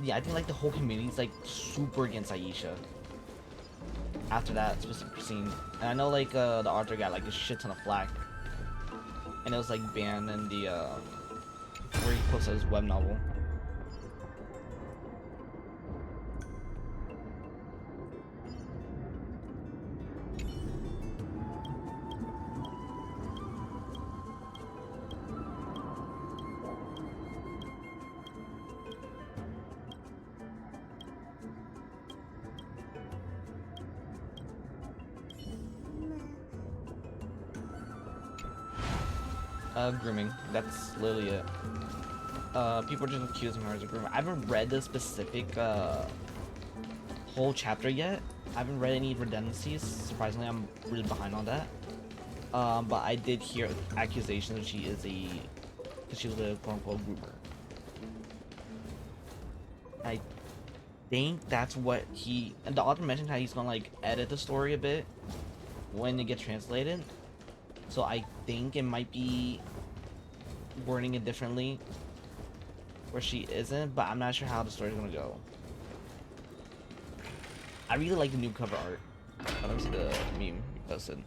Yeah, I think like the whole community is like super against Aisha. After that specific scene. And I know like the author got like a shit ton of flack. And it was like banned in the where he posted his web novel. Grooming. That's literally it. People are just accusing her as a groomer. I haven't read the specific whole chapter yet. I haven't read any redundancies. Surprisingly, I'm really behind on that. But I did hear accusations that she was a quote-unquote groomer. I think that's what he, and the author mentioned how he's gonna like edit the story a bit when it gets translated. So I think it might be wording it differently where she isn't, but I'm not sure how the story's gonna go. I really like the new cover art. Let me see the meme you posted.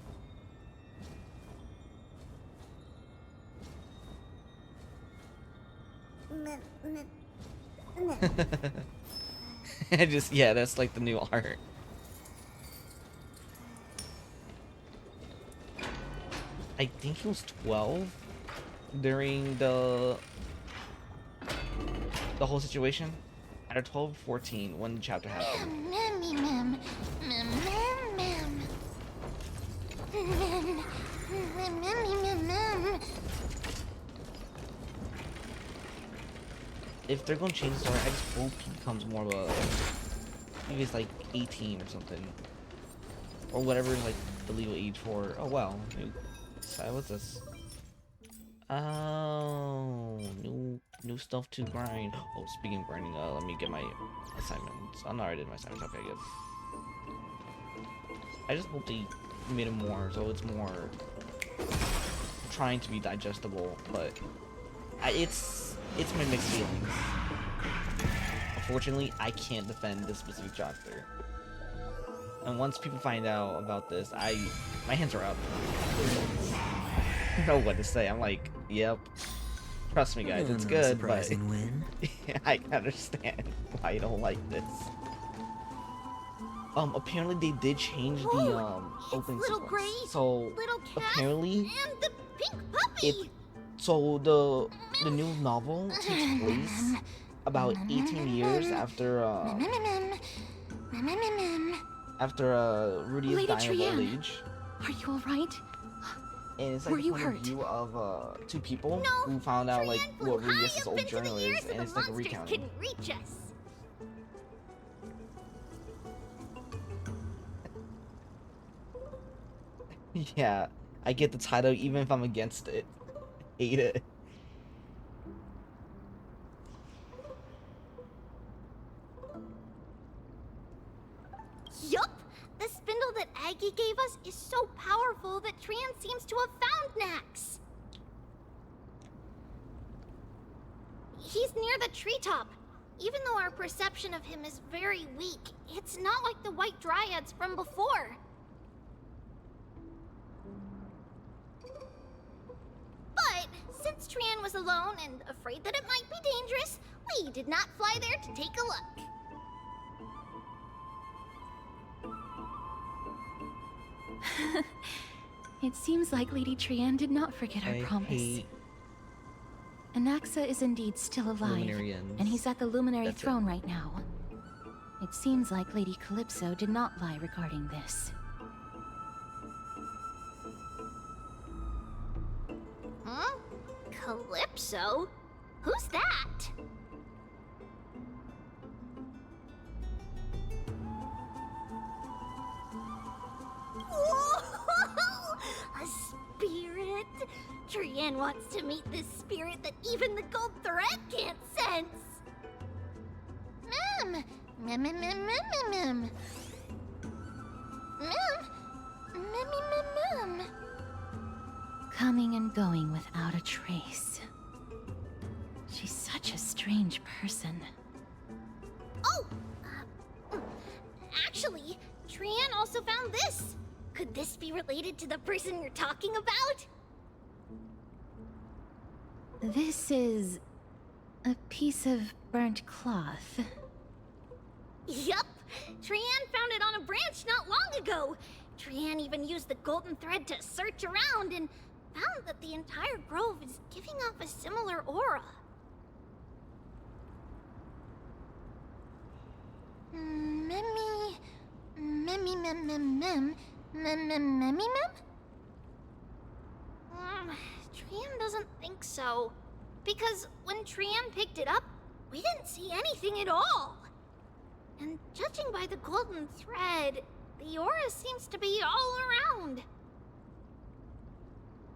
Just, yeah, that's like the new art. I think he was 12 during the whole situation. Either 12 or 14 when the chapter happened. If they're gonna change the story, I just hope he becomes more of a, maybe it's like 18 or something, or whatever is like the legal age for. Oh wow, what's this? Oh, new stuff to grind. Oh, speaking of grinding, let me get my assignments. Oh no, I did my assignments. Okay, good. I just hope they made it more so it's more trying to be digestible, but it's my mixed feelings. Unfortunately, I can't defend this specific chapter. And once people find out about this, my hands are up. I don't know what to say. I'm like, yep. Trust me, guys, it's good, but win. I understand why you don't like this. Apparently they did change the opening sequence. Gray, so apparently and the pink puppy. So the new novel takes place about 18 years after Rudy is Lady dying of old Trianne, age. are you all right? And it's like Were the you point hurt? of view of two people who found out like what Rudy's old journal is, and it's like a recounting. Couldn't reach us. Yeah, I get the title even if I'm against it. Hate it. Yup! The spindle that Aggie gave us is so powerful that Trianne seems to have found Nax. He's near the treetop. Even though our perception of him is very weak, it's not like the white dryads from before. But since Trianne was alone and afraid that it might be dangerous, we did not fly there to take a look. It seems like Lady Trianne did not forget her promise. Anaxa is indeed still alive, and he's at the Luminary Throne right now. It seems like Lady Calypso did not lie regarding this. Huh? Calypso? Who's that? Whoa! A spirit? Trianne wants to meet this spirit that even the gold thread can't sense. Mem! Mem, mem, mem, mem, mem. Mem! Mem, mem, mem. Coming and going without a trace. She's such a strange person. Oh! Actually, Trianne also found this. Could this be related to the person you're talking about? This is a piece of burnt cloth. Yup! Trianne found it on a branch not long ago. Trianne even used the golden thread to search around and found that the entire grove is giving off a similar aura. Memmy... Memmy mem mem mem... Mem mem memmy mem? Trianne doesn't think so. Because when Trianne picked it up, we didn't see anything at all. And judging by the golden thread, the aura seems to be all around.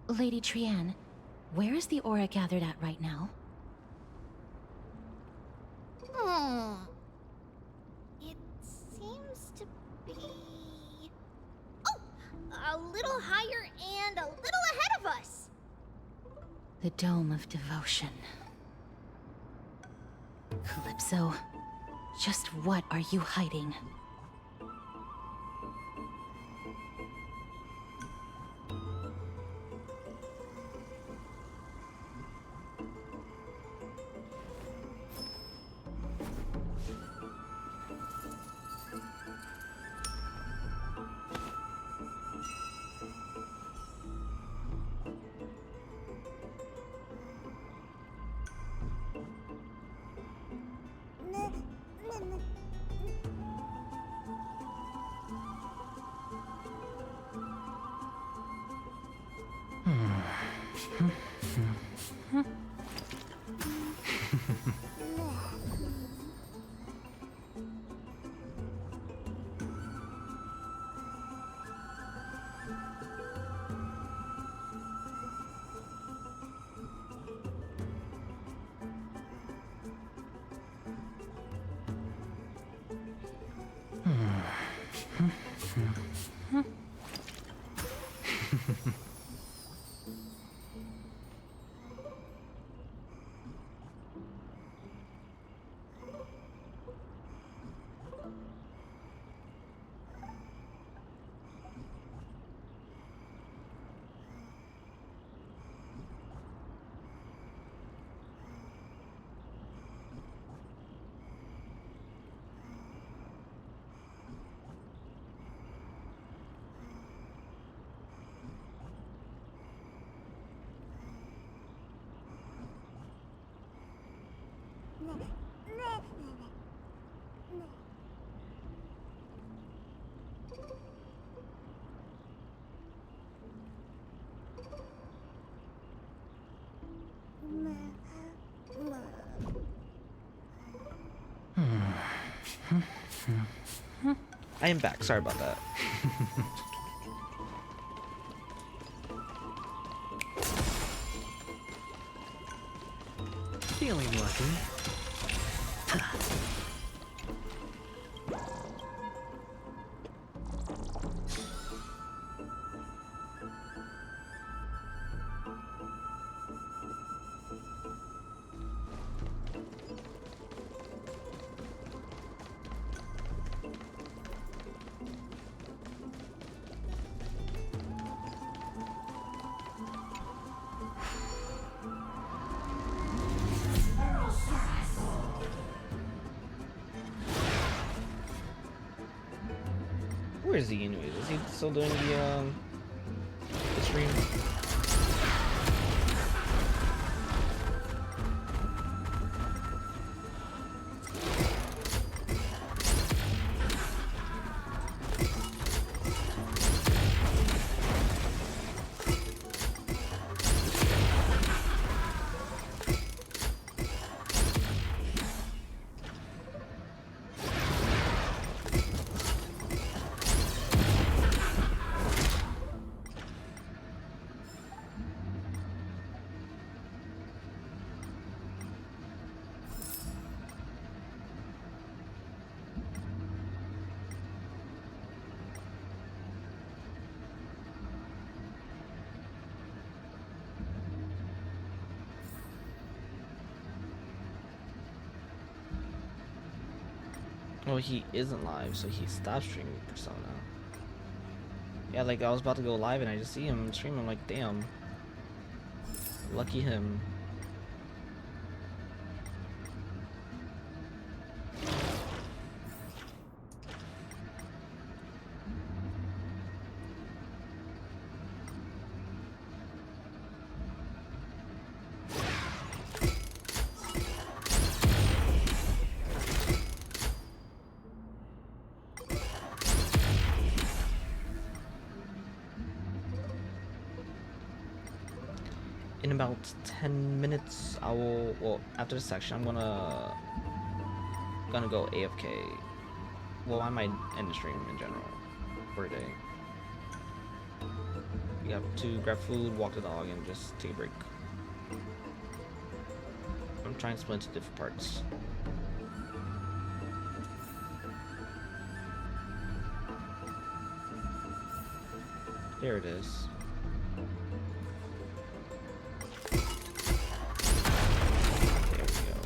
Lady Trianne, where is the aura gathered at right now? little higher and a little ahead of us. The Dome of Devotion. Calypso, just what are you hiding? I am back. Sorry about that. Feeling lucky. Where is he anyways? Is he still doing the stream? Oh, he isn't live, so he stopped streaming Persona. Yeah, like I was about to go live and I just see him streaming. I'm like, damn. Lucky him. In about 10 minutes, I will, well, after this section, I'm gonna go AFK. Well, I might end the stream in general for a day. We have to grab food, walk the dog, and just take a break. I'm trying to split into different parts. There it is. There we go.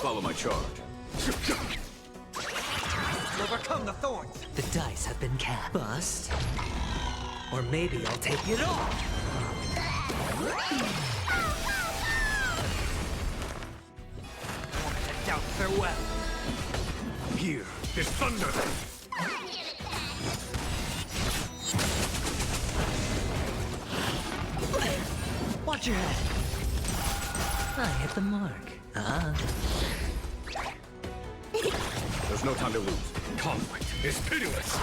Follow my charge. Overcome the thorns. The dice have been cast. Bust. Or maybe I'll take it all. Wanted to doubt farewell. Here is thunder. Watch your head. I hit the mark. There's no time to lose. Conflict is pitiless.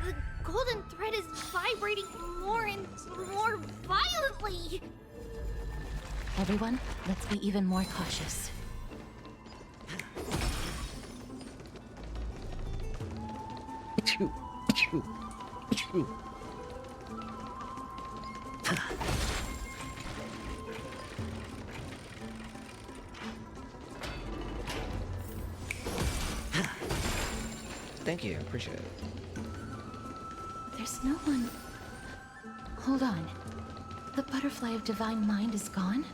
The golden thread is vibrating more and more violently. Everyone, let's be even more cautious. Achoo, achoo, achoo. Thank you, I appreciate it. There's no one... Hold on. The butterfly of divine mind is gone?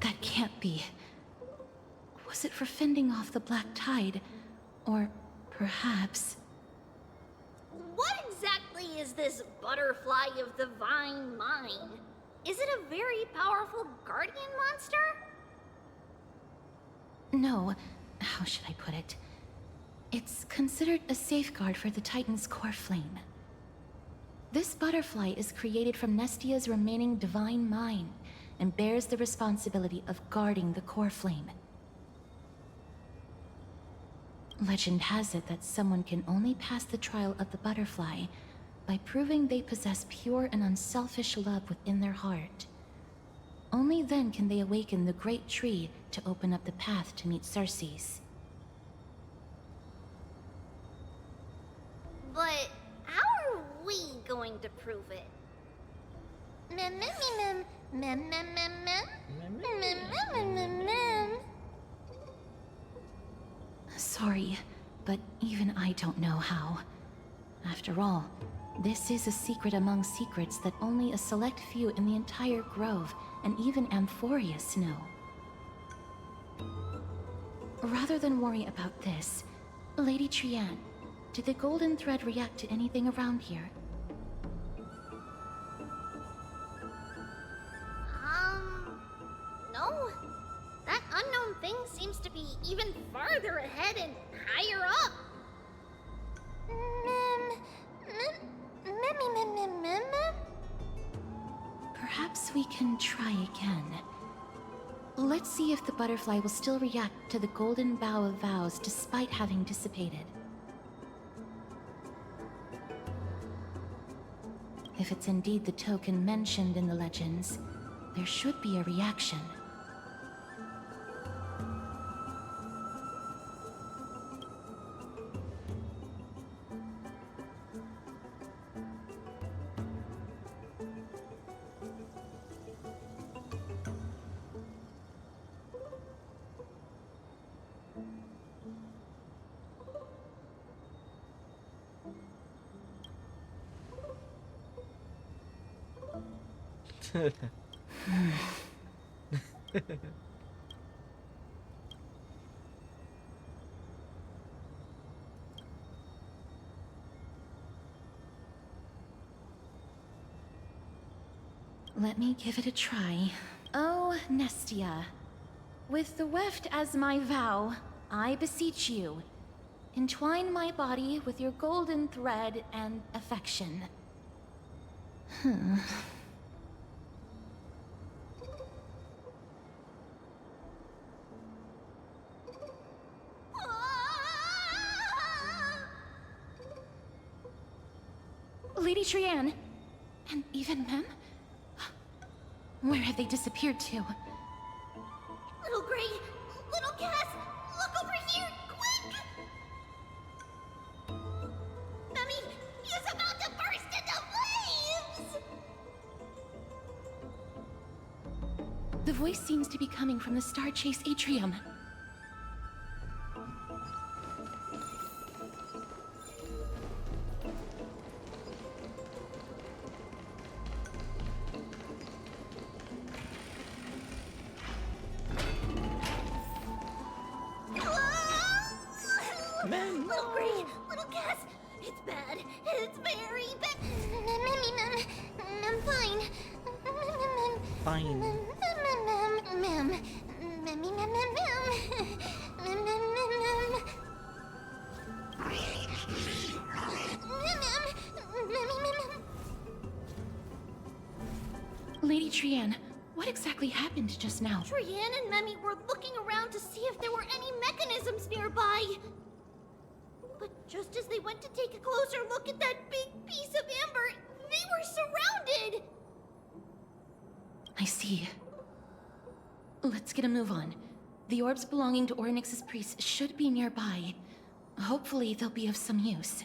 That can't be. Was it for fending off the black tide? Or perhaps... What exactly is this butterfly of divine mind? Is it a very powerful guardian monster? No. How should I put it? It's considered a safeguard for the Titan's core flame. This butterfly is created from Nestia's remaining divine mind and bears the responsibility of guarding the core flame. Legend has it that someone can only pass the trial of the butterfly by proving they possess pure and unselfish love within their heart. Only then can they awaken the great tree to open up the path to meet Circes. But how are we going to prove it? Mem mem mem mem mem mem mem mem mem mem mem. Sorry, but even I don't know how. After all, this is a secret among secrets that only a select few in the entire grove and even Amphorius know. Rather than worry about this, Lady Trianne, did the golden thread react to anything around here? No. That unknown thing seems to be even farther ahead and higher up. Perhaps we can try again. Let's see if the butterfly will still react to the golden bough of vows despite having dissipated. If it's indeed the token mentioned in the legends, there should be a reaction. Let me give it a try. Oh, Nestia. With the weft as my vow, I beseech you, entwine my body with your golden thread and affection. Lady Trianne, and even Mem? Where have they disappeared to? Little Gray, little Cass, look over here, quick! Mummy is about to burst into flames! The voice seems to be coming from the Star Chase atrium. Little Gray, little Cass, it's bad. It's very bad. I'm fine. Fine. Lady Trianne, what exactly happened just now? Trianne and Memmy were looking around to see if there were any mechanisms nearby. But just as they went to take a closer look at that big piece of amber, they were surrounded! I see. Let's get a move on. The orbs belonging to Ornyx's priests should be nearby. Hopefully they'll be of some use.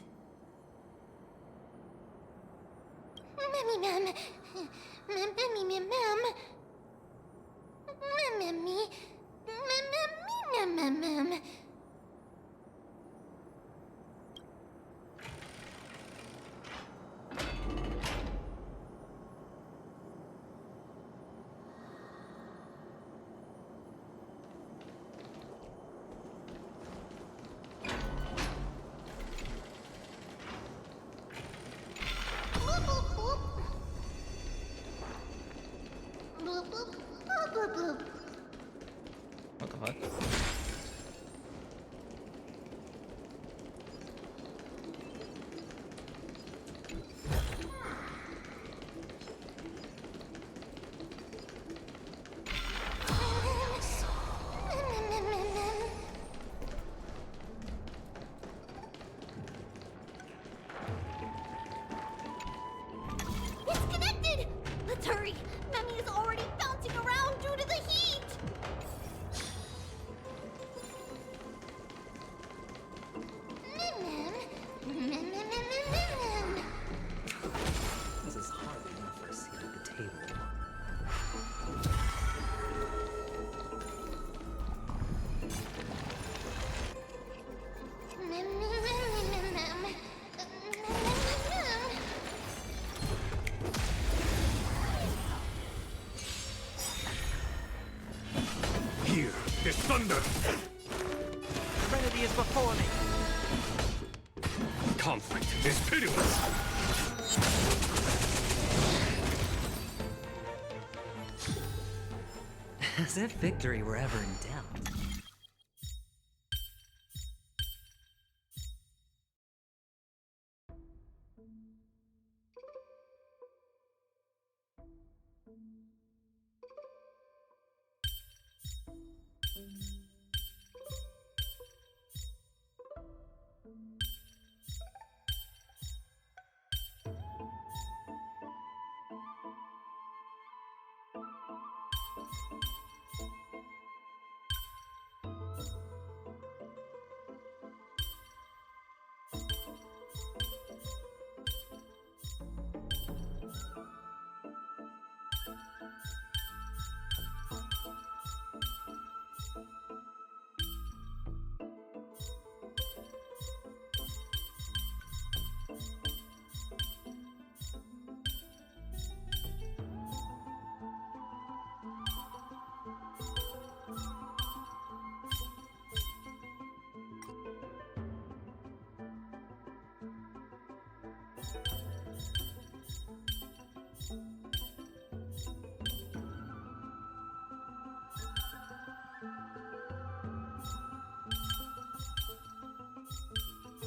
Memmy Mem. Memmy Mem. Memmy. Mem. What the fuck? It's connected! Let's hurry! Memmy is already bouncing around due to the heat! This is hard enough for a seat at the table. Here, this thunder! Trinity is before me. Conflict is pitiless! As if victory were ever in doubt.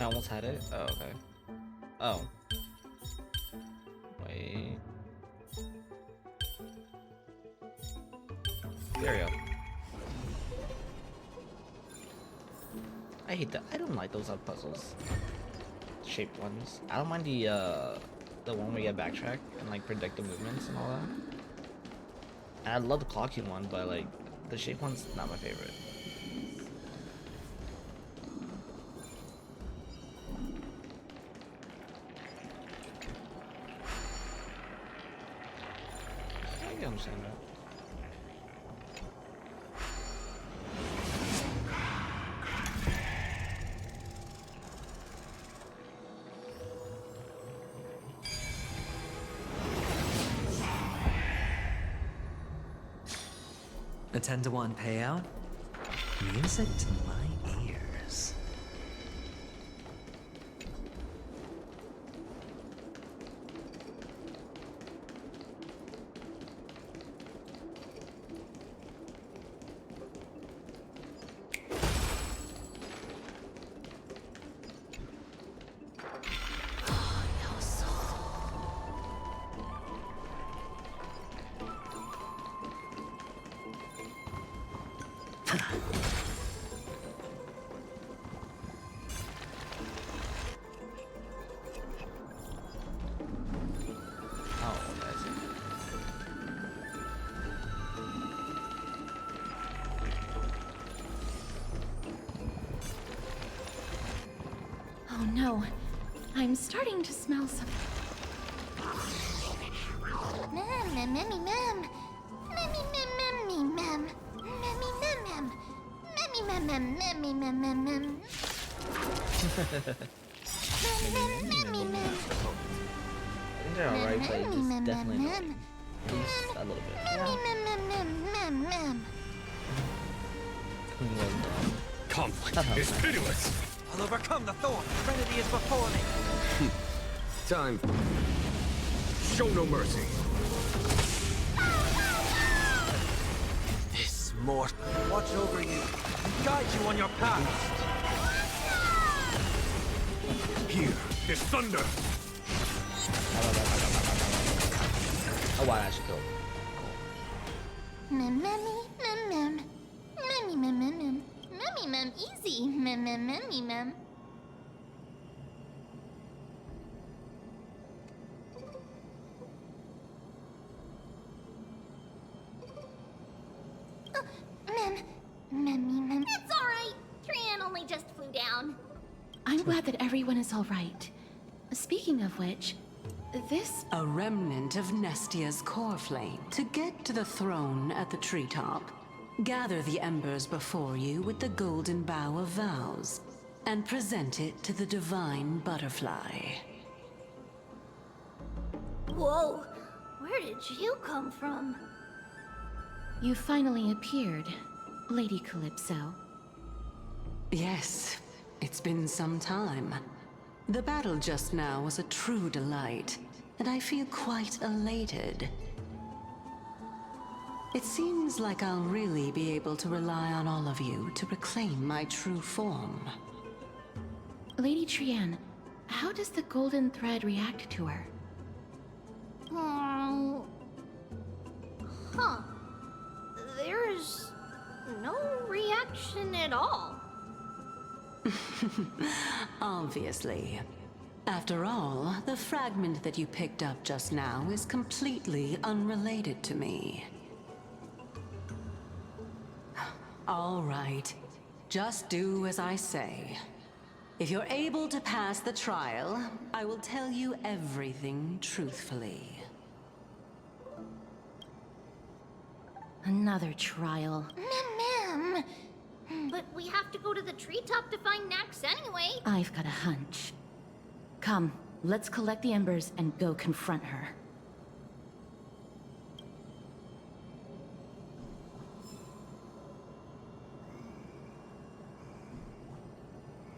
I almost had it. Oh, okay. Oh. Wait. There we go. I hate that. I don't like those puzzles. Shaped ones. I don't mind the one where you get backtrack and like predict the movements and all that. And I love the clocking one, but like the shape one's not my favorite. I can understand that. A 10-to-1 payout? Music to my ears. Oh no, I'm starting to smell some. Mem, mem, memmy, mem. Memmy, mem, memmy, mem. Memmy, mem, mem. Memmy, mem, mem, memmy, mem, mem, mem. Memmy, mem. I think they're alright, but it's definitely not. At least a little bit. Memmy, mem, mem, mem, mem, mem. Queen was dumb. Conflict is pitiless. I'll overcome the thorn. Trinity is before me. Time. Show no mercy. This mortal watch over you and guide you on your path. Here, this thunder. Oh wow, I should go. Mem, memmy, mem, mem. Memmy, mem, mem, mem. Memmy, mem, easy. Mem, mem, memmy, mem. Mem, memmy, mem. It's alright. Trian only just flew down. I'm glad that everyone is all right. Speaking of which, this... A remnant of Nestia's core flame. To get to the throne at the treetop, gather the embers before you with the golden bough of vows, and present it to the divine butterfly. Whoa, where did you come from? You finally appeared, Lady Calypso. Yes, it's been some time. The battle just now was a true delight, and I feel quite elated. It seems like I'll really be able to rely on all of you to reclaim my true form. Lady Trian, how does the golden thread react to her? Huh. There's no reaction at all. Obviously. After all, the fragment that you picked up just now is completely unrelated to me. All right. Just do as I say. If you're able to pass the trial, I will tell you everything truthfully. Another trial. Mem. But we have to go to the treetop to find Nax anyway. I've got a hunch. Come, let's collect the embers and go confront her.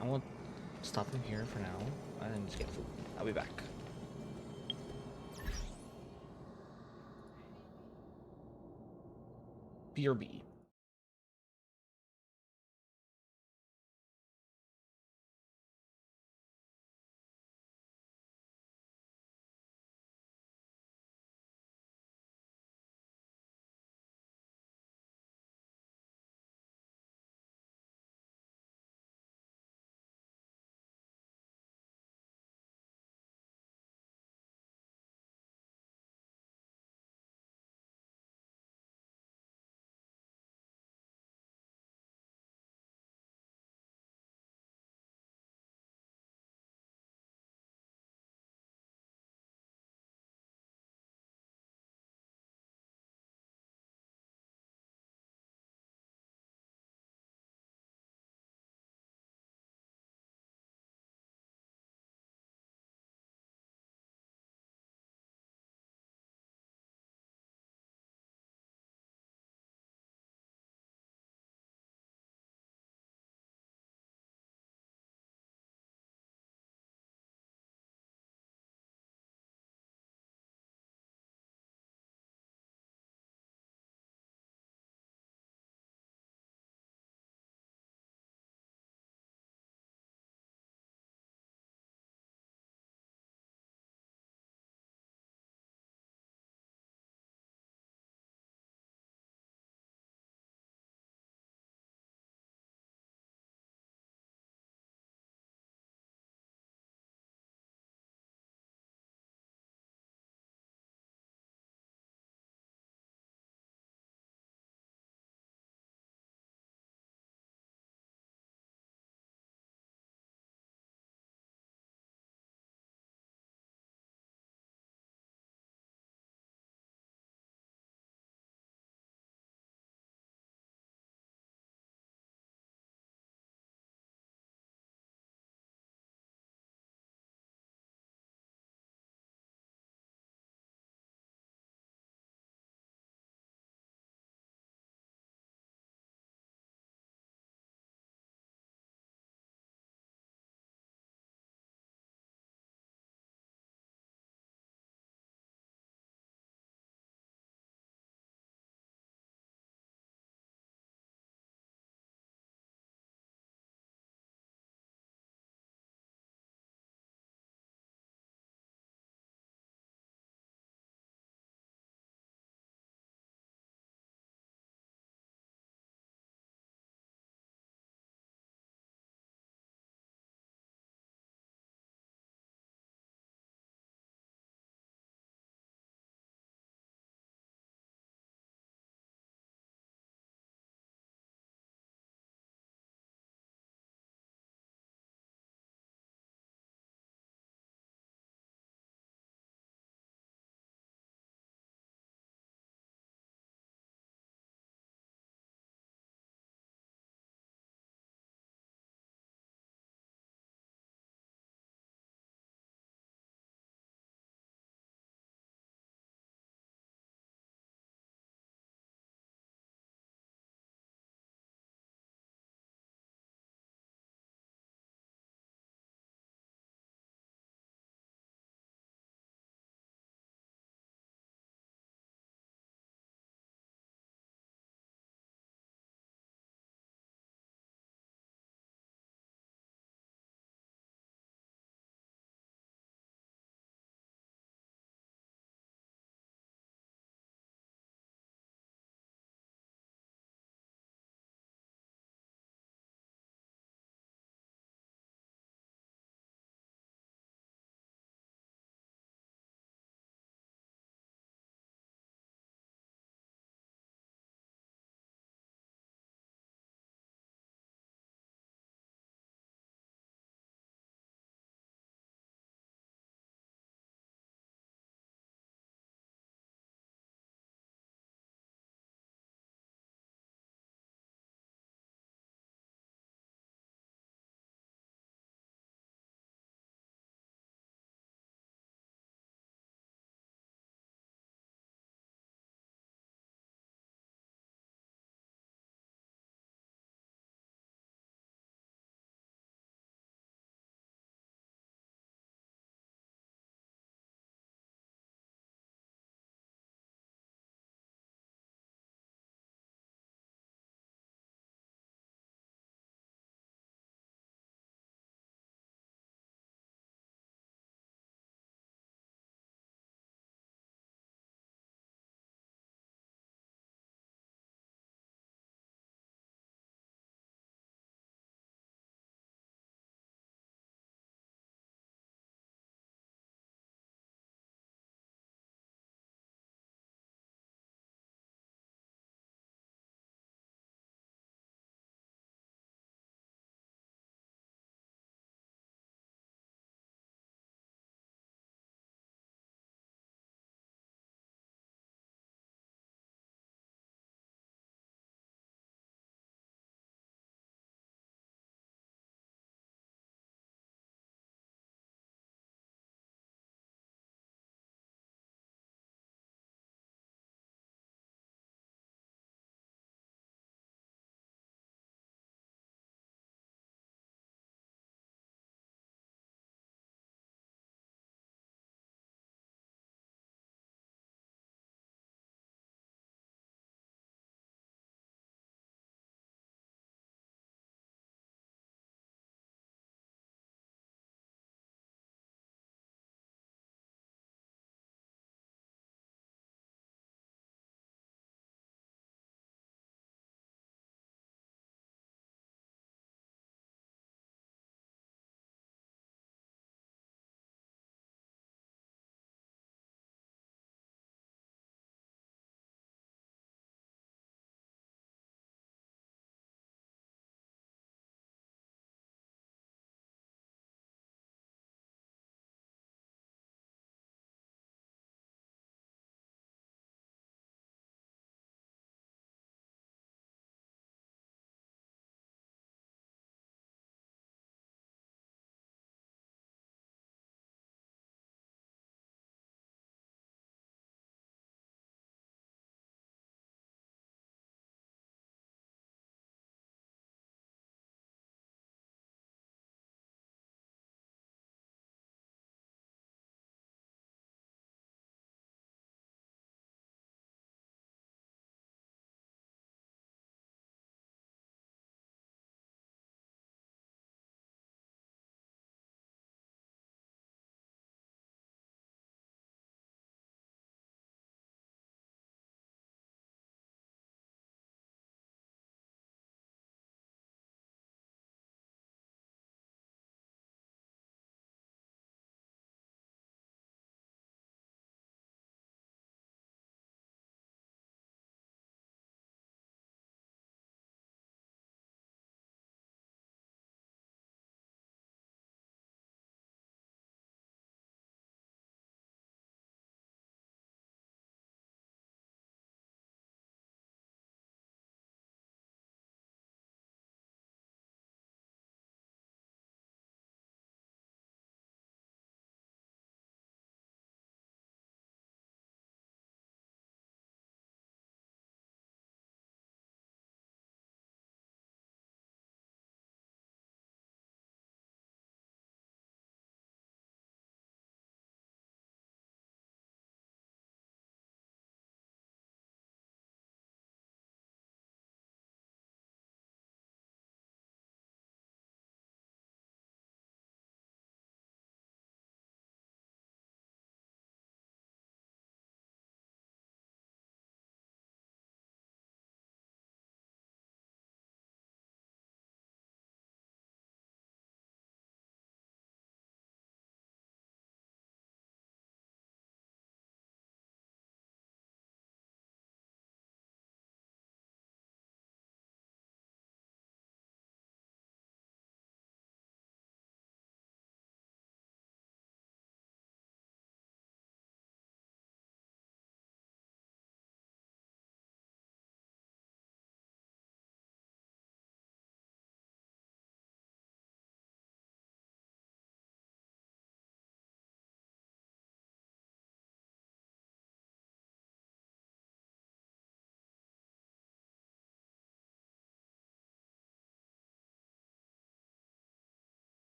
I won't stop him here for now and just get food. I'll be back. BRB.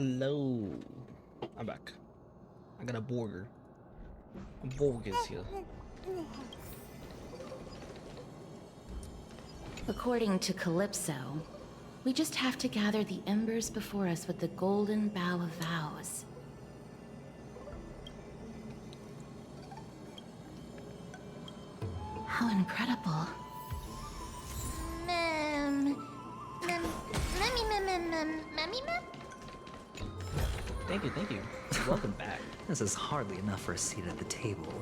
Hello. I'm back. I got a burger. A burger is here. According to Calypso, we just have to gather the embers before us with the golden bough of vows. How incredible. Thank you. Welcome back. This is hardly enough for a seat at the table.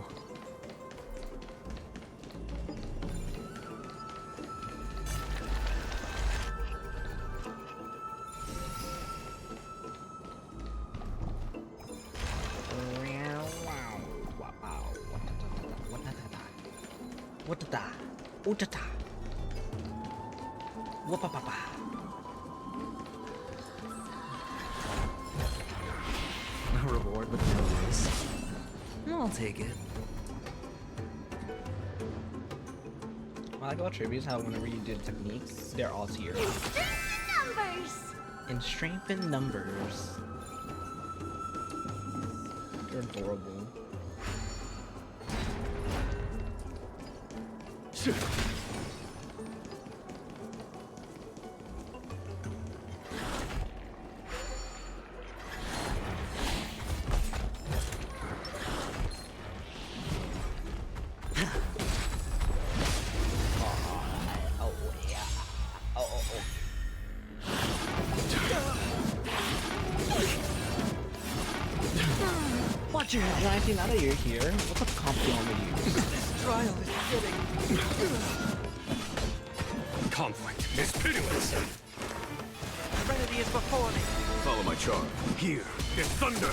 A reward with no risk. I'll take it. What I like about trivia is how whenever you do the techniques, they're all tier. Numbers! In strength and numbers. They're adorable. Watch your head. 19, now that you're here, what the comp do you want me to use? This trial is getting... Conflict is pitiless. Serenity is before me. Follow my charge. Here is thunder.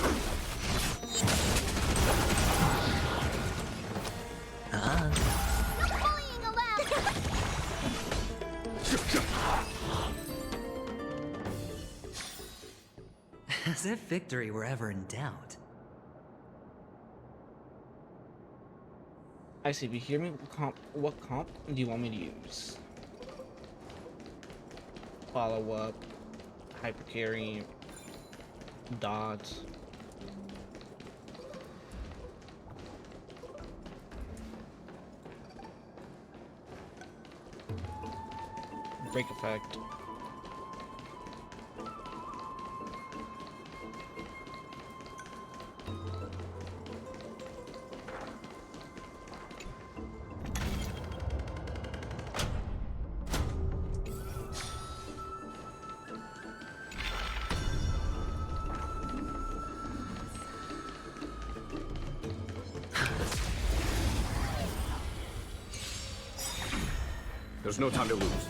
No bullying allowed! As if victory were ever in doubt. I see, if you hear me, what comp do you want me to use? Follow up, hyper carry, dodge. Break effect. There's no time to lose.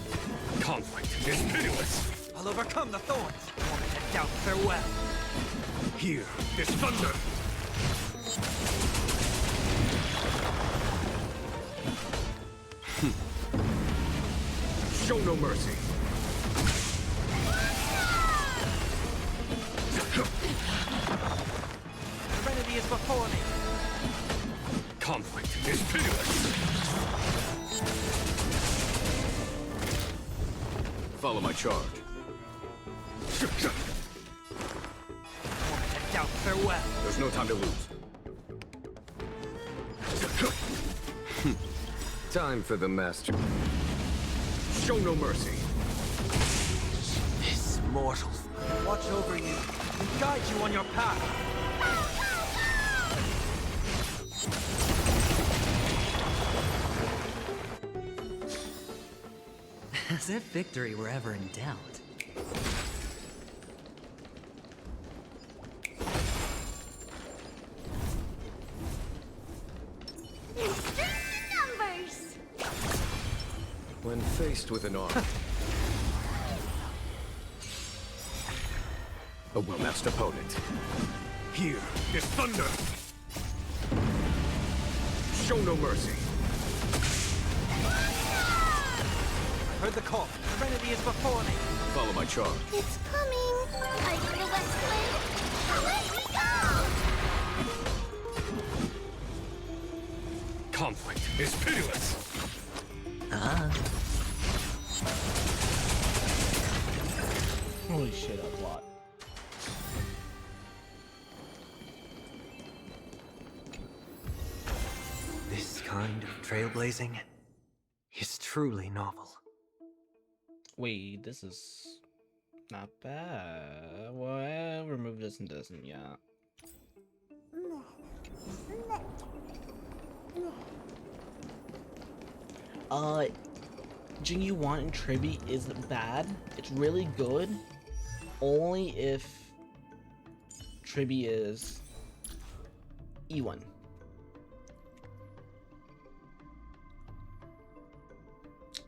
Conflict is pitiless. I'll overcome the thorns. Moment of doubt, farewell. Here is thunder. Show no mercy. Serenity is before me. Conflict is pitiless. Follow my charge. Moment of doubt, farewell. There's no time to lose. Time for the master. Show no mercy. This mortals watch over you and guide you on your path. As if victory were ever in doubt. Numbers! When faced with an army, a well-matched opponent. Here is thunder. Show no mercy. Heard the call. Serenity is before me. Follow my charge. It's coming! Fight for the West Wind! Let me go! Conflict is pitiless. Holy shit, that's a lot. trailblazing is truly novel. Wait, this is not bad. Well, remove this and this, and yeah. Jinyu 1 and Triby isn't bad. It's really good. Only if Triby is E1.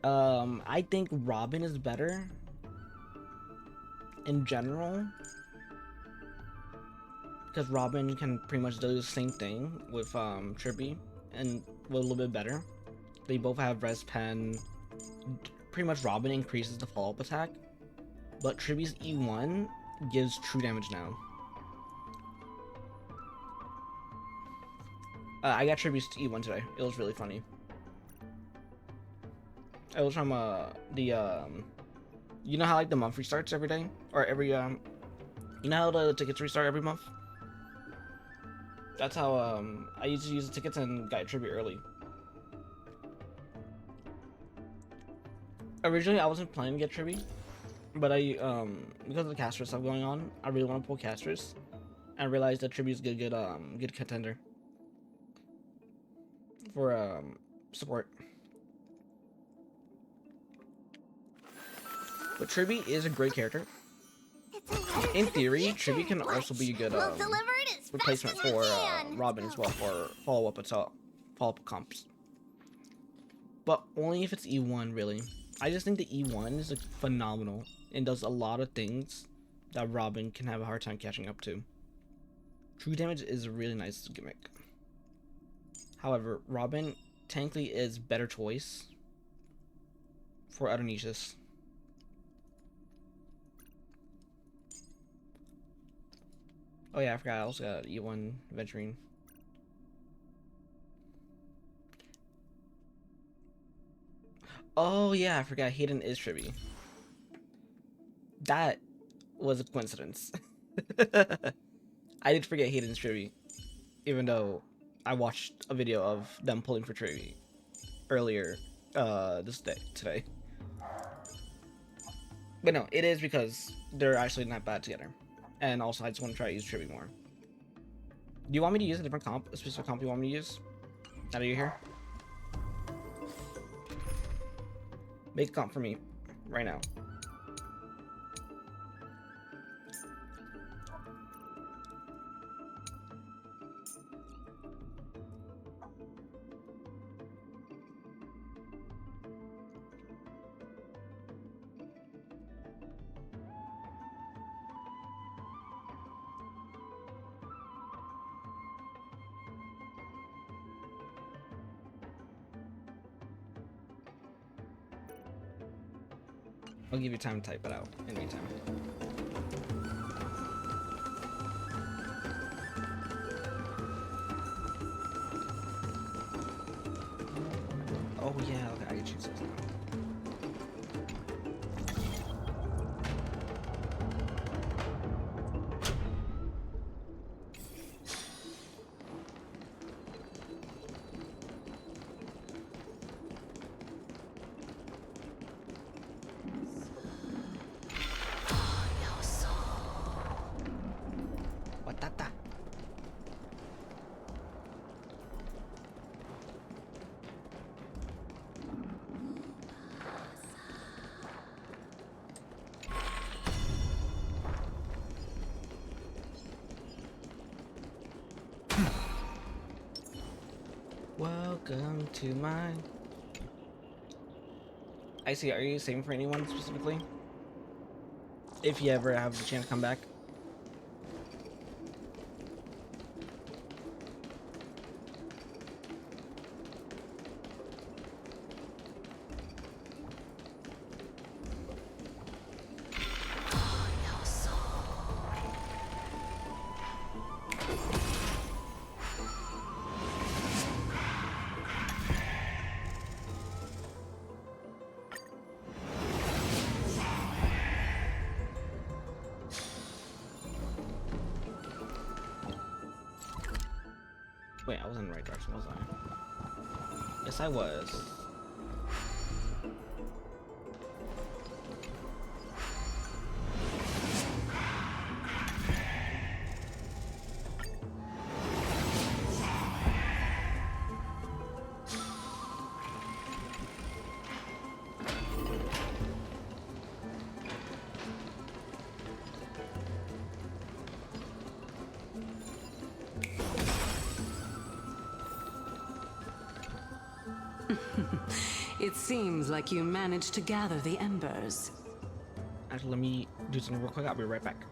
I think Robin is better in general, because Robin can pretty much do the same thing with Triby and a little bit better. They both have res pen. Pretty much Robin increases the follow-up attack, but Triby's E1 gives true damage now. I got Triby's E1 today. It was really funny. It was from you know how like the month restarts every day, or every you know how the tickets restart every month? That's how I used to use the tickets and got Triby early. Originally I wasn't planning to get Triby, but I because of the caster stuff going on, I really want to pull casters, and I realized that Triby is good contender for support. But Triby is a great character. In theory, Triby can also be a good replacement for Robin as well for follow-up comps. But only if it's E1, really. I just think the E1 is phenomenal and does a lot of things that Robin can have a hard time catching up to. True damage is a really nice gimmick. However, Robin technically is better choice for other niches. Oh yeah, I forgot. I also got E1 Venturine. Oh yeah, I forgot. Hayden is Triby. That was a coincidence. I did forget Hayden's Triby, even though I watched a video of them pulling for Triby earlier today. But no, it is because they're actually not bad together. And also, I just want to try to use Triby more. Do you want me to use a different comp? A specific comp you want me to use? Now that you're here? Make a comp for me. Right now. I'll give you time to type it out in the meantime. Oh yeah, okay, I can choose those now. Welcome to my... I see, are you saving for anyone specifically? If you ever have the chance to come back? Wait, I was in the right direction, was I? Yes, I was. It seems like you managed to gather the embers. Actually, let me do something real quick. I'll be right back.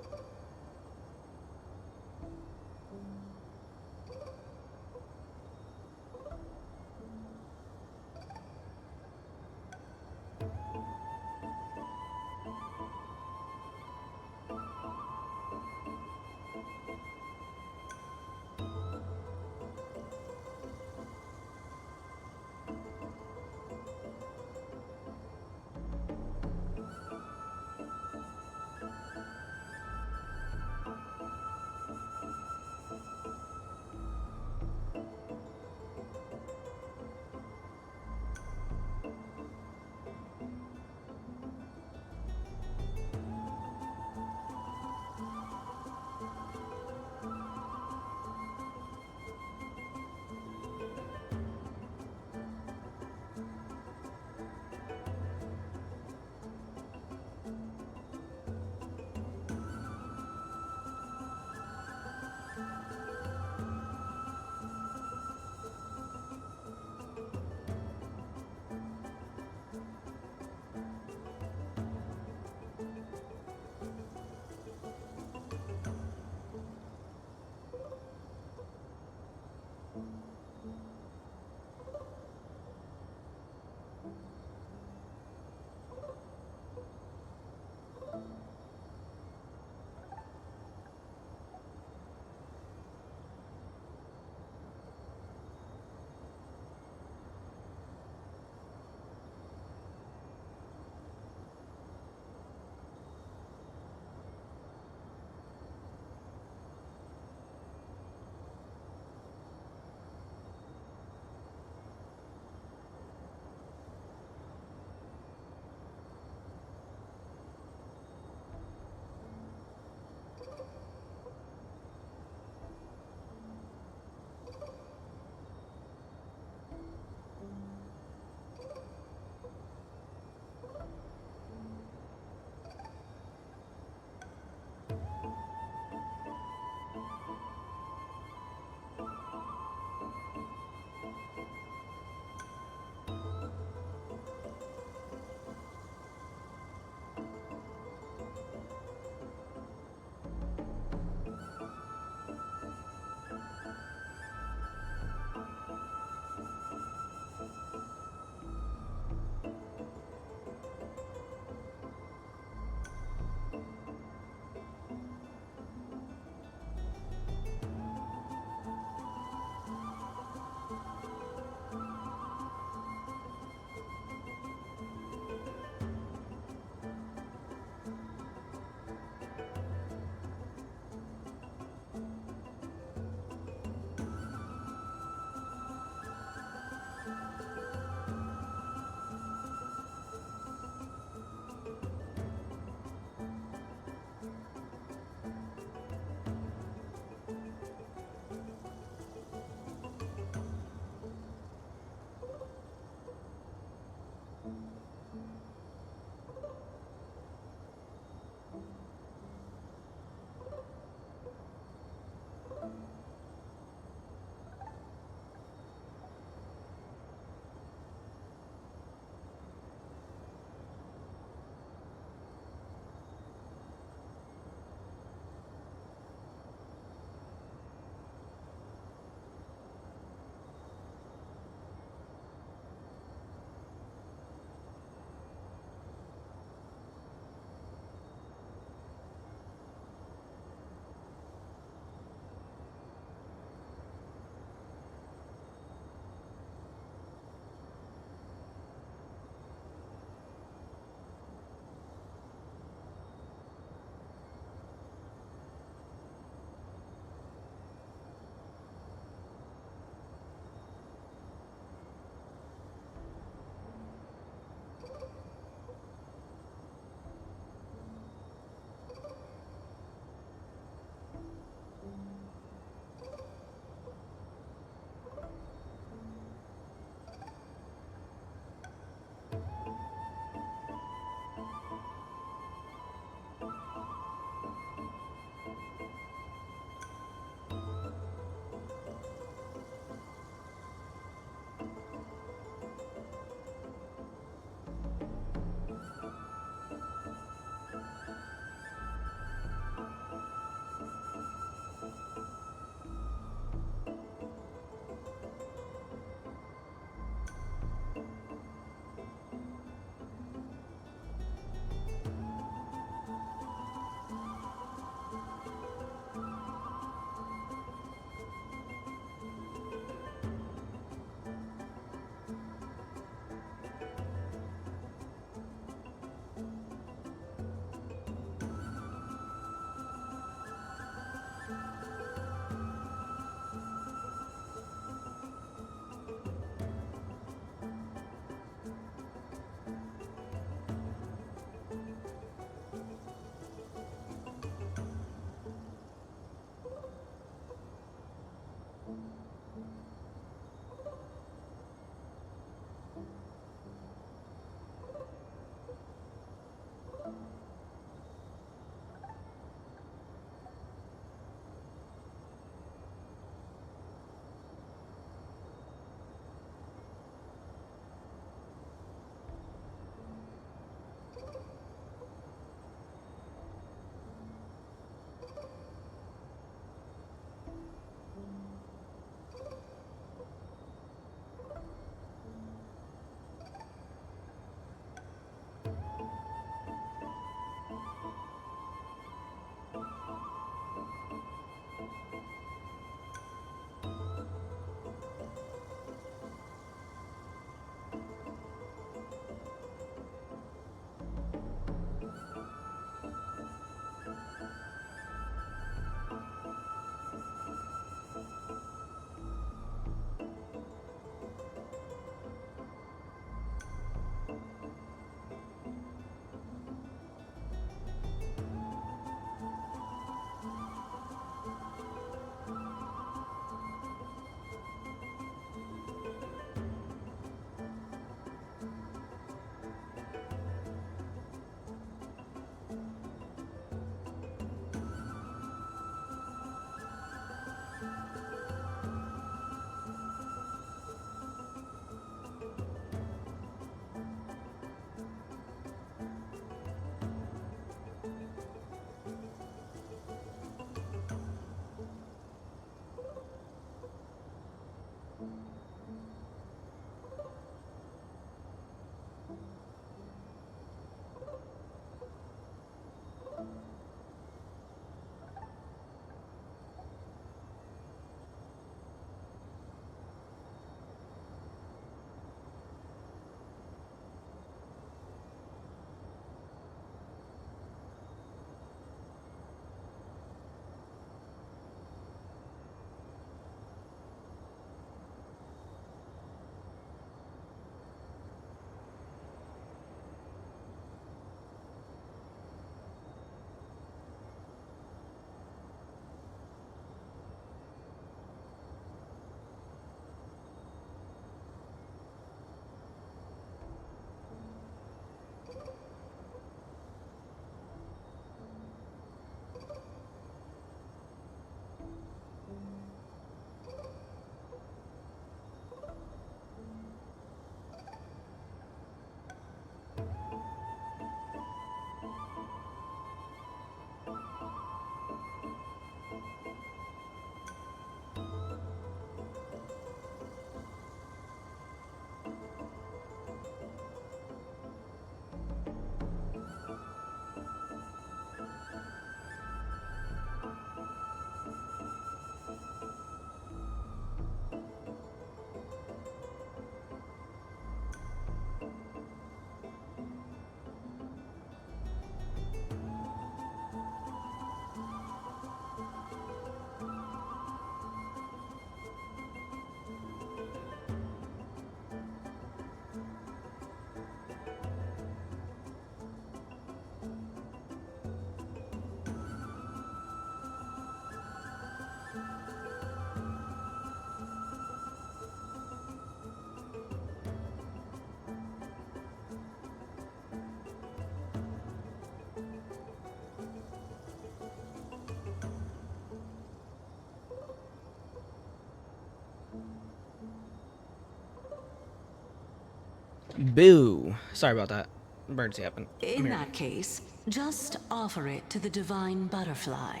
Boo. Sorry about that. Emergency happened. In that case, just offer it to the divine butterfly.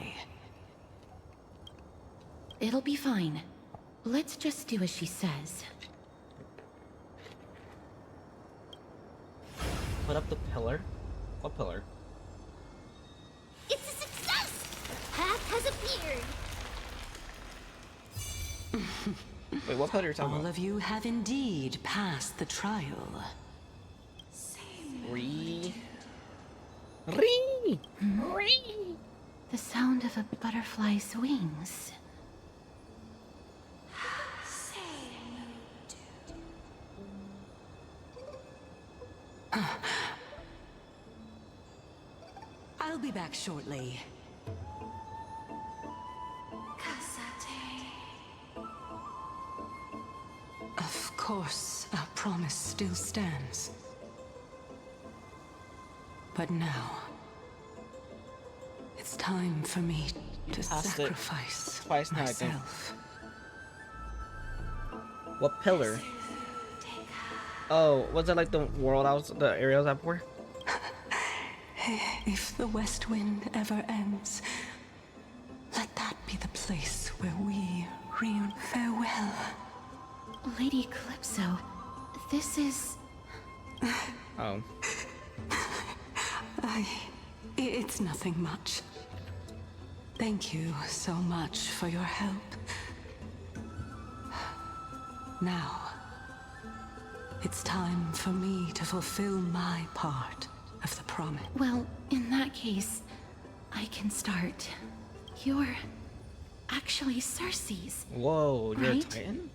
It'll be fine. Let's just do as she says. Put up the pillar? What pillar? It's a success! Path has appeared. Wait, what pillar are you talking All about? of you have indeed passed the trial. Ree. The sound of a butterfly's wings. I'll be back shortly. Of course, our promise still stands. But now, it's time for me to sacrifice twice now, I think. myself. What pillar? Oh, was that like the world I was, the area I was at before? If the West Wind ever ends, let that be the place where we reunite. Farewell. Lady Calypso, this is... Oh. It's nothing much. Thank you so much for your help. Now, it's time for me to fulfill my part of the promise. Well, in that case, I can start. You're actually Cersei's. Whoa, you're a right? Titan?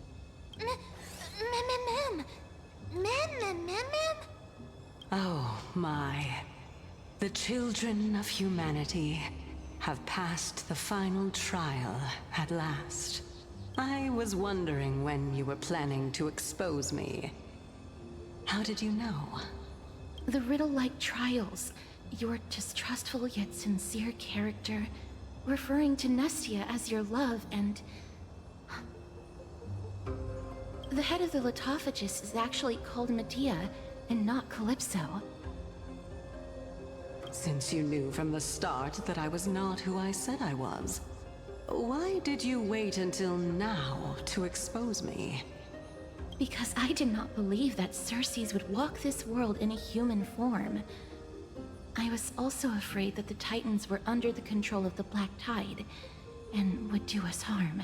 Oh my. The children of humanity have passed the final trial at last. I was wondering when you were planning to expose me. How did you know? The riddle-like trials, your distrustful yet sincere character, referring to Nestia as your love, and... The head of the Litophagus is actually called Medea, and not Calypso. Since you knew from the start that I was not who I said I was, why did you wait until now to expose me? Because I did not believe that Cersei's would walk this world in a human form. I was also afraid that the Titans were under the control of the Black Tide, and would do us harm.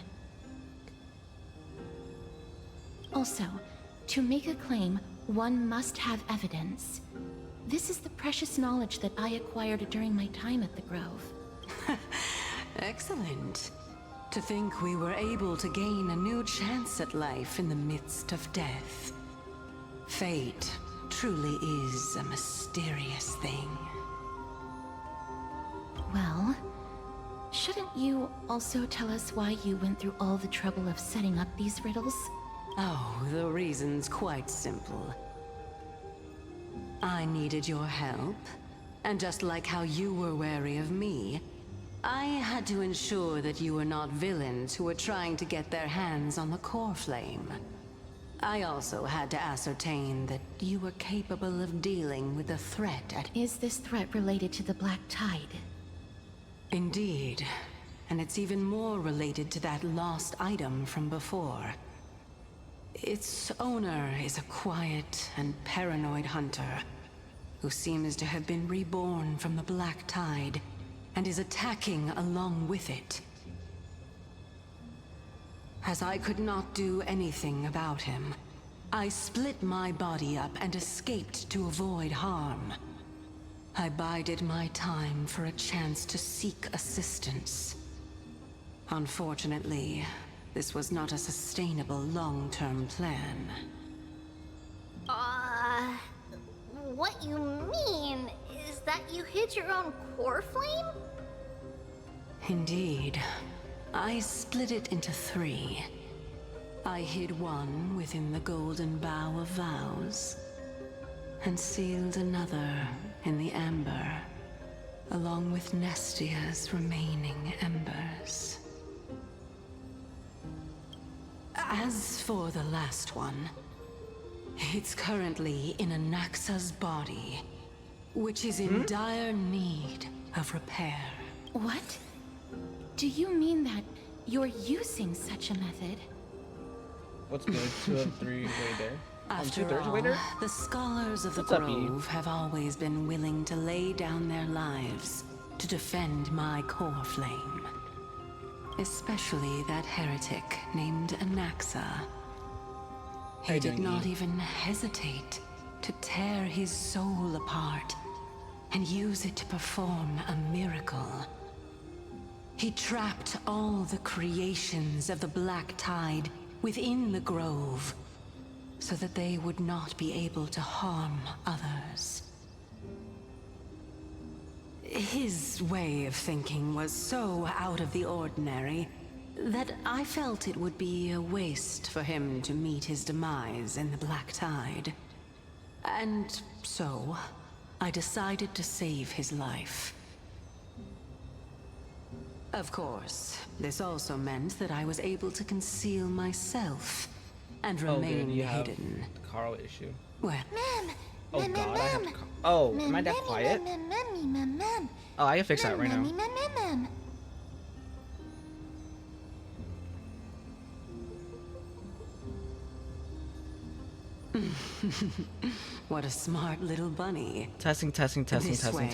Also, to make a claim, one must have evidence. This is the precious knowledge that I acquired during my time at the Grove. Excellent. To think we were able to gain a new chance at life in the midst of death. Fate truly is a mysterious thing. Well, shouldn't you also tell us why you went through all the trouble of setting up these riddles? Oh, the reason's quite simple. I needed your help, and just like how you were wary of me, I had to ensure that you were not villains who were trying to get their hands on the core flame. I also had to ascertain that you were capable of dealing with a threat at... Is this threat related to the Black Tide? Indeed, and it's even more related to that lost item from before. Its owner is a quiet and paranoid hunter who seems to have been reborn from the Black Tide and is attacking along with it. As I could not do anything about him, I split my body up and escaped to avoid harm. I bided my time for a chance to seek assistance. Unfortunately, this was not a sustainable long-term plan. What you mean is that you hid your own core flame? Indeed. I split it into 3. I hid one within the Golden Bough of Vows, and sealed another in the Amber, along with Nestia's remaining embers. As for the last one, It's currently in Anaxa's body, which is in dire need of repair. What? Do you mean that you're using such a method? What's good? 2 of 3 way there. After 2/3 all, way there? the scholars of the What's up, E? Grove have always been willing to lay down their lives to defend my core flame. Especially that heretic named Anaxa. He did not even hesitate to tear his soul apart and use it to perform a miracle. He trapped all the creations of the Black Tide within the Grove, so that they would not be able to harm others. His way of thinking was so out of the ordinary that I felt it would be a waste for him to meet his demise in the Black Tide. And so, I decided to save his life. Of course, this also meant that I was able to conceal myself and remain hidden. The Carl issue. Well, oh god, I have to. Oh, am I that quiet? Oh, I can fix that right now. what a smart little bunny. Testing. This way,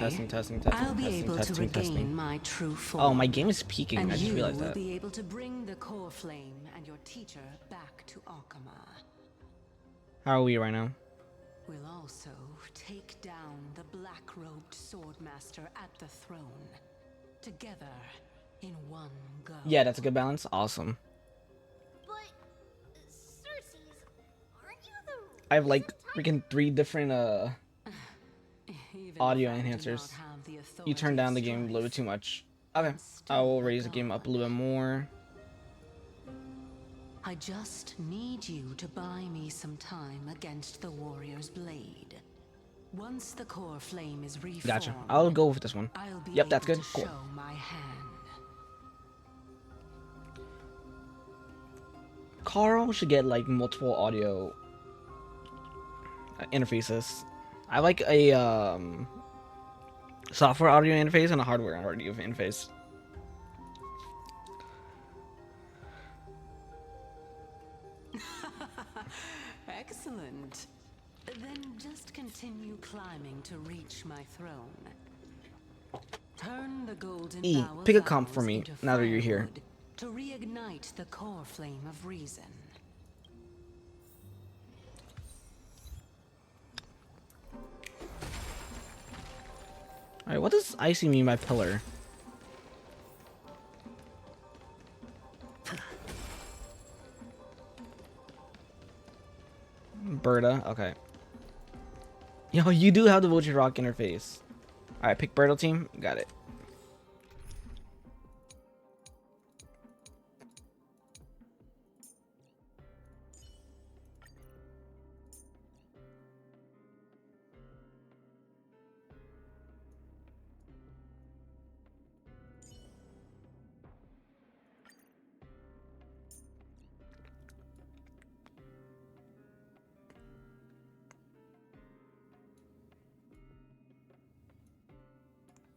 I'll be able to regain my true form. Oh, my game is peaking. And I just realized you will that. be able to bring the core flame and your teacher back to Alchema. How are we right now? We'll also take down the black-robed swordmaster at the throne. Together, in one go. Yeah, that's a good balance. Awesome. I have like freaking 3 different audio enhancers. You turn down the game a little bit too much. Okay, I will raise the game up a little bit more. I just need you to buy me some time against the warrior's blade. Once the core flame is reformed, Gotcha. I'll go with this one. Yep, that's good. Cool. Show my hand. Carl should get like multiple audio interfaces. I like a software audio interface and a hardware audio interface. Excellent. Then just continue climbing to reach my throne. Turn the golden E, bow pick a of comp for owls me into now that you're here. firewood to reignite the core flame of reason. Alright, what does icy mean by pillar? Berta, okay. Yo, you do have the Vulture Rock interface. Alright, pick Berta team. Got it.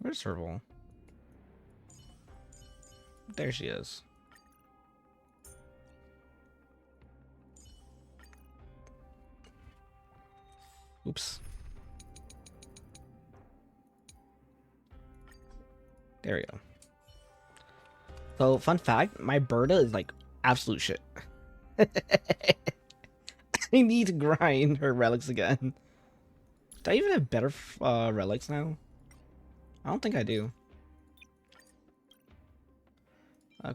Where's Serval? There she is. Oops. There we go. So, fun fact, my Berta is like absolute shit. I need to grind her relics again. Do I even have better relics now? I don't think I do.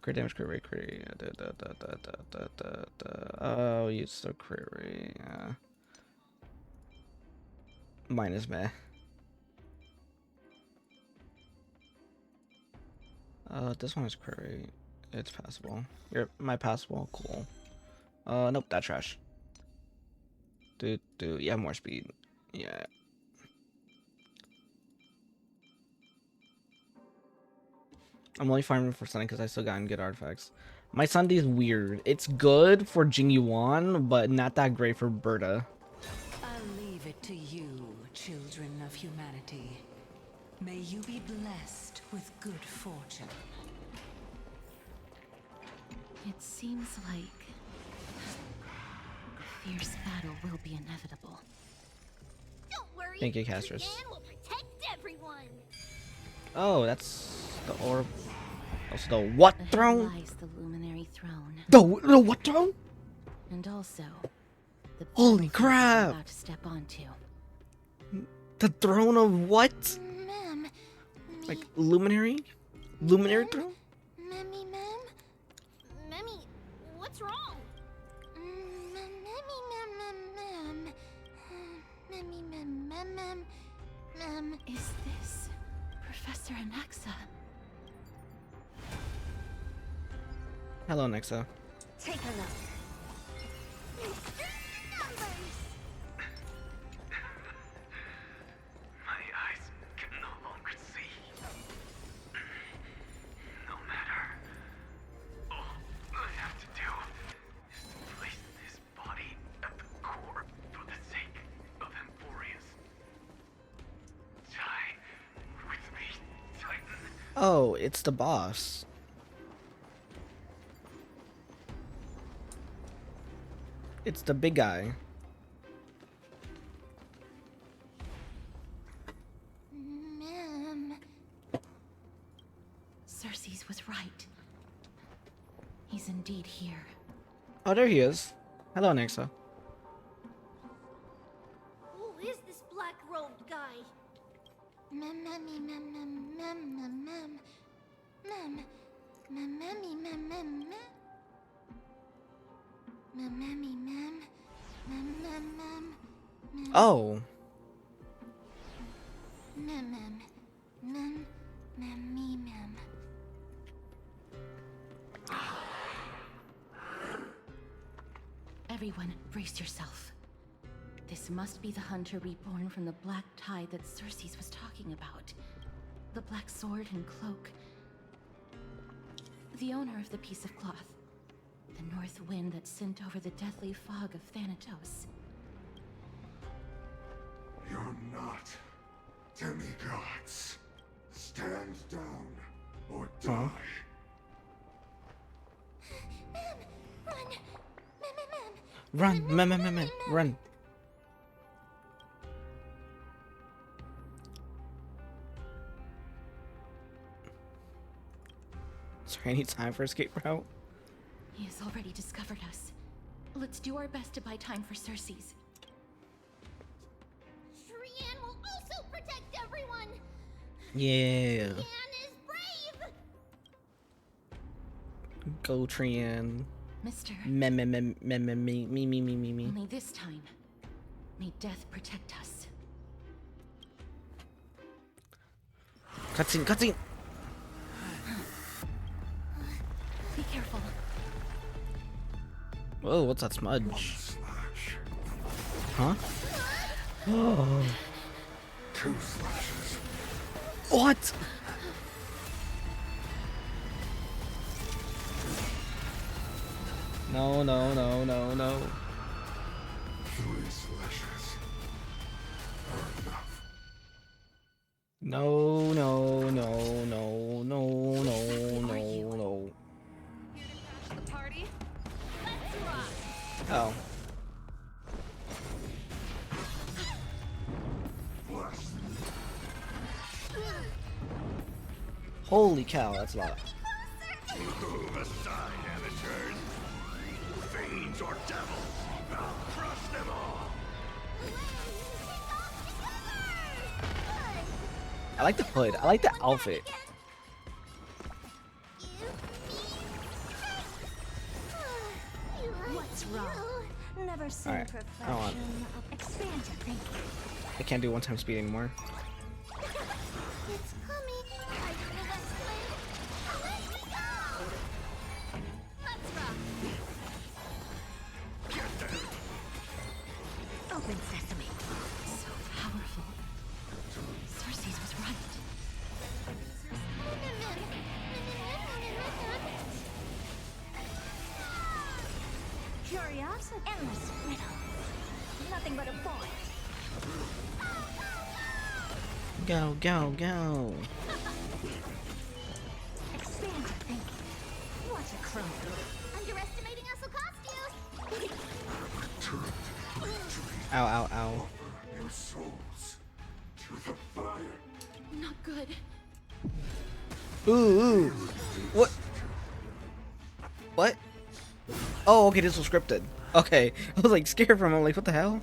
Crit damage, crit rate, crit rate. Oh, use the crit rate. Minus meh. This one is crit rate. It's passable. My passable, cool. Nope, that trash. Dude, you have more speed. Yeah. I'm only farming for Sunday because I still gotten good artifacts. My Sunday is weird. It's good for Jing Yuan, but not that great for Berta. you, children of humanity. May you be blessed with good fortune. It seems like a fierce battle will be inevitable. Don't worry. Thank you, Castris. Trian will protect everyone. Oh, that's the orb. Also the what Ahead throne? lies the luminary throne. The what throne? And also, the Holy battlefield crap! we're about to step onto. The throne of what? Ma'am. Like luminary? Luminary throne? Memmy, ma'am? Memmy, what's wrong? Memmy, ma'am. Memmy, ma'am. Is this Professor Anaxa? Hello, Nexa. Take a look. Numbers. My eyes can no longer see. No matter. All I have to do is place this body at the core for the sake of Emporius. Die with me, Titan. Oh, it's the boss. It's the big guy. Ma'am. Cersei's was right. He's indeed here. Oh, there he is. Hello, Nexa. Who is this black-robed guy? Memmy, ma'am. Memmy, ma'am. Memmy, ma'am. Oh. Memmy, ma'am. Everyone, brace yourself. This must be the hunter reborn from the black tide that Cersei's was talking about. The black sword and cloak. The owner of the piece of cloth. The north wind that sent over the deathly fog of Thanatos. You're not demigods. Stand down or die. Run, run. Is there any time for escape route? He has already discovered us. Let's do our best to buy time for Cersei's. Trian will also protect everyone. Yeah. Trian is brave. Go, Trian. Mister. Me. Only this time, may death protect us. Cutscene. Be careful. Whoa, what's that smudge? Huh? Oh. 2 slashes. What? No. 3 slashes are enough. No. The party? Oh. Holy cow, that's a lot. Move aside, amateurs. Fiends or devils, I'll crush them all. I like the hood. I like the outfit. What's wrong? Never seen Alright, I don't want. Expand your thinking. I can't do one-time speed anymore. It's coming. I feel that flame. Let me go. Let's rock. Open sesame. So powerful. Cersei's was right. Curiosity. Endless riddle. Nothing but a point. Go, go, go. Expand your thinking. Watch it crumble. Underestimating us will cost you. Ow, ow, ow. Your souls to the fire. Not good. Ooh, ooh. What? What? Oh, okay, this was scripted. Okay. I was like scared from him, like, what the hell?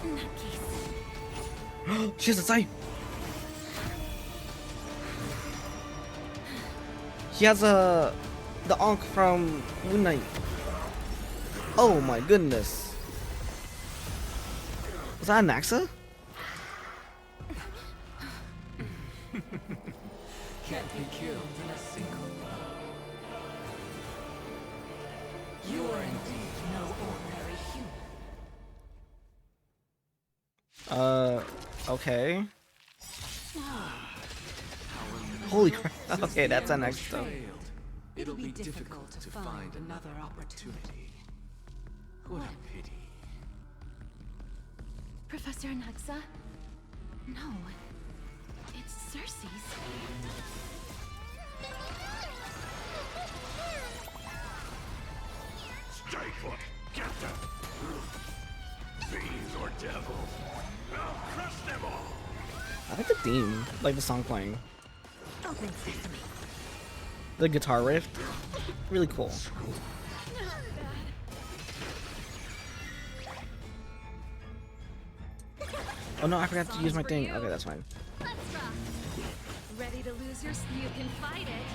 In that case. She has a sight. He has the Ankh from Moon Knight. Oh my goodness. Was that an Naxa? Can't be killed in a single blow. You are indeed no ordinary human. Okay. Holy crap. Okay, that's an extra. It'll be difficult to find another opportunity. What a pity. Professor Anaxa? No. It's Cersei's. Stay put. Get them. Fiends or devils. I'll crush them all. I like the theme, like the song playing. Open sesame. The guitar riff, really cool. Oh no, I forgot to use my thing. Okay, that's fine. Let's rock. Ready to lose your? You can fight it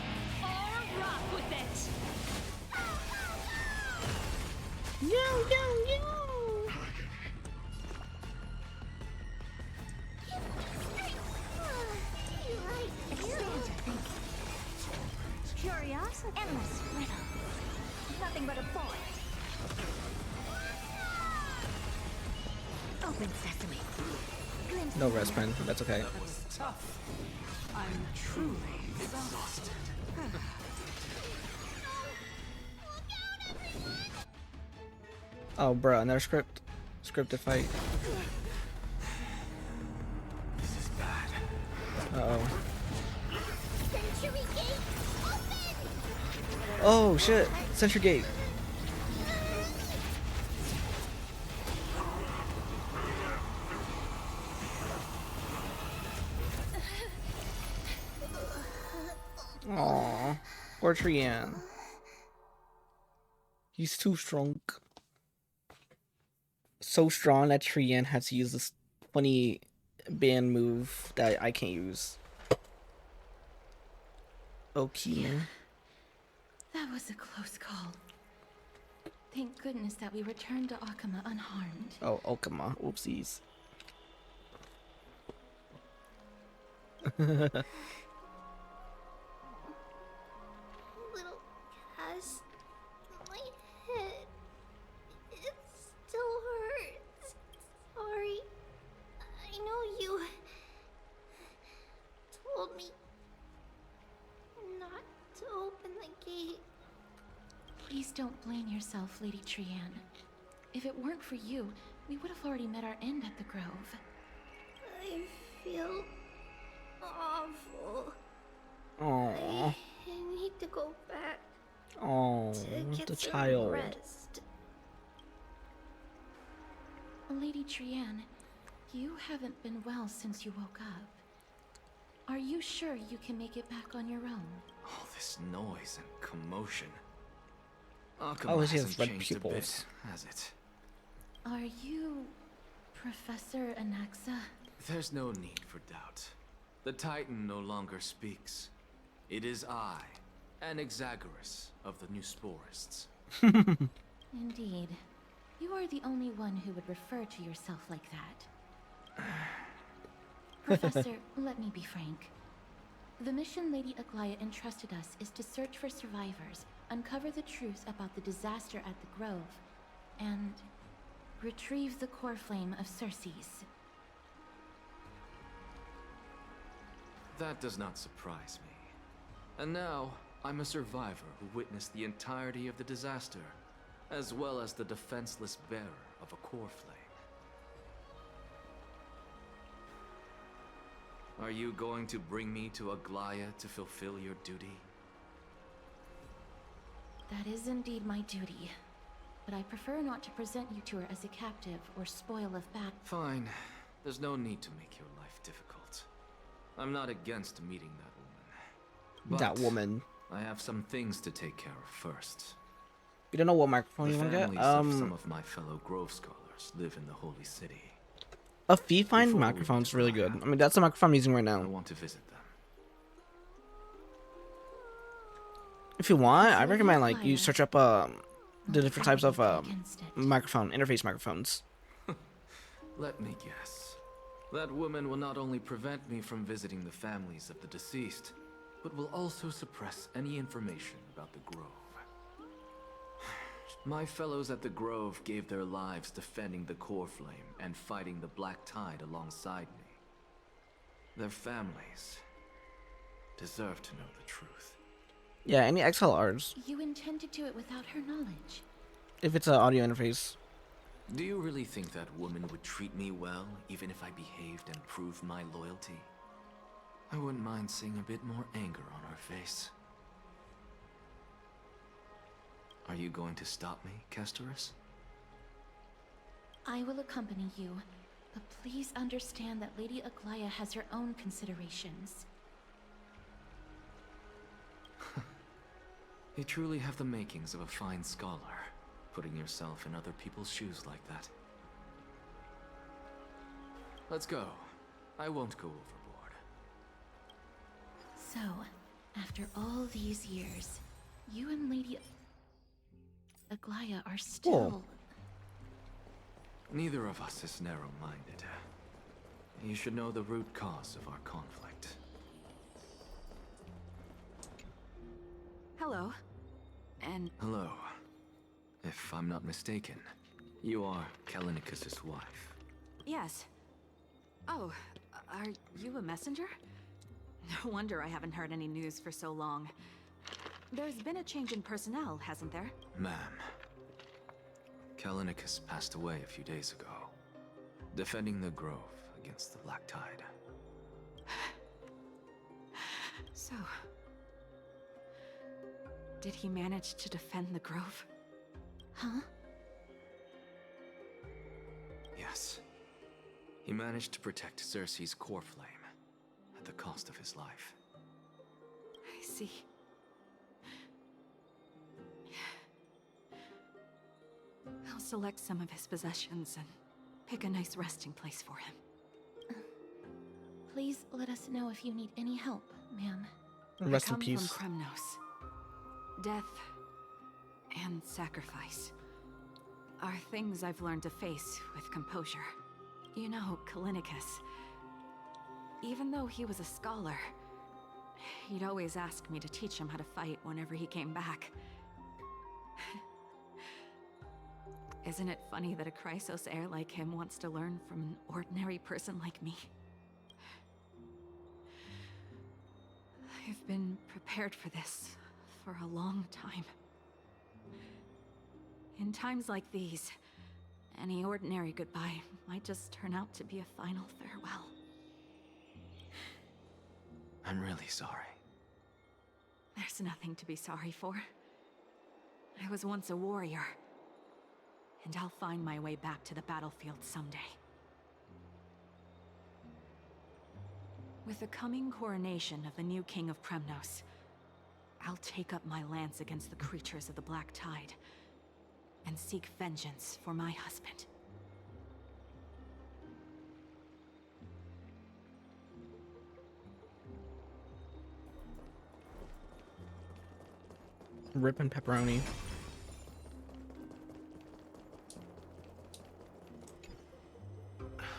or rock with it. Yo, yo, yo. Curiosity. Endless riddle. Nothing but a point. Open sesame. Glimpse No rest pen, that's okay. That was tough. I'm truly exhausted. Oh, bro, another scripted fight. This is bad. Uh-oh. Century gate. Oh, shit. Century Gate. Aww. Poor Trian. He's too strong. So strong that Trian had to use this funny band move that I can't use. Okay. That was a close call. Thank goodness that we returned to Akama unharmed. Oh, Okama. Oopsies. Little Cass, my head, it still hurts. Sorry. I know you told me not to open the gate. Please don't blame yourself, Lady Trian. If it weren't for you, we would have already met our end at the Grove. I feel awful. Aww. I need to go back Oh, to get the some child. rest. Lady Trian, you haven't been well since you woke up. Are you sure you can make it back on your own? All this noise and commotion. Oh, Akama he has hasn't red changed a bit, pupils. has it? Are you Professor Anaxa? There's no need for doubt. The Titan no longer speaks. It is I, Anaxagoras of the New Sporists. Indeed. You are the only one who would refer to yourself like that. Professor, let me be frank. The mission Lady Aglaya entrusted us is to search for survivors, uncover the truth about the disaster at the Grove, and retrieve the core flame of Cersei's. That does not surprise me. And now, I'm a survivor who witnessed the entirety of the disaster, as well as the defenseless bearer of a core flame. Are you going to bring me to Aglaya to fulfill your duty? That is indeed my duty. But I prefer not to present you to her as a captive or spoil of battle. Fine. There's no need to make your life difficult. I'm not against meeting that woman. That woman. I have some things to take care of first. You don't know what microphone you want to get? Some of my fellow Grove scholars live in the Holy City. A fee-find microphone's really good. I mean, that's the microphone I'm using right now. I want to visit them. If you want, I recommend like you search up the different types of microphone interface microphones. Let me guess. That woman will not only prevent me from visiting the families of the deceased, but will also suppress any information about the Grove. My fellows at the Grove gave their lives defending the Core Flame and fighting the Black Tide alongside me. Their families deserve to know the truth. Yeah, any XLRs. You intend to do it without her knowledge. If it's an audio interface. Do you really think that woman would treat me well, even if I behaved and proved my loyalty? I wouldn't mind seeing a bit more anger on her face. Are you going to stop me, Castorus? I will accompany you, but please understand that Lady Aglaya has her own considerations. You truly have the makings of a fine scholar, putting yourself in other people's shoes like that. Let's go. I won't go overboard. So, after all these years, you and Lady Aglaya are still... Neither of us is narrow-minded. You should know the root cause of our conflict. Hello. And... Hello. If I'm not mistaken, you are Kallinicus's wife. Yes. Oh, are you a messenger? No wonder I haven't heard any news for so long. There's been a change in personnel, hasn't there? Ma'am, Kallinicus passed away a few days ago, defending the Grove against the Black Tide. So... did he manage to defend the Grove? Huh? Yes. He managed to protect Cersei's core flame, at the cost of his life. I see. I'll select some of his possessions and pick a nice resting place for him. Please let us know if you need any help, ma'am. Rest in peace. I come from Kremnos. Death and sacrifice are things I've learned to face with composure. You know, Kallinicus, even though he was a scholar, he'd always ask me to teach him how to fight whenever he came back. Isn't it funny that a Chrysos heir like him wants to learn from an ordinary person like me? I've been prepared for this for a long time. In times like these, any ordinary goodbye might just turn out to be a final farewell. I'm really sorry. There's nothing to be sorry for. I was once a warrior, and I'll find my way back to the battlefield someday. With the coming coronation of the new king of Kremnos, I'll take up my lance against the creatures of the Black Tide and seek vengeance for my husband. Rip and pepperoni.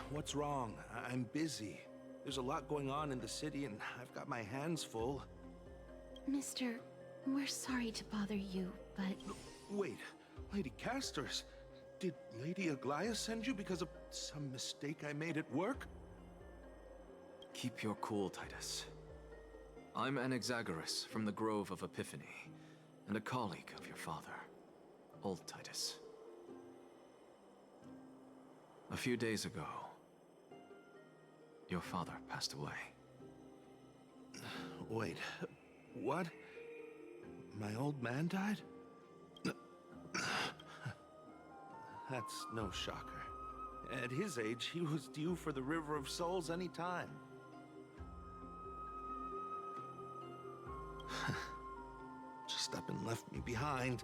What's wrong? I'm busy. There's a lot going on in the city, and I've got my hands full. Mister, we're sorry to bother you, but... Wait, Lady Castorus, did Lady Aglaya send you because of some mistake I made at work? Keep your cool, Titus. I'm Anaxagoras from the Grove of Epiphany, and a colleague of your father, Old Titus. A few days ago, your father passed away. Wait, what? My old man died? That's no shocker. At his age, he was due for the River of Souls any time. Just up and left me behind.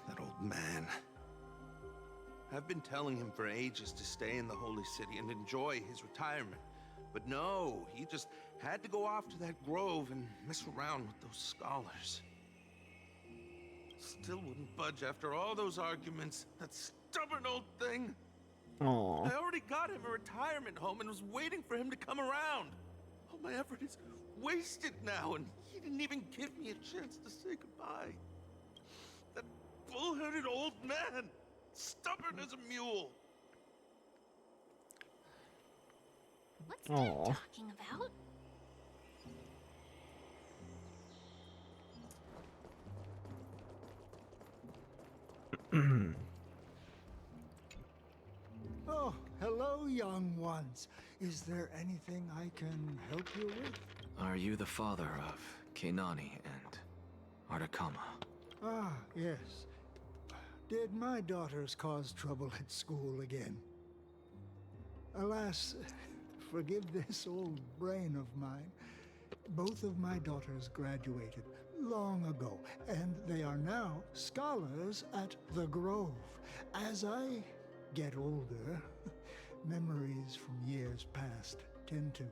That old man. I've been telling him for ages to stay in the Holy City and enjoy his retirement. But no, he just had to go off to that grove and mess around with those scholars. Still wouldn't budge after all those arguments. That stubborn old thing. Aww. I already got him a retirement home and was waiting for him to come around. All my effort is wasted now, and he didn't even give me a chance to say goodbye. That bull-headed old man, stubborn as a mule. What's Dad talking about? Oh, hello, young ones. Is there anything I can help you with? Are you the father of Kenani and Artakama? Ah, yes. Did my daughters cause trouble at school again? Alas, forgive this old brain of mine. Both of my daughters graduated long ago, and they are now scholars at the Grove. As I get older, memories from years past tend to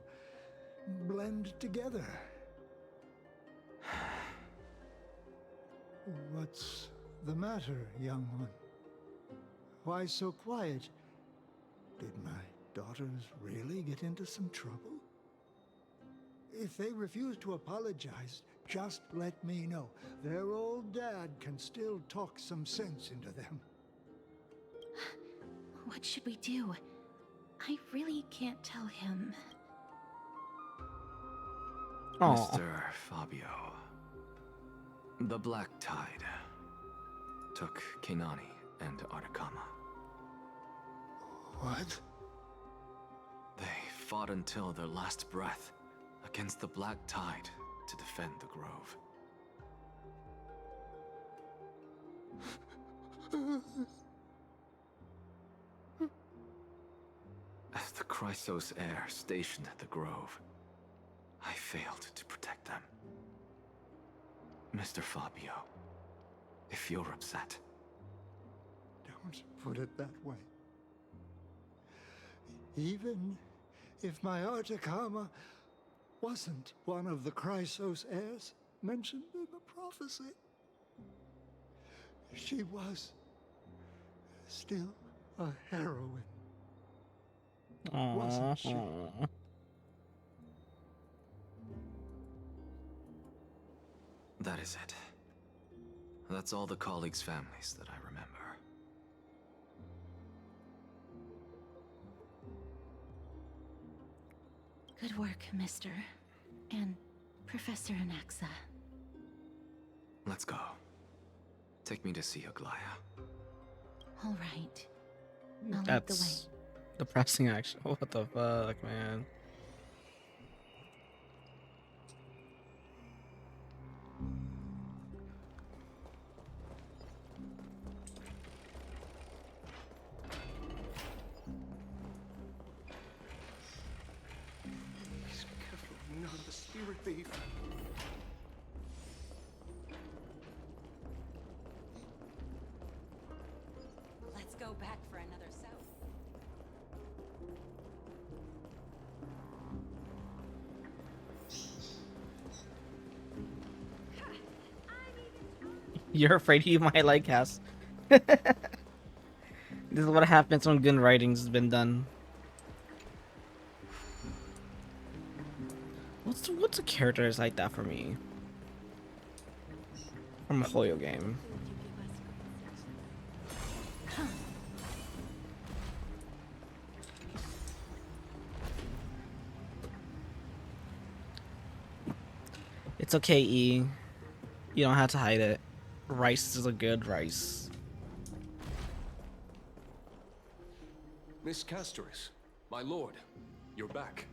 blend together. What's the matter, young one? Why so quiet? Did my daughters really get into some trouble? If they refuse to apologize, just let me know. Their old dad can still talk some sense into them. What should we do? I really can't tell him. Mr. Fabio, the Black Tide took Kenani and Artakama. What? They fought until their last breath against the Black Tide to defend the Grove. As the Chrysos heir stationed at the Grove, I failed to protect them. Mr. Fabio, if you're upset... Don't put it that way. Even if my Artakama wasn't one of the Chrysos heirs mentioned in the prophecy, she was still a heroine. Wasn't she? That is it. That's all the colleagues' families that I remember. Good work, Mr. and Professor Anaxa. Let's go. Take me to see Aglaya. All right. I'll lead the way. That's depressing, actually. What the fuck, man? He's careful, not the spirit thief. Let's go back for another south. You're afraid he might like us. This is what happens when good writing's been done. What's a character that's like that for me? From a Hoyo game. It's okay, E. You don't have to hide it. Rice is a good rice. Miss Castoris, my lord, you're back.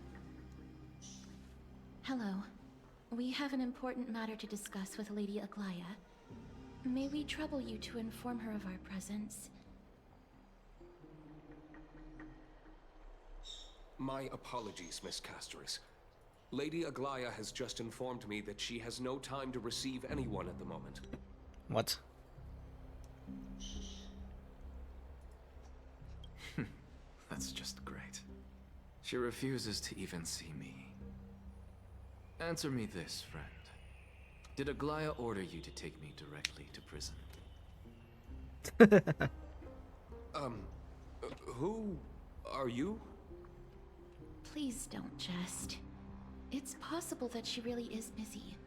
Hello. We have an important matter to discuss with Lady Aglaya. May we trouble you to inform her of our presence? My apologies, Miss Castoris. Lady Aglaya has just informed me that she has no time to receive anyone at the moment. What? That's just great. She refuses to even see me. Answer me this, friend. Did Aglaya order you to take me directly to prison? Who are you? Please don't jest. It's possible that she really is busy.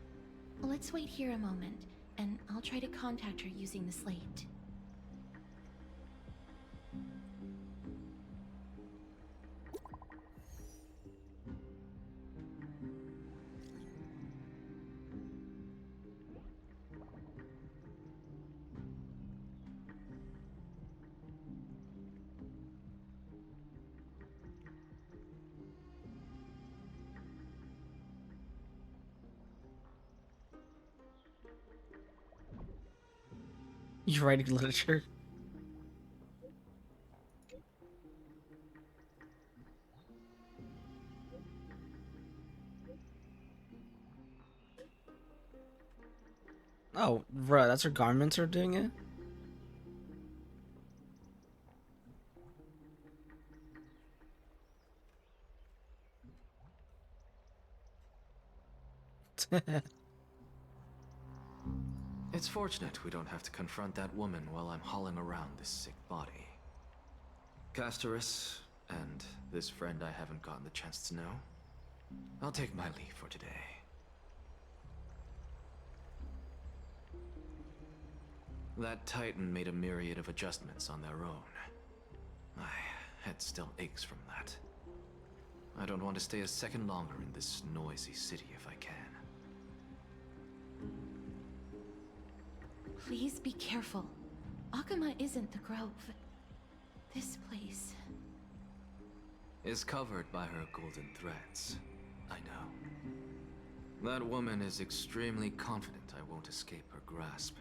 Let's wait here a moment, and I'll try to contact her using the slate. You're writing literature? Oh, bruh, that's her garments are doing it? It's fortunate we don't have to confront that woman while I'm hauling around this sick body. Castoris, and this friend I haven't gotten the chance to know, I'll take my leave for today. That Titan made a myriad of adjustments on their own. My head still aches from that. I don't want to stay a second longer in this noisy city if I can. Please be careful. Akama isn't the Grove. This place is covered by her golden threads. I know. That woman is extremely confident I won't escape her grasp.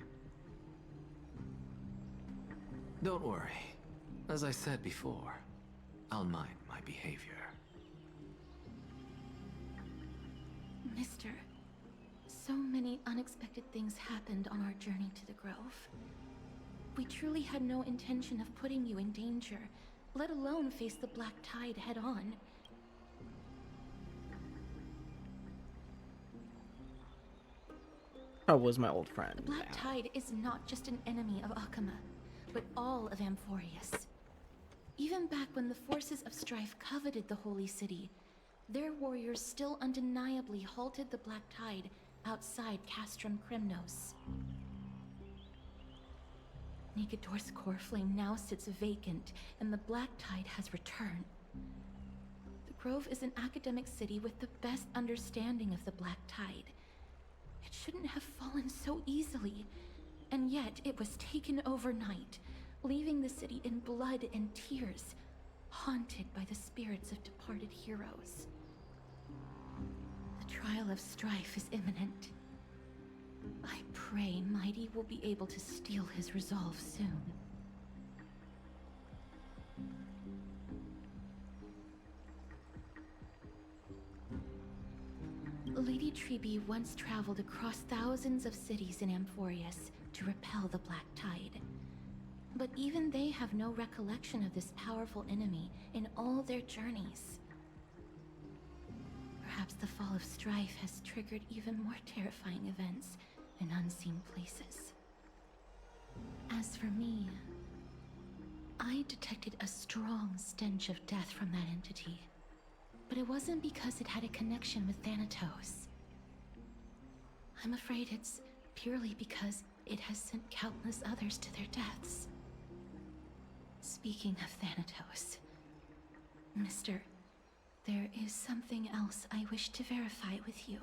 Don't worry. As I said before, I'll mind my behavior. Mister, so many unexpected things happened on our journey to the Grove. We truly had no intention of putting you in danger, let alone face the Black Tide head-on. That was my old friend. The Black Tide is not just an enemy of Akama, but all of Amphorius. Even back when the forces of strife coveted the Holy City, their warriors still undeniably halted the Black Tide outside Castrum Kremnos. Negador's core flame now sits vacant, and the Black Tide has returned. The Grove is an academic city with the best understanding of the Black Tide. It shouldn't have fallen so easily, and yet it was taken overnight, leaving the city in blood and tears, haunted by the spirits of departed heroes. The trial of strife is imminent. I pray Mighty will be able to steel his resolve soon. Lady Treeby once traveled across thousands of cities in Amphorius to repel the Black Tide. But even they have no recollection of this powerful enemy in all their journeys. Perhaps the fall of strife has triggered even more terrifying events in unseen places. As for me, I detected a strong stench of death from that entity. But it wasn't because it had a connection with Thanatos. I'm afraid it's purely because it has sent countless others to their deaths. Speaking of Thanatos, Mister, there is something else I wish to verify with you.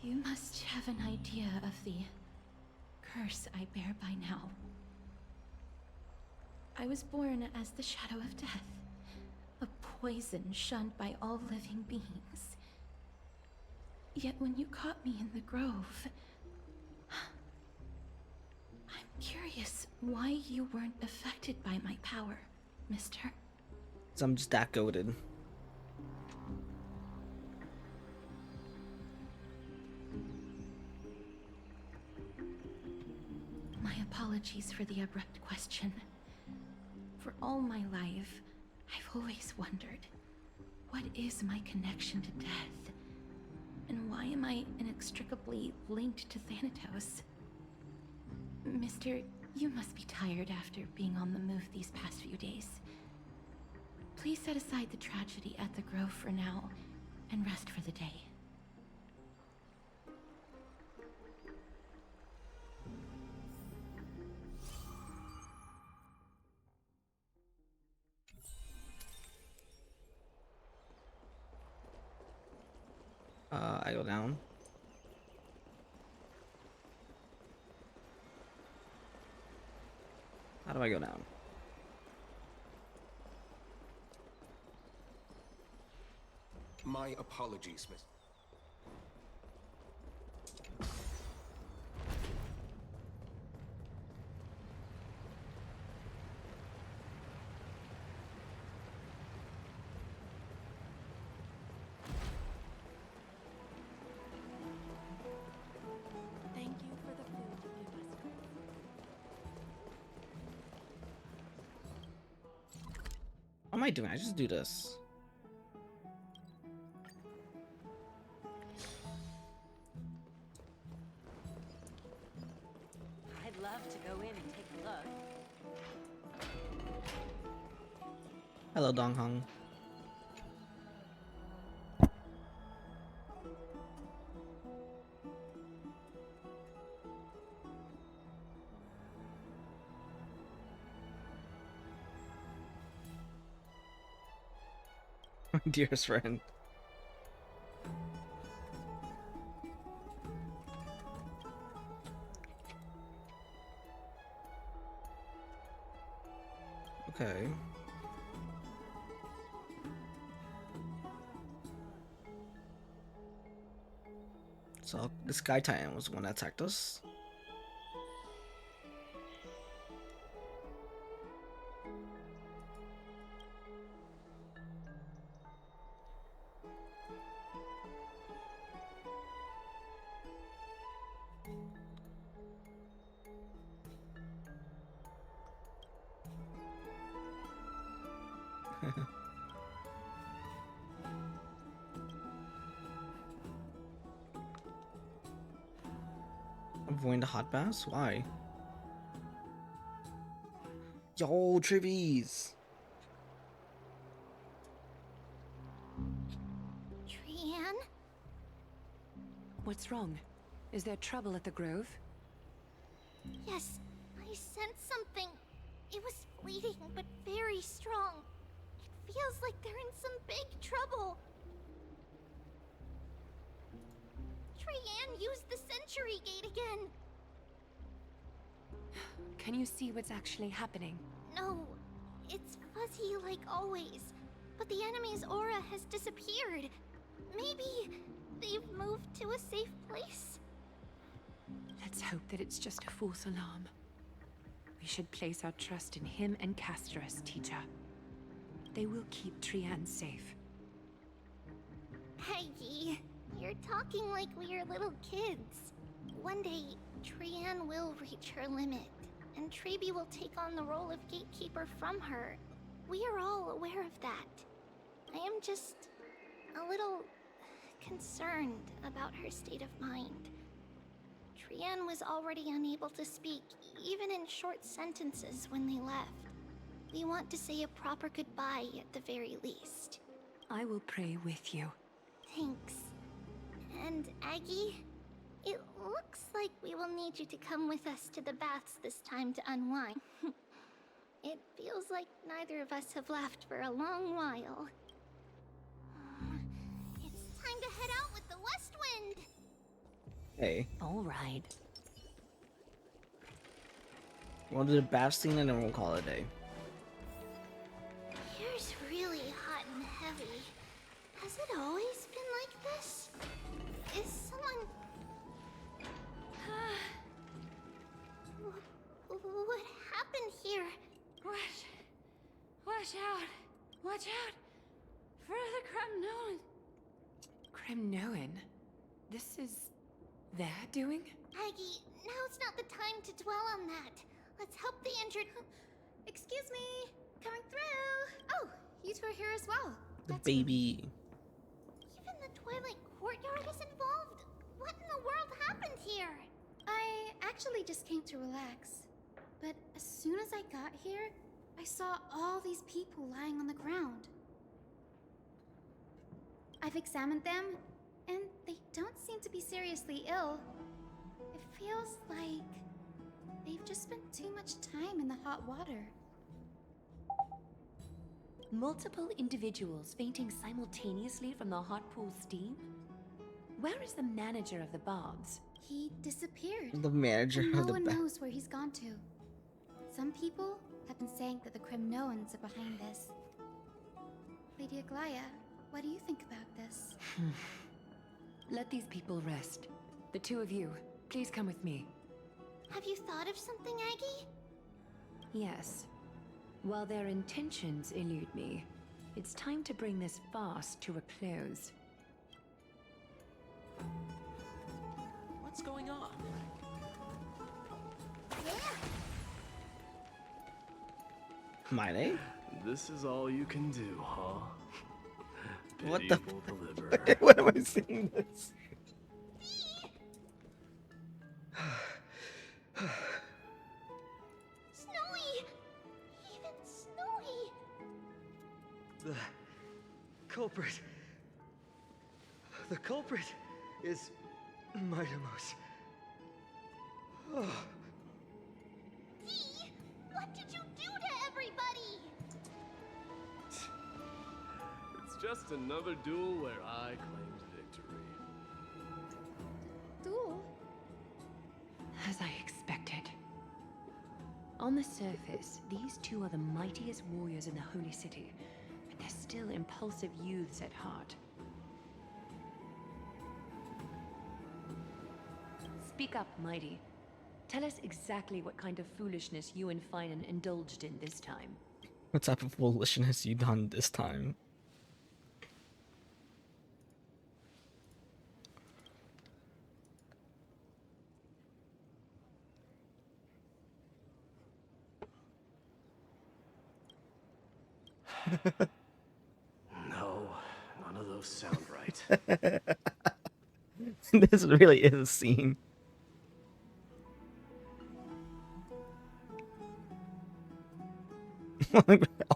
You must have an idea of the curse I bear by now. I was born as the shadow of death, a poison shunned by all living beings. Yet when you caught me in the grove, I'm curious why you weren't affected by my power, mister. So I'm just that goated. My apologies for the abrupt question. For all my life, I've always wondered, what is my connection to death? And why am I inextricably linked to Thanatos? Mister, you must be tired after being on the move these past few days. Please set aside the tragedy at the Grove for now, and rest for the day. I go down. How do I go down? My apologies, Miss. Thank you for the food you give us. What am I doing? I just do this. I'd love to go in and take a look. Hello, Dong Hong. My dearest friend. Okay. So the Sky Titan was the one that attacked us. Avoiding the hot baths? Why? Yo, Trivies! Trian? What's wrong? Is there trouble at the Grove? Yes, I sensed something. It was fleeting, but very strong. It feels like they're in some big trouble. Trian used the Century Gate again. Can you see what's actually happening? No, it's fuzzy like always. But the enemy's aura has disappeared. Maybe they've moved to a safe place. Let's hope that it's just a false alarm. We should place our trust in him and Castorus, teacher. They will keep Trian safe. Peggy, you're talking like we're little kids. One day, Trian will reach her limit, and Trebi will take on the role of gatekeeper from her. We are all aware of that. I am just a little concerned about her state of mind. Trian was already unable to speak, even in short sentences when they left. We want to say a proper goodbye at the very least. I will pray with you. Thanks. And Aggie, it looks like we will need you to come with us to the baths this time to unwind. It feels like neither of us have left for a long while. It's time to head out with the West Wind! Hey. All right. We'll do the bath scene and then we'll call it a day. Here's really hot and heavy. Has it always been like this? Is someone... What happened here? Watch out! Watch out! For the Kremnoan. This is their doing? Aggie, now's not the time to dwell on that. Let's help the injured... Excuse me! Coming through! Oh, you two are here as well. The baby. Even the Twilight Courtyard is involved? What in the world happened here? I actually just came to relax. But as soon as I got here, I saw all these people lying on the ground. I've examined them, and they don't seem to be seriously ill. It feels like they've just spent too much time in the hot water. Multiple individuals fainting simultaneously from the hot pool steam? Where is the manager of the Bobs? He disappeared. The manager and of the no one knows where he's gone to. Some people have been saying that the Kremnoans are behind this. Lady Aglaya, what do you think about this? Let these people rest. The two of you, please come with me. Have you thought of something, Aggie? Yes. While their intentions elude me, it's time to bring this farce to a close. What's going on? My name? This is all you can do, huh? What the? Pity will deliver. What am I seeing this? Snowy! Even Snowy! The culprit. The culprit is Mightimos. Oh. Dee! What did you do to everybody? It's just another duel where I claimed victory. Duel? As I expected. On the surface, these two are the mightiest warriors in the Holy City, but they're still impulsive youths at heart. Speak up, Mighty. Tell us exactly what kind of foolishness you and Finan indulged in this time. What type of foolishness you done this time? No, none of those sound right. This really is a scene.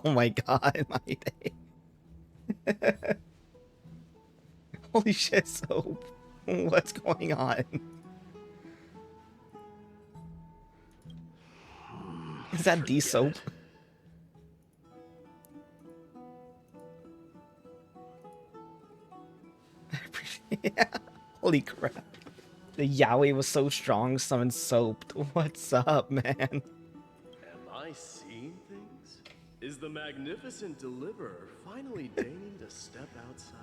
Oh my god, my day. Holy shit, Soap. What's going on? Is that D-Soap? I appreciate it. Holy crap. The Yahweh was so strong, summoned Soap. What's up, man? Am I seeing things? Is the magnificent deliverer finally deigning to step outside?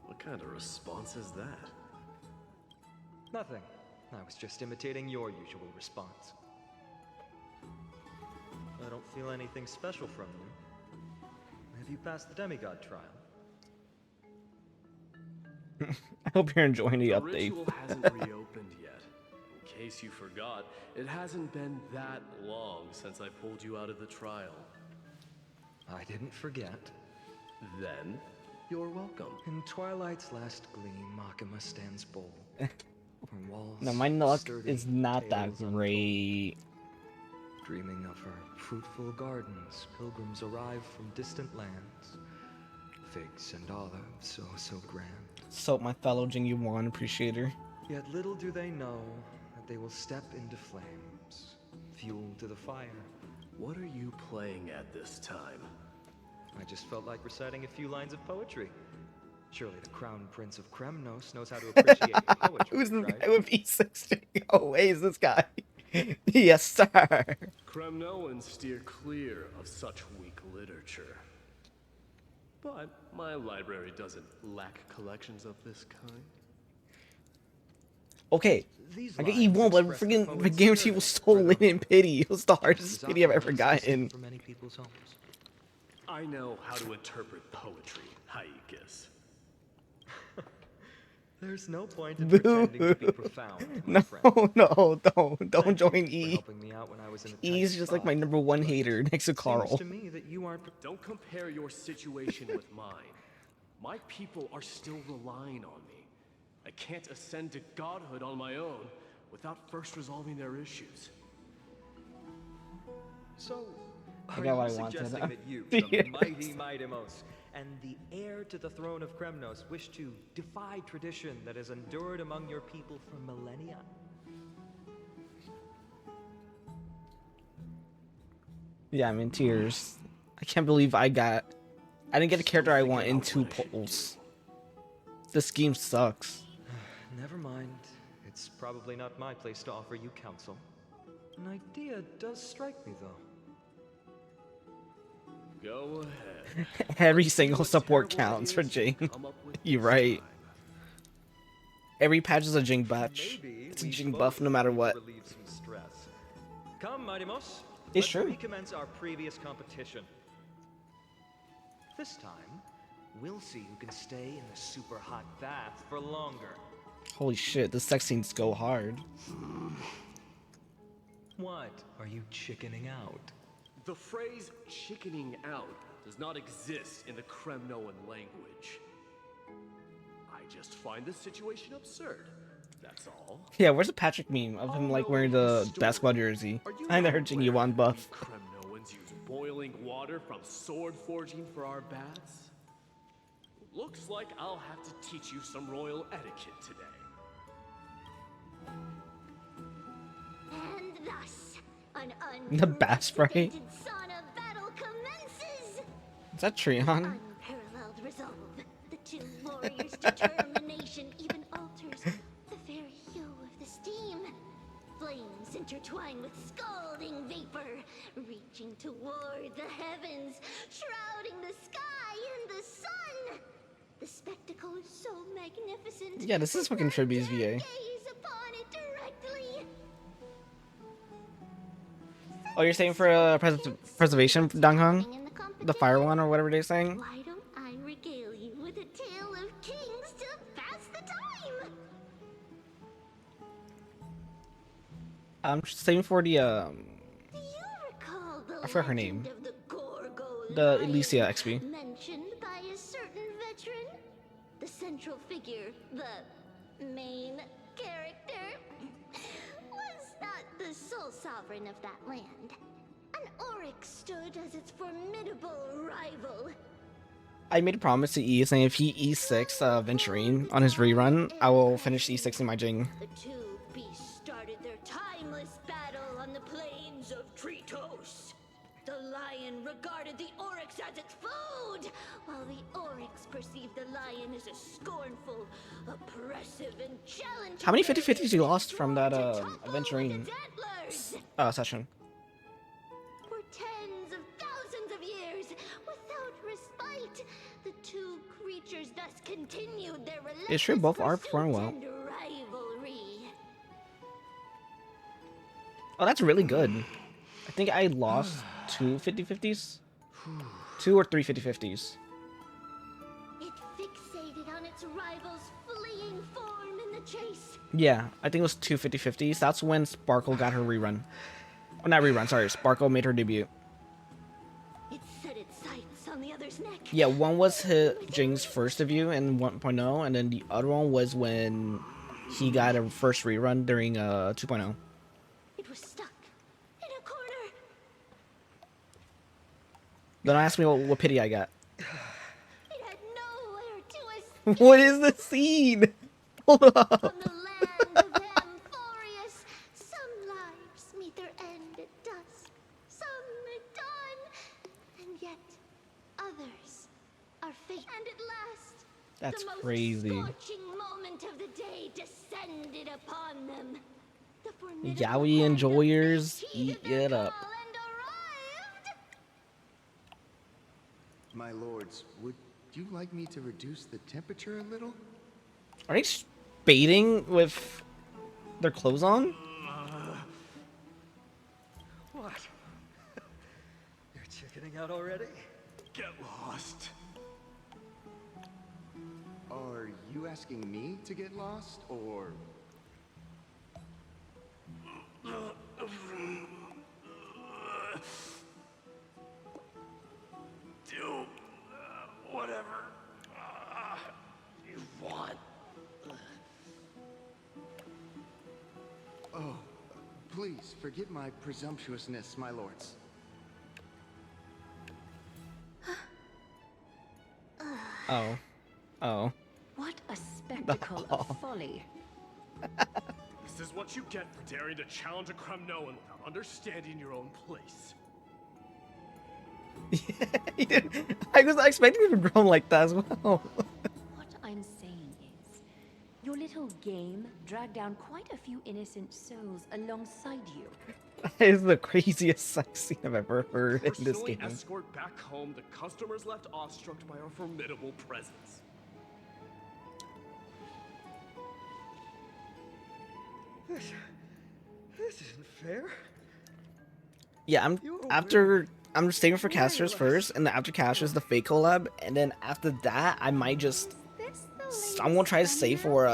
What kind of response is that? Nothing. I was just imitating your usual response. I don't feel anything special from you. Have you passed the demigod trial? I hope you're enjoying the update. ritual hasn't reopened yet. In case you forgot, it hasn't been that long since I pulled you out of the trial. I didn't forget. Then, you're welcome. In Twilight's last gleam, Makima stands bold. Her walls No, my luck sturdy, is not that tales great. Dreaming of her fruitful gardens, pilgrims arrive from distant lands. Figs and olives, so grand. So, my fellow Jingy Wan appreciator. Yet little do they know that they will step into flames, fuel to the fire. What are you playing at this time? I just felt like reciting a few lines of poetry. Surely the Crown Prince of Kremnos knows how to appreciate poetry. Who's the right? guy with E60? Oh, wait, is this guy? Yes, sir. Kremnoans steer clear of such weak literature. But my library doesn't lack collections of this kind. Okay, I get you won't, but freaking the guarantee was stolen in pity. It was the hardest pity I've ever gotten. For many people's homes. I know how to interpret poetry, Haikis. There's no point in pretending to be profound, my friend. No, don't join E. Helping me out when I was in a E is just like my #1 hater next to Carl. Seems to me that you aren't. Don't compare your situation with mine. My people are still relying on me. I can't ascend to godhood on my own without first resolving their issues. So, I are got what you I wanted. suggesting that you, the mighty Mightimos, and the heir to the throne of Kremnos, wish to defy tradition that has endured among your people for millennia? Yeah, I'm in tears. I can't believe I didn't get a character I want in 2 polls. This game sucks. Never mind. It's probably not my place to offer you counsel. An idea does strike me, though. Go ahead. Every single support counts for Jing. You're right. Every patch is a Jing batch. It's a Jing buff no matter what. Relieve some stress. Come, Mightimos. It's Let's true. recommence our previous competition. This time, we'll see who can stay in the super hot bath for longer. Holy shit, the sex scenes go hard. What? Are you chickening out? The phrase chickening out does not exist in the Kremnoan language. I just find this situation absurd. That's all. Yeah, where's the Patrick meme of him like wearing the basketball jersey? I never heard Jing Yuan buff. Kremnoans use boiling water from sword forging for our baths? Looks like I'll have to teach you some royal etiquette today. And thus, an The bass sprite. sauna battle commences. Is that Treon? Unparalleled resolve. The 2 warriors' determination even alters the very hue of the steam. Flames intertwine with scalding vapor, reaching toward the heavens, shrouding the sky and the sun. The spectacle is so magnificent. Yeah, this is fucking Tribu's VA. Gaze upon it directly. Oh, you're saying for preservation, Danghang? The fire one or whatever they're saying? Why don't I regale you with a tale of kings to pass the time? I'm saying for the Do you recall the I forgot her name. legend of the Gorgo The lion Elysia XP. mentioned by a certain veteran? The central figure, the main character, was not the sole sovereign of that land. An Oryx stood as its formidable rival. I made a promise to E saying if he E6 Venturine on his rerun, I will finish E6 in my Jing. The 2 beasts started their timeless battle on the plains of Tritos. The lion regarded the Oryx as its food, while the Oryx perceived the lion as a scornful, oppressive, and challenging. How many 50-50s you lost from that Venturine session? For tens of thousands of years, without respite, the 2 creatures thus continued their relentless It's true, both are performing well. and rivalry. Oh, that's really good. I think I lost 2 50-50s? 2 or 3 50-50s. It fixated on its rival's fleeing form in the chase. Yeah, I think it was 2 50-50s. That's when Sparkle got her rerun. Oh, not rerun, sorry. Sparkle made her debut. It set its sights on the other's neck. Yeah, one was Jing's first debut in 1.0, and then the other one was when he got a first rerun during 2.0. It was stuck in a corner. Don't ask me what pity I got. It had nowhere to escape. What is the scene? Hold up. On the land of Amphorius, some lives meet their end at dusk, some at dawn, and yet others are fated. And at last, That's the most crazy. scorching moment of the day descended upon them. The formidable Yaoi hand of enjoyers, fate eat heeded their it up. call and My lords, would you like me to reduce the temperature a little? Are they baiting with their clothes on? What? You're chickening out already? Get lost. Are you asking me to get lost, or... Do whatever you want. Oh, please forgive my presumptuousness, my lords. Oh. Oh. What a spectacle of folly. This is what you get for daring to challenge a Kremnoan without understanding your own place. He did. I was expecting him to groan like that as well. What I'm saying is, your little game dragged down quite a few innocent souls alongside you. That is the craziest sex scene I've ever heard in this Personally game. escort back home the customers left awestruck by our formidable presence. This isn't fair. Yeah, I'm just saving for casters first, and then after casters the fake collab, and then after that I might just I'm gonna try to save for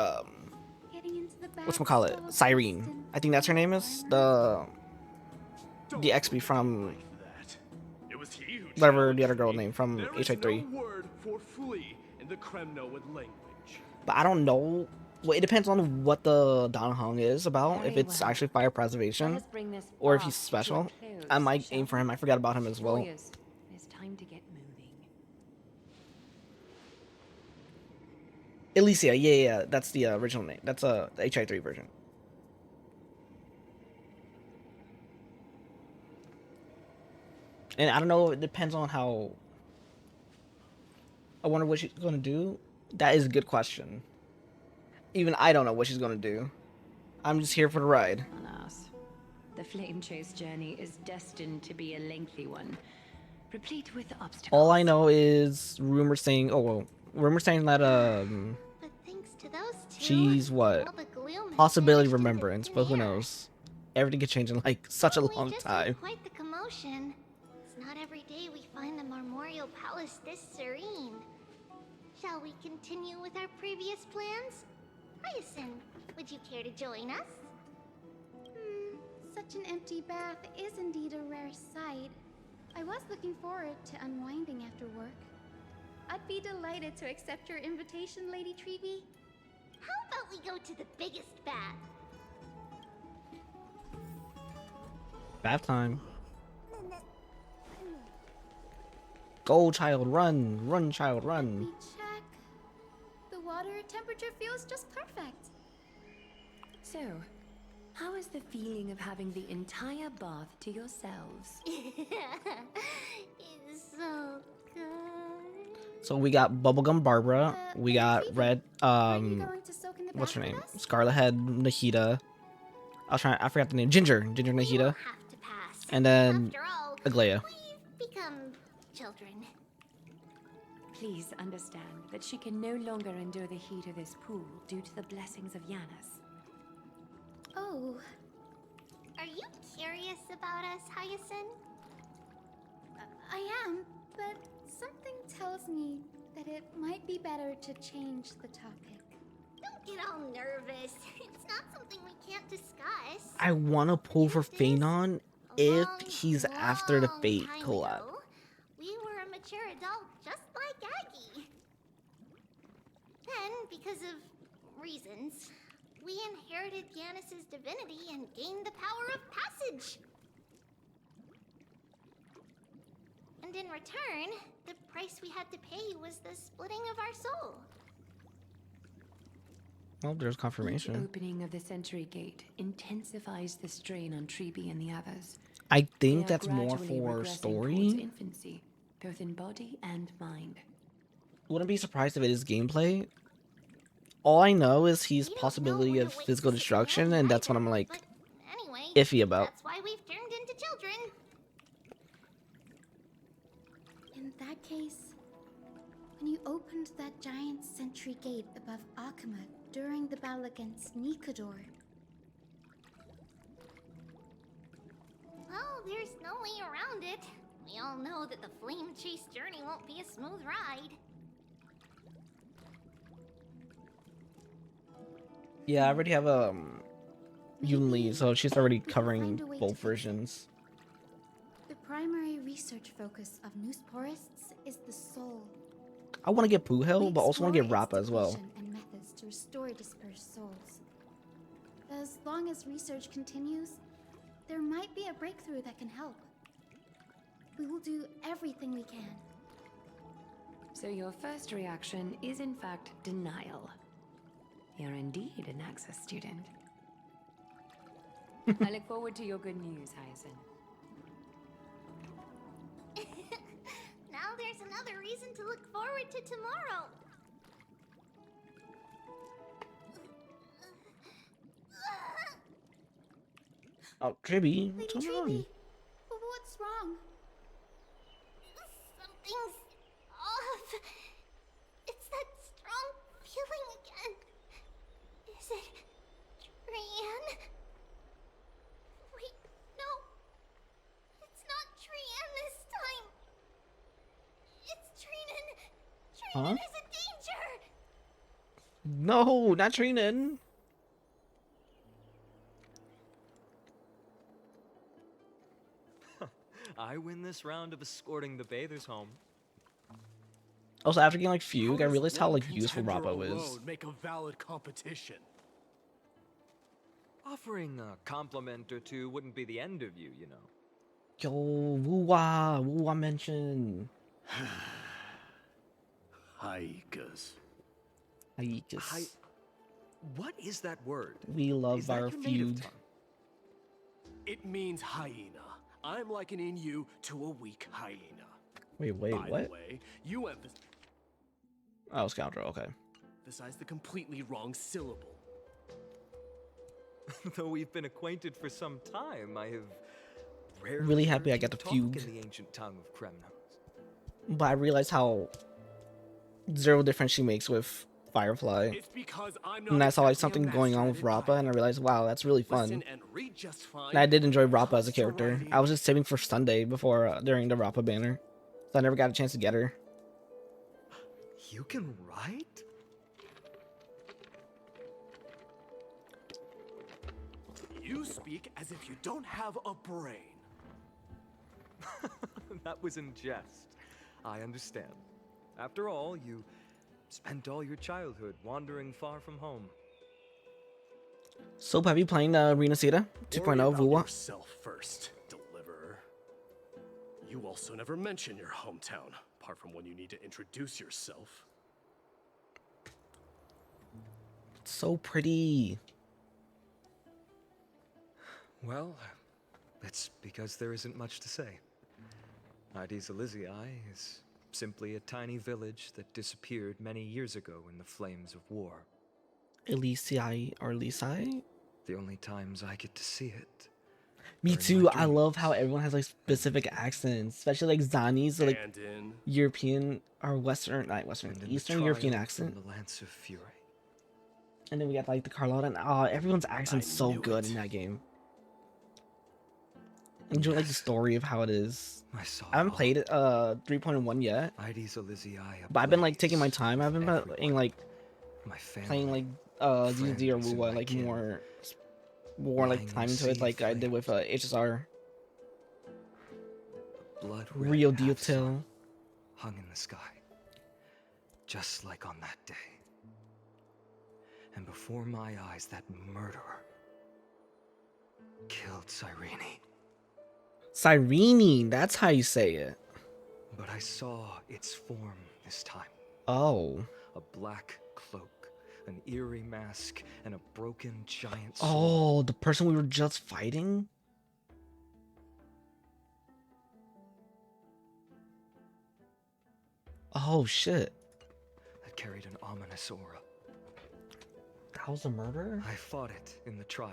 whatchamacallit, Cyrene. I think that's her name is the XP from whatever the other girl name from HI3. No word for flee in the Kremnoan language. But I don't know. Well, it depends on what the Danhong is about. If it's actually fire preservation, or if he's special. I might aim for him. I forgot about him as well. It's time to get moving. Elysia, yeah. That's the original name. That's the HI3 version. And I don't know. It depends on how. I wonder what she's gonna do. That is a good question. Even I don't know what she's gonna do. I'm just here for the ride. Alas, the flame chase journey is destined to be a lengthy one, replete with obstacles. All I know is rumors saying, that But thanks to those two, she's what? all the gloom has Possibility vanished into remembrance, thin but who air. knows? Everything could change in like such a Well, long we just time. had quite the commotion. It's not every day we find the Marmorial Palace this serene. Shall we continue with our previous plans? Hyacinth, would you care to join us? Such an empty bath is indeed a rare sight. I was looking forward to unwinding after work. I'd be delighted to accept your invitation, Lady Treeby. How about we go to the biggest bath? Bath time. Go, child, run! Run, child, run! Check. The water temperature feels just perfect. So, how is the feeling of having the entire bath to yourselves? It's so good. So we got Bubblegum Barbara, we got Red, what's her name? Scarlet Head Nahida. I forgot the name. Ginger Nahida. And then Aglaya. We've become children. Please understand that she can no longer endure the heat of this pool due to the blessings of Yanis. Oh. Are you curious about us, Hyacinth? I am, but something tells me that it might be better to change the topic. Don't get all nervous. It's not something we can't discuss. I want to pull for Phanon if he's after the Fate collab. We were a mature adult just like Aggie. Then, because of reasons, we inherited Yanis's divinity and gained the power of passage. And in return, the price we had to pay was the splitting of our soul. Well, there's confirmation. Each opening of the Century Gate intensifies the strain on Treeby and the others. I think They are that's more gradually for regressing towards story. infancy, both in body and mind. Wouldn't be surprised if it is gameplay. All I know is he's possibility of physical destruction, and that's what I'm like Anyway, iffy about. that's why we've turned into children. In that case, when you opened that giant sentry gate above Akuma during the battle against Nikador. Well, there's no way around it. We all know that the flame chase journey won't be a smooth ride. Yeah, I already have Yunli, so she's already covering both versions. The primary research focus of Noosporists is the soul. I want to get Puhel, but also want to get Explore Rappa its as well. division and methods to restore dispersed souls. As long as research continues, there might be a breakthrough that can help. We will do everything we can. So your first reaction is in fact denial. You're indeed an Access student. I look forward to your good news, Hyacinth. Now there's another reason to look forward to tomorrow. Oh, Tribby, what's Lady going on? Tribby, what's wrong? Something's off. It's that strong feeling again. Is it Trian? Wait, no. It's not Trian this time. It's Trinan. Huh? Trinan is a danger. No, not Trinan. I win this round of escorting the bathers home. Also, after getting like Fugue, I How does realized how one like useful contender Rappa is. alone make a valid competition. Offering a compliment or two wouldn't be the end of you, you know. Yo, Woo-wah mention. Haikas. Haikas. What is that word? We love Is that our your native feud. tongue? It means hyena. I'm likening you to a weak hyena. Wait, By what? the way, you Oh, scoundrel. Okay. emphasize the completely wrong syllable. Though we've been acquainted for some time, I have rarely Really happy heard I got you the talk fugue. in the ancient tongue of Kremnos. But I realized how zero difference she makes with Firefly. It's because I'm not And I saw like exactly a something going on with master Rappa, and I realized, wow, that's really fun. Listen and read just fine. And I did enjoy Rappa as a Comes to character. writing. I was just saving for Sunday before during the Rappa banner, so I never got a chance to get her. You can write? You speak as if you don't have a brain. That was in jest. I understand. After all, you spent all your childhood wandering far from home. So, have you playing Arena Sita 2.0 Worry about Vuwa? yourself first, deliverer. You also never mention your hometown, apart from when you need to introduce yourself. It's so pretty. Well, it's because there isn't much to say. Ides Elysiae is simply a tiny village that disappeared many years ago in the flames of war. Elysiae or Elysiae? The only times I get to see it. Me are in too. my I love how dreams. everyone has like specific accents, especially like Zani's like Andon. European or Western, not Western, And in the Eastern European trial accent. From the Lance of Fury. And then we got like the Carlotta, and everyone's accent's I so knew good it. in that game. I enjoy like the story of how it is. I saw I haven't played it 3.1 yet, Ides Elysiae but I've been like taking my ablaze. time. I've been playing like My family. playing like DZ or friends, and Wuwa my like kin. more like Lying in time the into it sea like I did with HSR. Blood Real red half-sun detail. hung in the sky, just like on that day. And before my eyes, that murderer killed Cyrene. Cyrene, that's how you say it. But I saw its form this time. Oh. A black cloak, an eerie mask, and a broken giant sword. Oh, the person we were just fighting? Oh shit. That carried an ominous aura. That was a murderer? I fought it in the trial.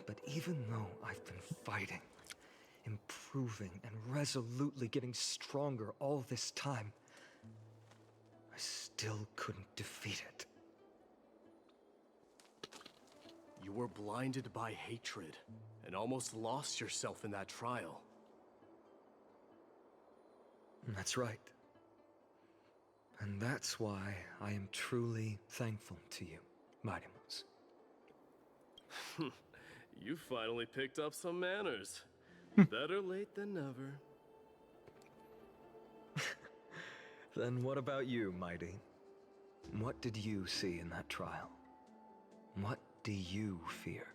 But even though I've been fighting, improving and resolutely getting stronger all this time, I still couldn't defeat it. You were blinded by hatred and almost lost yourself in that trial. That's right. And that's why I am truly thankful to you, Mighty Mouse. You finally picked up some manners. Better late than never. Then what about you, Mighty? What did you see in that trial? What do you fear?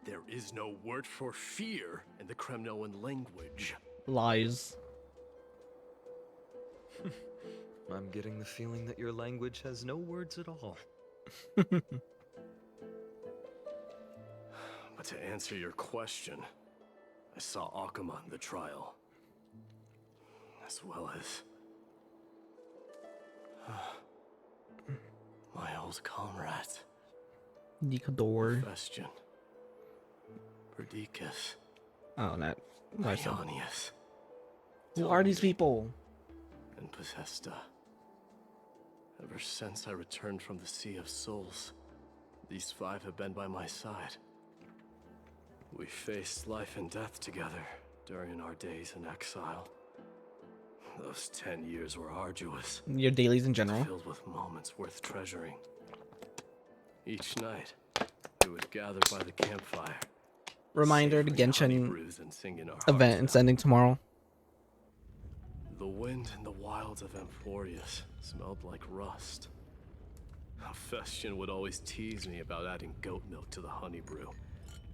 There is no word for fear in the Kremnoan language. Lies. I'm getting the feeling that your language has no words at all. But to answer your question, I saw Akuma in the trial. As well as... my old comrades. Nikador. Bastion. Perdiccas. Oh, that. Ionius. Who are these people? And Possesta. Ever since I returned from the Sea of Souls, these 5 have been by my side. We faced life and death together during our days in exile. Those 10 years were arduous. Your dailies in general? Filled with moments worth treasuring. Each night, we would gather by the campfire. Reminder, the Genshin event is ending tomorrow. The wind in the wilds of Amphorius smelled like rust. Festian would always tease me about adding goat milk to the honey brew,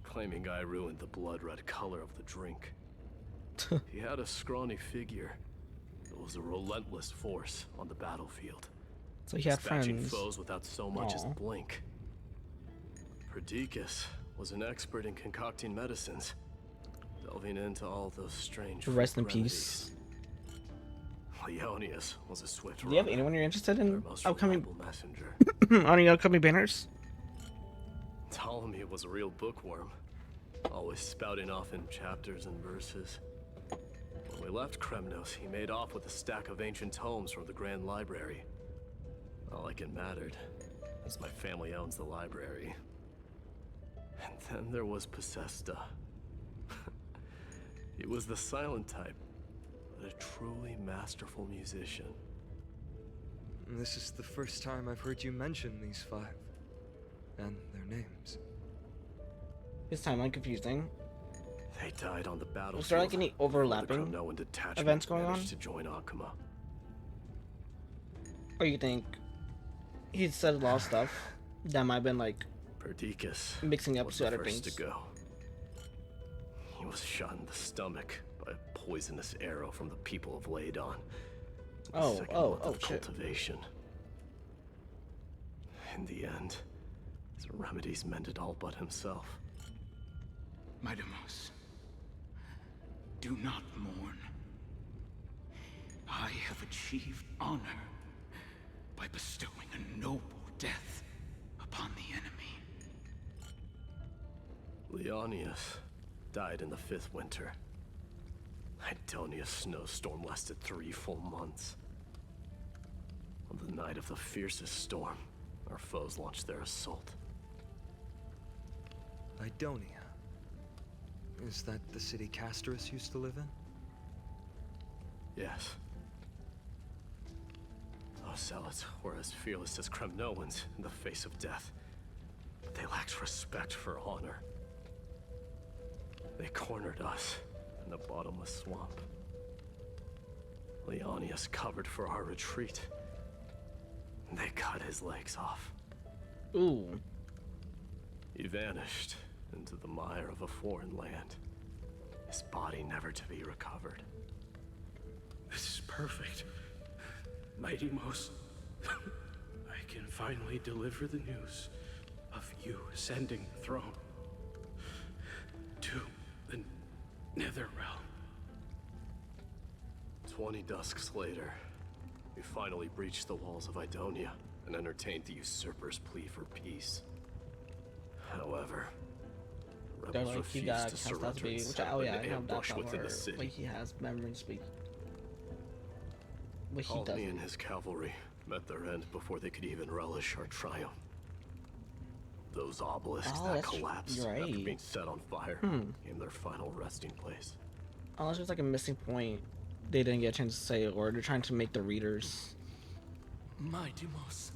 claiming I ruined the blood-red color of the drink. He had a scrawny figure. It was a relentless force on the battlefield. So he had dispatching friends. foes without so much as a blink. Perdiccas was an expert in concocting medicines, delving into all those strange Rest in remedies. peace. Leonius was a swift Do you have runner, anyone you're interested in their most upcoming reliable messenger. on any upcoming banners? Ptolemy was a real bookworm, always spouting off in chapters and verses. When we left Kremnos, he made off with a stack of ancient tomes from the Grand Library. Not like it mattered, as my family owns the library. And then there was Possesta. He was the silent type, but a truly masterful musician. This is the first time I've heard you mention these 5. And their names. This timeline confusing. They died on the battlefield. Was there like any overlapping The Kremnoan detachment events going on? managed to join Akuma. Or you think he said a lot of stuff that might have been like Perdiccas mixing up was to the other first things? to go. He was shot in the stomach by a poisonous arrow from the people of Laidon. Oh, Of shit. cultivation. In the end, his remedies mended all but himself. Mightymouse, do not mourn. I have achieved honor by bestowing a noble death upon the enemy. Leonius died in the 5th winter. Idonia's snowstorm lasted 3 full months. On the night of the fiercest storm, our foes launched their assault. Idonia. Is that the city Castorus used to live in? Yes. Those zealots were as fearless as Kremnoans in the face of death, but they lacked respect for honor. They cornered us in the bottomless swamp. Leonius covered for our retreat. They cut his legs off. Ooh. He vanished into the mire of a foreign land, his body never to be recovered. This is perfect. Mightymouse, I can finally deliver the news of you ascending the throne to the Netherrealm. 20 dusks later, we finally breached the walls of Idonia and entertained the usurper's plea for peace. However, They're rebels like he refused got to cast out surrender to be, and which set oh up yeah, an I know that ambush part within where the city. like he has memories, but he Ptolemy doesn't. and his cavalry met their end before they could even relish our triumph. Those obelisks Oh, that that's collapsed right. after being set on fire became their final resting place. Unless there's like a missing point they didn't get a chance to say, or they're trying to make the readers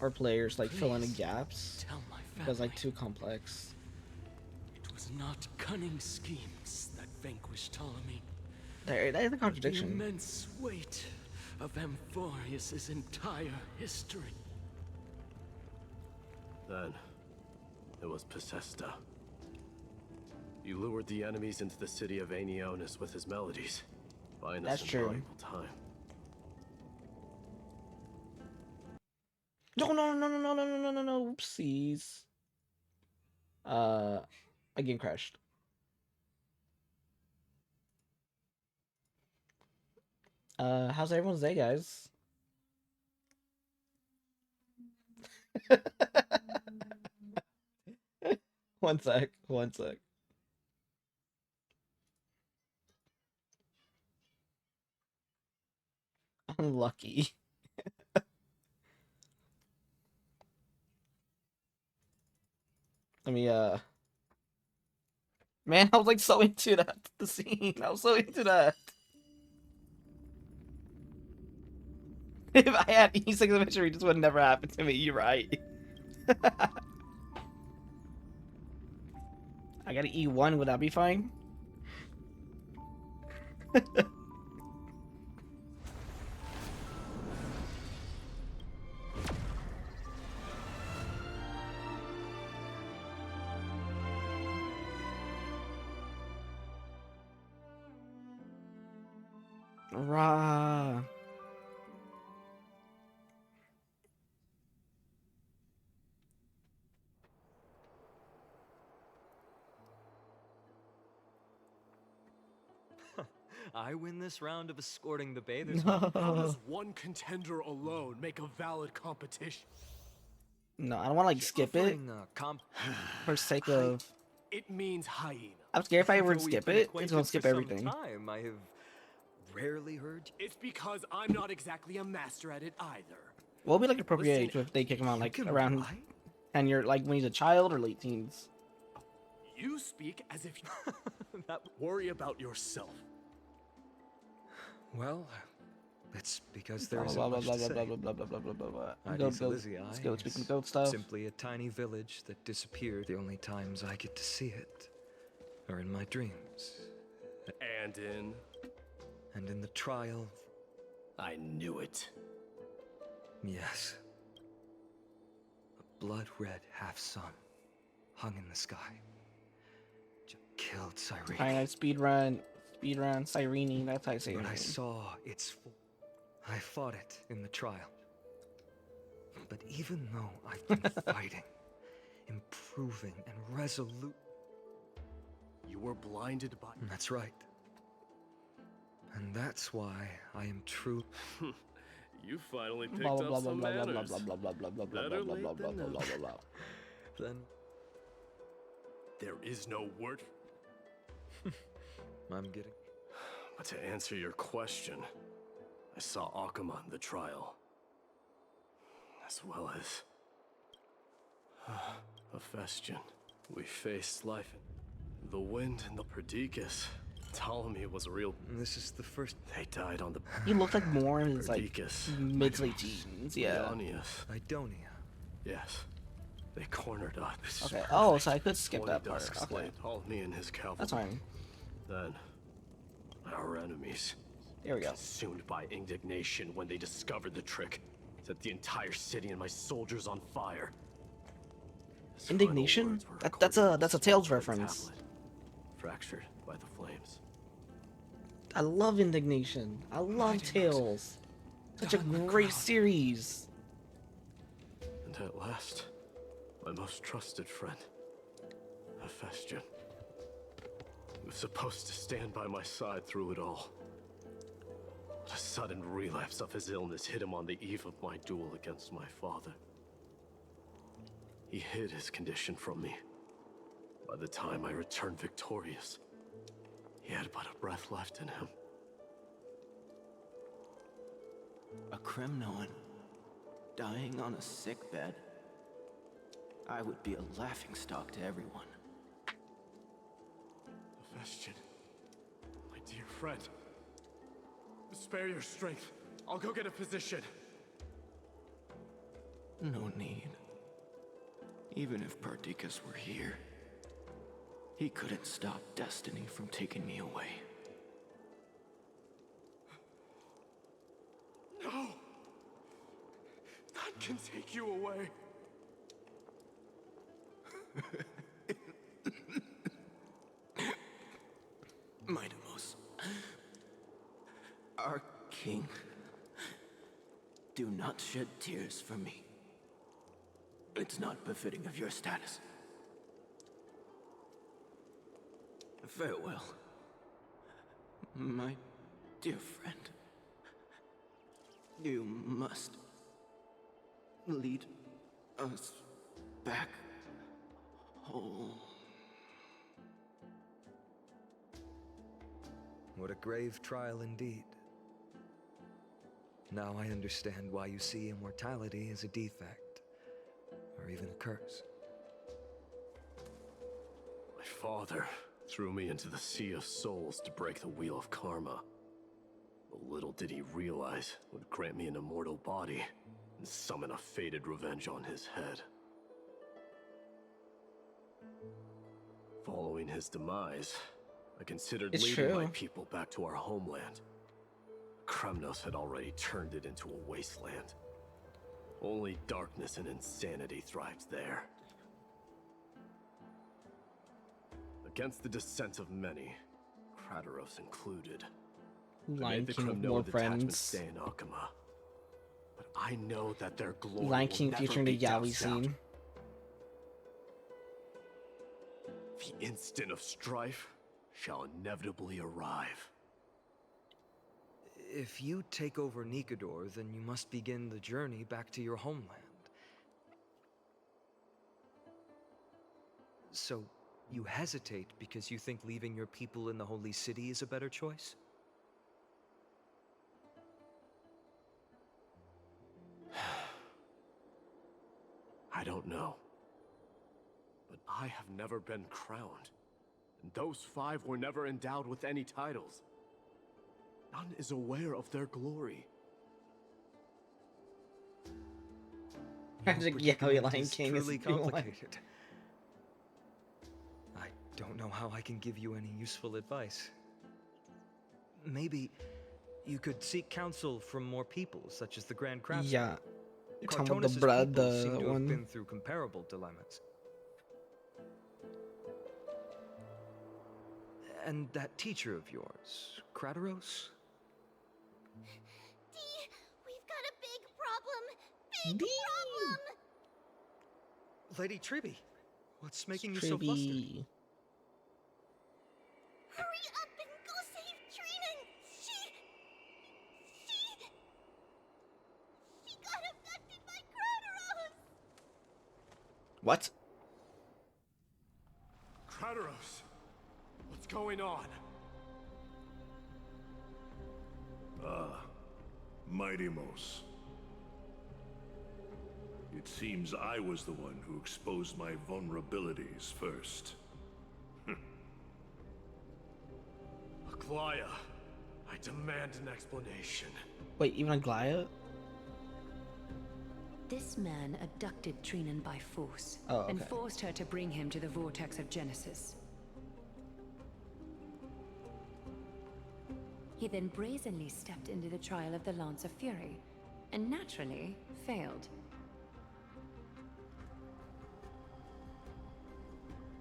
or players like fill in the gaps tell my because like family. too complex. It was not cunning schemes that vanquished Ptolemy. That is a but the contradiction. immense weight of Amphorius' entire history. Then, it was Pacesta. He lured the enemies into the city of Aeneonis with his melodies, buying us invaluable time. No, oopsies. Again crashed. How's everyone's day, guys? One sec. Unlucky. Let me, man, I was like so into the scene. I was so into that. If I had E6 adventure, this would never happen to me. You're right. I got an E1. Would that be fine? Rah. I win this round of escorting the bathers. How does one contender alone make a valid competition? No, I don't want to like skip it for sake of. It means hyena. I'm scared if I were to Though we've skip been it, it's acquainted gonna skip for some everything. time, I have rarely heard. It's because I'm not exactly a master at it either. What would be like appropriate age if they kick him out like around 10 years, like when he's a child or late teens? You speak as if you worry about yourself. Well, it's because there Blah, isn't blah, blah, much blah, to say. say. blah, blah, blah, blah, blah, blah, blah. Anttie Go, Let's go. Speaking of goat stuff. Simply a tiny village that disappeared. The only times I get to see it are in my dreams. And in the trial. I knew it. Yes. A blood-red half-sun hung in the sky. Killed Cyrene. Alright, speedrun, Cyrene, that's how I say it. But I saw its full. I fought it in the trial. But even though I've been fighting, improving, and resolute. You were blinded by. That's right. And that's why I am true. You finally picked Blah, blah, up blah, some blah, blah, manners. blah, blah, blah, blah, blah, blah, Better blah, late blah, than blah, blah, never. blah, blah. Then There is no word. I'm getting. But to answer your question, I saw Akuma in the trial. As well as Hephaestion. We faced life in the wind and the Perdiccas. Ptolemy was real. This is the first. They died on the. He looked like more in his like Perdiccas. mid to late teens, yeah. Idonia. Yes. They cornered us. Okay. Oh, so I could skip 20 that part. Dusks Okay. laid Ptolemy and his cavalry. That's fine. Then, our enemies. There we go. Consumed by indignation when they discovered the trick, set the entire city and my soldiers on fire. His Indignation? final words were That's a Tales recorded on reference. tablet, fractured by the flames. I love Indignation. I love Tales. Such a great series. And at last, my most trusted friend, Hephaestion, was supposed to stand by my side through it all. But a sudden relapse of his illness hit him on the eve of my duel against my father. He hid his condition from me By the time I returned victorious, he had but a breath left in him. A Kremnoan dying on a sickbed. I would be a laughingstock to everyone. Sebastian, my dear friend, spare your strength. I'll go get a physician. No need. Even if Perdiccas were here, he couldn't stop destiny from taking me away. No! None can take you away. Mightimos, our king, do not shed tears for me. It's not befitting of your status. Farewell, my dear friend. You must lead us back home. What a grave trial indeed. Now I understand why you see immortality as a defect, or even a curse. My father threw me into the sea of souls to break the wheel of karma. But little did he realize it would grant me an immortal body and summon a fated revenge on his head. Following his demise, I considered leading my people back to our homeland. Kremnos had already turned it into a wasteland. Only darkness and insanity thrived there. Against the dissent of many, Kratos included, Lion King with more friends. stay in Akama. But I know that their glory Lion King will never featuring be the Yaoi doused out. scene. The instant of strife shall inevitably arrive. If you take over Nikodor, then you must begin the journey back to your homeland. So, you hesitate because you think leaving your people in the Holy City is a better choice? I don't know. But I have never been crowned. And those 5 were never endowed with any titles. None is aware of their glory. Magic Yaoi Lion King is truly the one. complicated. I don't know how I can give you any useful advice. Maybe you could seek counsel from more people, such as the Grand Craftsman. Yeah, you're talking about the Cartonis' bread, people seem the to have one. been through comparable dilemmas. And that teacher of yours, Kratos? We've got a big problem! Big problem! Lady Tribby, what's making you so flustered? Tribby. Hurry up and go save Trinan! She got abducted by Kratos! What? Kratos! What's going on? Mightimos. It seems I was the one who exposed my vulnerabilities first. Aglaya, I demand an explanation. Wait, even Aglaya? This man abducted Trinan by force and okay. forced her to bring him to the vortex of Genesis. He then brazenly stepped into the trial of the Lance of Fury, and naturally failed.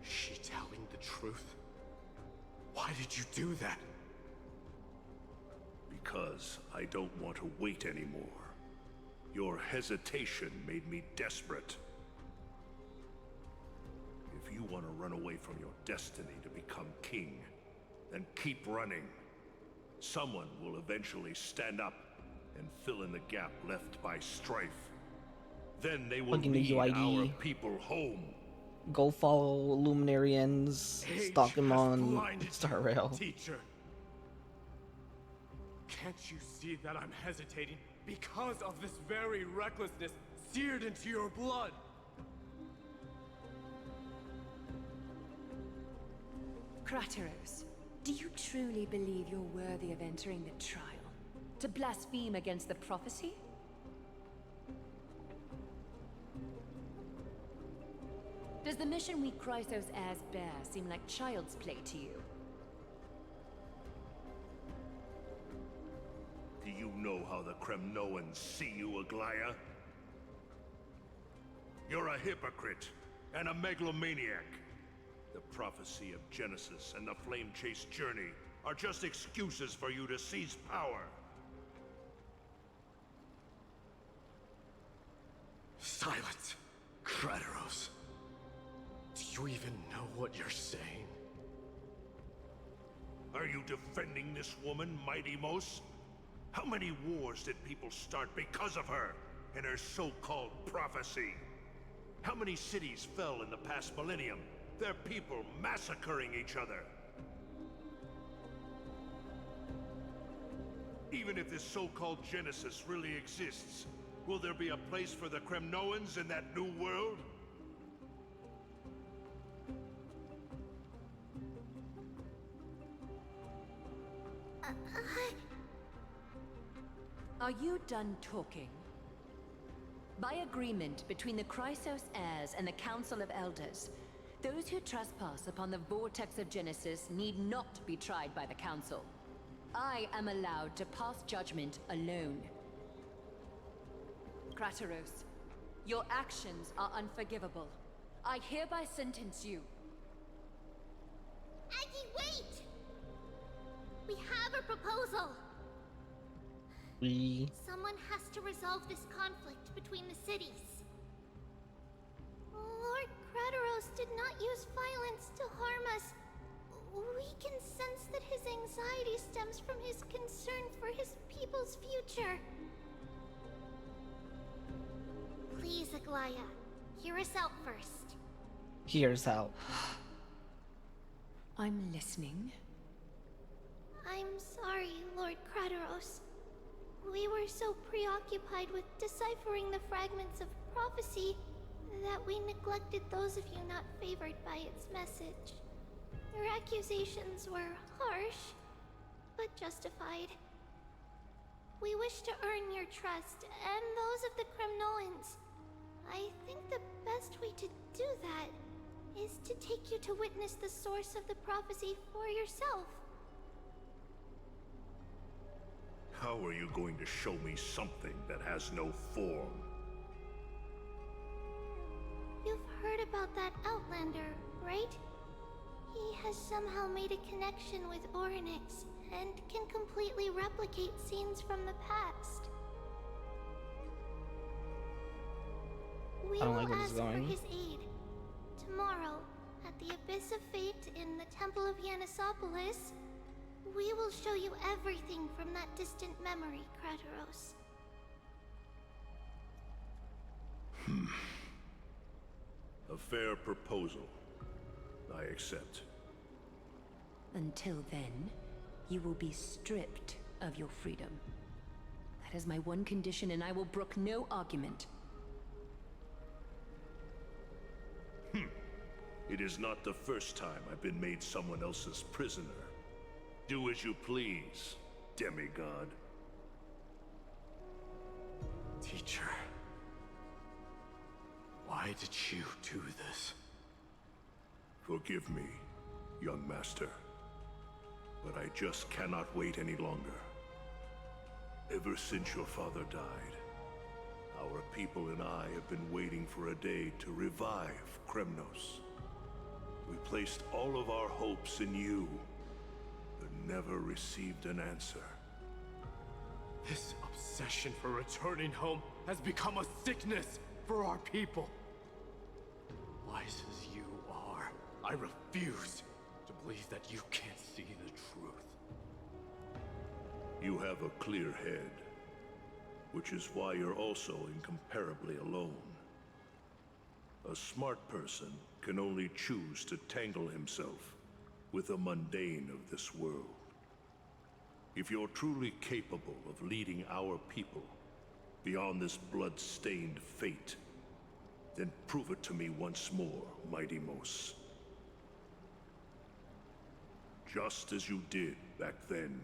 Is she telling the truth? Why did you do that? Because I don't want to wait anymore. Your hesitation made me desperate. If you want to run away from your destiny to become king, then keep running. Someone will eventually stand up and fill in the gap left by strife. Then they will Fucking the lead UID. our people home. Go follow Luminarians, stalk him on Star Rail. Teacher. Can't you see that I'm hesitating because of this very recklessness seared into your blood? Crateros, do you truly believe you're worthy of entering the trial? To blaspheme against the prophecy? Does the mission we Chrysos heirs bear seem like child's play to you? Do you know how the Kremnoans see you, Aglaya? You're a hypocrite and a megalomaniac. The prophecy of Genesis and the Flame Chase journey are just excuses for you to seize power. Silence, Crateros. Do you even know what you're saying? Are you defending this woman, Mighty Mos? How many wars did people start because of her and her so-called prophecy? How many cities fell in the past millennium? Their people massacring each other. Even if this so-called Genesis really exists, will there be a place for the Kremnoans in that new world? Are you done talking? By agreement between the Chrysos heirs and the Council of Elders, those who trespass upon the vortex of Genesis need not be tried by the Council. I am allowed to pass judgment alone. Crateros, your actions are unforgivable. I hereby sentence you. Aggie, wait! We have a proposal. Someone has to resolve this conflict between the cities. Lord Crateros did not use violence to harm us. We can sense that his anxiety stems from his concern for his people's future. Please, Aglaya, hear us out first. Hear us out. I'm listening. I'm sorry, Lord Crateros. We were so preoccupied with deciphering the fragments of prophecy that we neglected those of you not favored by its message. Your accusations were harsh, but justified. We wish to earn your trust and those of the Kremnoans. I think the best way to do that is to take you to witness the source of the prophecy for yourself. How are you going to show me something that has no form? You've heard about that Outlander, right? He has somehow made a connection with Orynyx and can completely replicate scenes from the past. We will ask for his aid. Tomorrow, at the Abyss of Fate in the Temple of Yanisopolis, we will show you everything from that distant memory, Crateros. A fair proposal. I accept. Until then, you will be stripped of your freedom. That is my one condition, and I will brook no argument. It is not the first time I've been made someone else's prisoner. Do as you please, demigod. Teacher, why did you do this? Forgive me, young master, but I just cannot wait any longer. Ever since your father died, our people and I have been waiting for a day to revive Kremnos. We placed all of our hopes in you, but never received an answer. This obsession for returning home has become a sickness for our people. Wise as you are, I refuse to believe that you can't see the truth. You have a clear head, which is why you're also incomparably alone. A smart person can only choose to tangle himself with the mundane of this world. If you're truly capable of leading our people beyond this blood-stained fate, then prove it to me once more, Mighty Mos. Just as you did back then.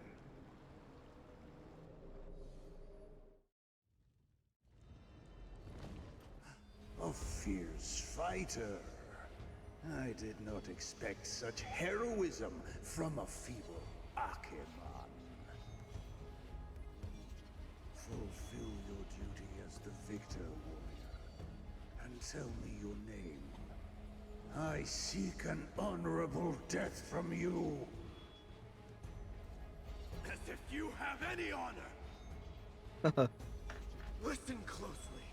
A fierce fighter. I did not expect such heroism from a feeble Akeman. Fulfill your duty as the victor, warrior, and tell me your name. I seek an honorable death from you. As if you have any honor! Listen closely.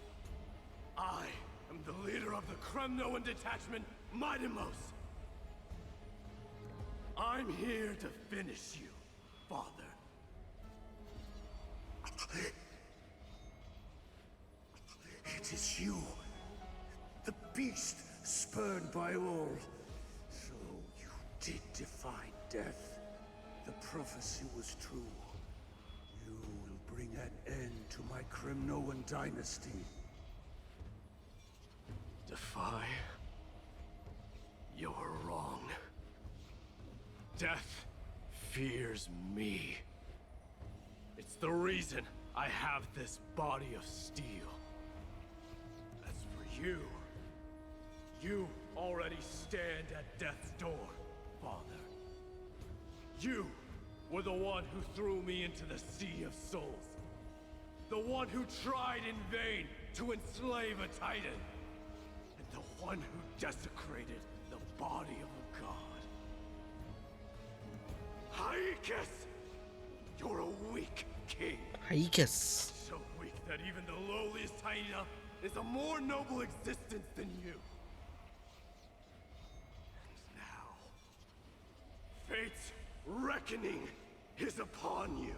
I am the leader of the Kremnoan detachment, Mighty Mos. I'm here to finish you, Father. It is you, the beast spurned by all. So you did defy death. The prophecy was true. You will bring an end to my Kremnoan dynasty. Defy? You're wrong. Death fears me. It's the reason I have this body of steel. As for you, you already stand at death's door, Father. You were the one who threw me into the Sea of Souls. The one who tried in vain to enslave a Titan. And the one who desecrated the body of a god. Haikus! You're a weak king. Haikus. So weak that even the lowliest hyena is a more noble existence than you. And now, fate's reckoning is upon you.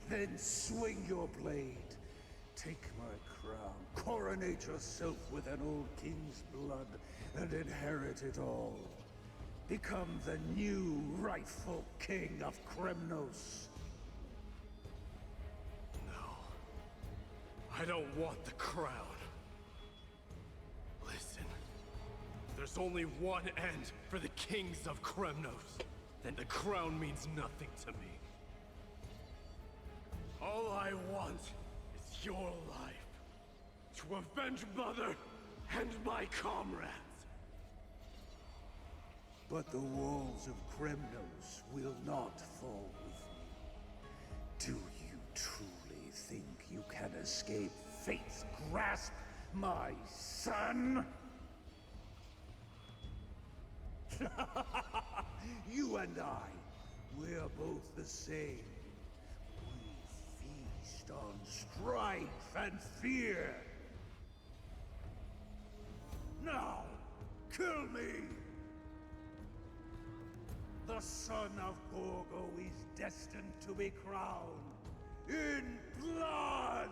Then swing your blade. Take my crown. Coronate yourself with an old king's blood and inherit it all. Become the new rightful king of Kremnos. No. I don't want the crown. Listen. There's only one end for the kings of Kremnos. Then the crown means nothing to me. All I want is your life. To avenge Mother and my comrades. But the walls of Kremnos will not fall with me. Do you truly think you can escape fate's grasp, my son? You and I, we're both the same. We feast on strife and fear. Now, kill me! The son of Gorgo is destined to be crowned in blood!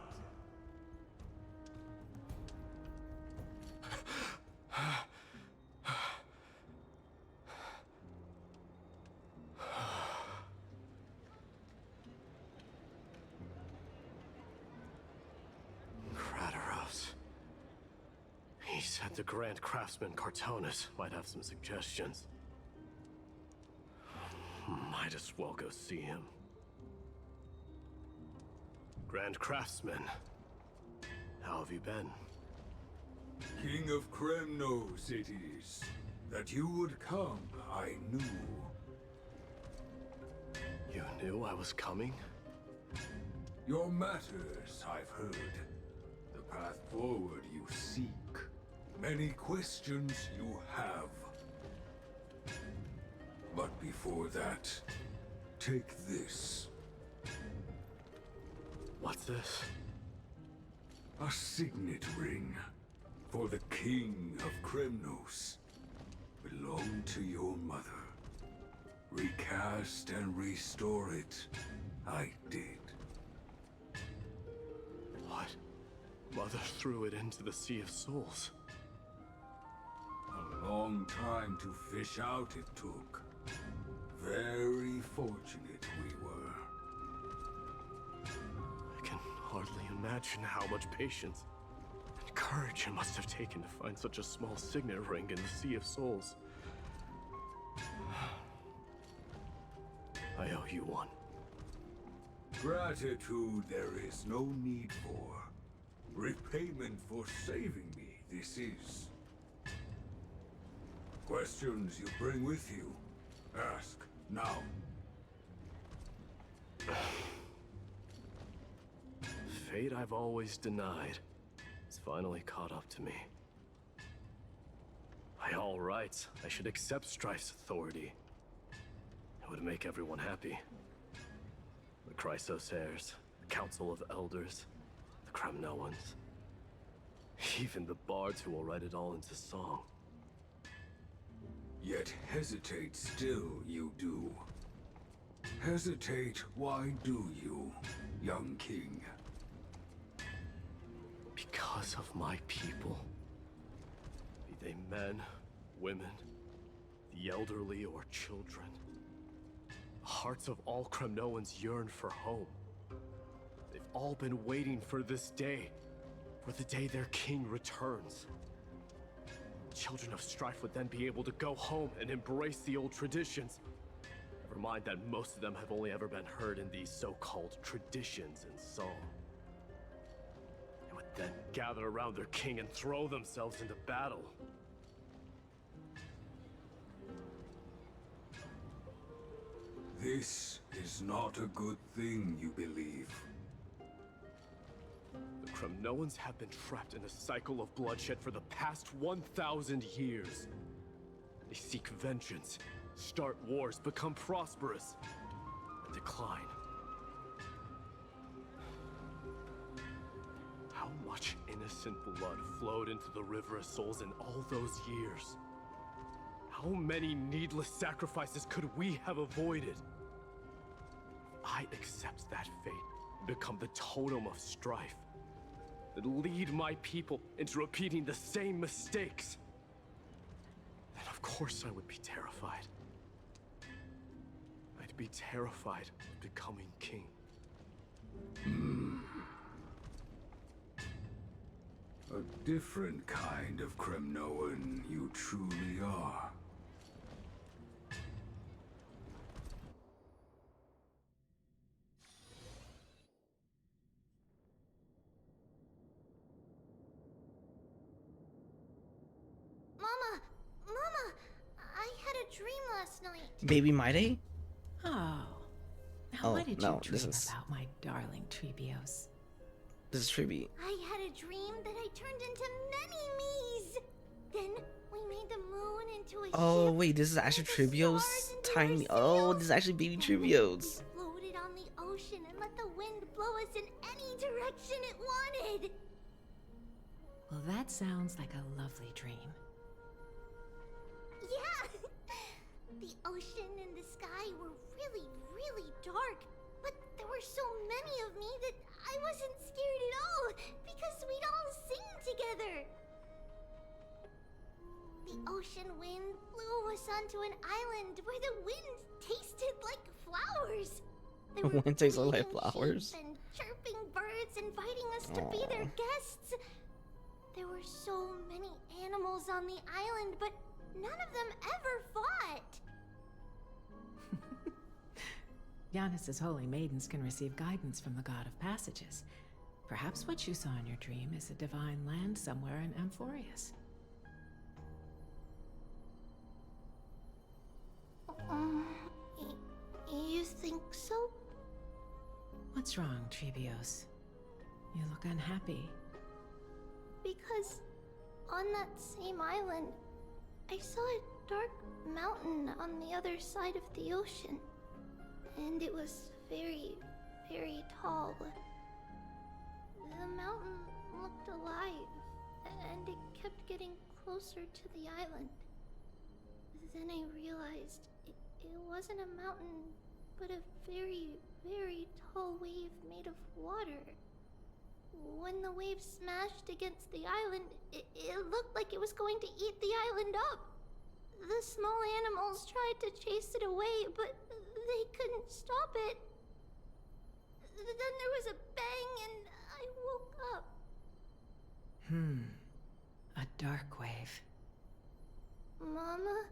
Kratos. He said the Grand Craftsman Cartonus might have some suggestions. Might as well go see him. Grand Craftsman, how have you been? King of Kremnos it is. That you would come, I knew. You knew I was coming? Your matters, I've heard. The path forward you seek. Many questions you have. But before that, take this. What's this? A signet ring for the King of Kremnos. Belonged to your mother. Recast and restore it, I did. What? Mother threw it into the Sea of Souls. A long time to fish out it took. Very fortunate we were. I can hardly imagine how much patience and courage it must have taken to find such a small signet ring in the Sea of Souls. I owe you one. Gratitude there is no need for. Repayment for saving me, this is. Questions you bring with you? Ask, now. Fate I've always denied has finally caught up to me. By all rights, I should accept Strife's authority. It would make everyone happy. The Chrysos heirs, the Council of Elders, the Kremnoans. Even the bards who will write it all into song. Yet hesitate still you do. Hesitate, why do you, young king? Because of my people. Be they men, women, the elderly or children. The hearts of all Kremnoans yearn for home. They've all been waiting for this day. For the day their king returns. Children of Strife would then be able to go home and embrace the old traditions. Never mind that most of them have only ever been heard in these so-called traditions and song. They would then gather around their king and throw themselves into battle. This is not a good thing, you believe. The Kremnoans have been trapped in a cycle of bloodshed for the past 1,000 years. They seek vengeance, start wars, become prosperous, and decline. How much innocent blood flowed into the River of Souls in all those years? How many needless sacrifices could we have avoided? If I accept that fate and become the totem of strife, that lead my people into repeating the same mistakes, then of course I would be terrified. I'd be terrified of becoming king. A different kind of Kremnoan you truly are. Mama, I had a dream last night. Baby My Day? Oh. Now Oh, what did no, you this dream is- about, my darling Treebios? This is Tribute. I had a dream that I turned into many me's. Then we made the moon into a Oh, ship. wait, this is actually Tribio's tiny. Oh, this is actually baby Tribio's. Floated on the ocean and let the wind blow us in any direction it wanted. Well, that sounds like a lovely dream. Yeah! The ocean and the sky were really, really dark, but there were so many of me that I wasn't scared at all because we'd all sing together. The ocean wind blew us onto an island where the wind tasted like flowers. There were Wind tastes like bleating flowers. sheep and chirping birds inviting us to be their guests. There were so many animals on the island, but none of them ever fought. Giannis's holy maidens can receive guidance from the god of passages. Perhaps what you saw in your dream is a divine land somewhere in Amphorius. You think so? What's wrong, Treebios? You look unhappy. Because on that same island, I saw a dark mountain on the other side of the ocean. And it was very, very tall. The mountain looked alive, and it kept getting closer to the island. Then I realized it wasn't a mountain, but a very, very tall wave made of water. When the wave smashed against the island, it looked like it was going to eat the island up. The small animals tried to chase it away, but they couldn't stop it. Then there was a bang and I woke up. A dark wave. Mama,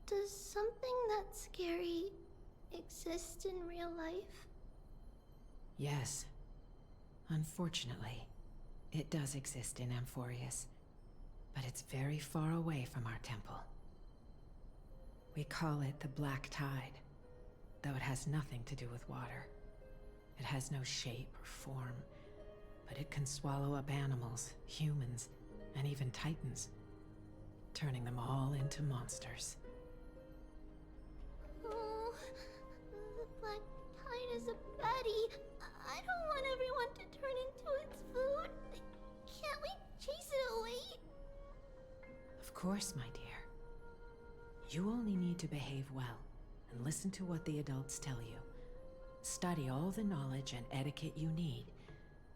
does something that scary exist in real life? Yes. Unfortunately, it does exist in Amphorius, but it's very far away from our temple. We call it the Black Tide, though it has nothing to do with water. It has no shape or form, but it can swallow up animals, humans, and even titans, turning them all into monsters. Oh, the Black Tide is a baddie. I don't want everyone to turn into its food. Can't we chase it away? Of course, my dear. You only need to behave well and listen to what the adults tell you. Study all the knowledge and etiquette you need,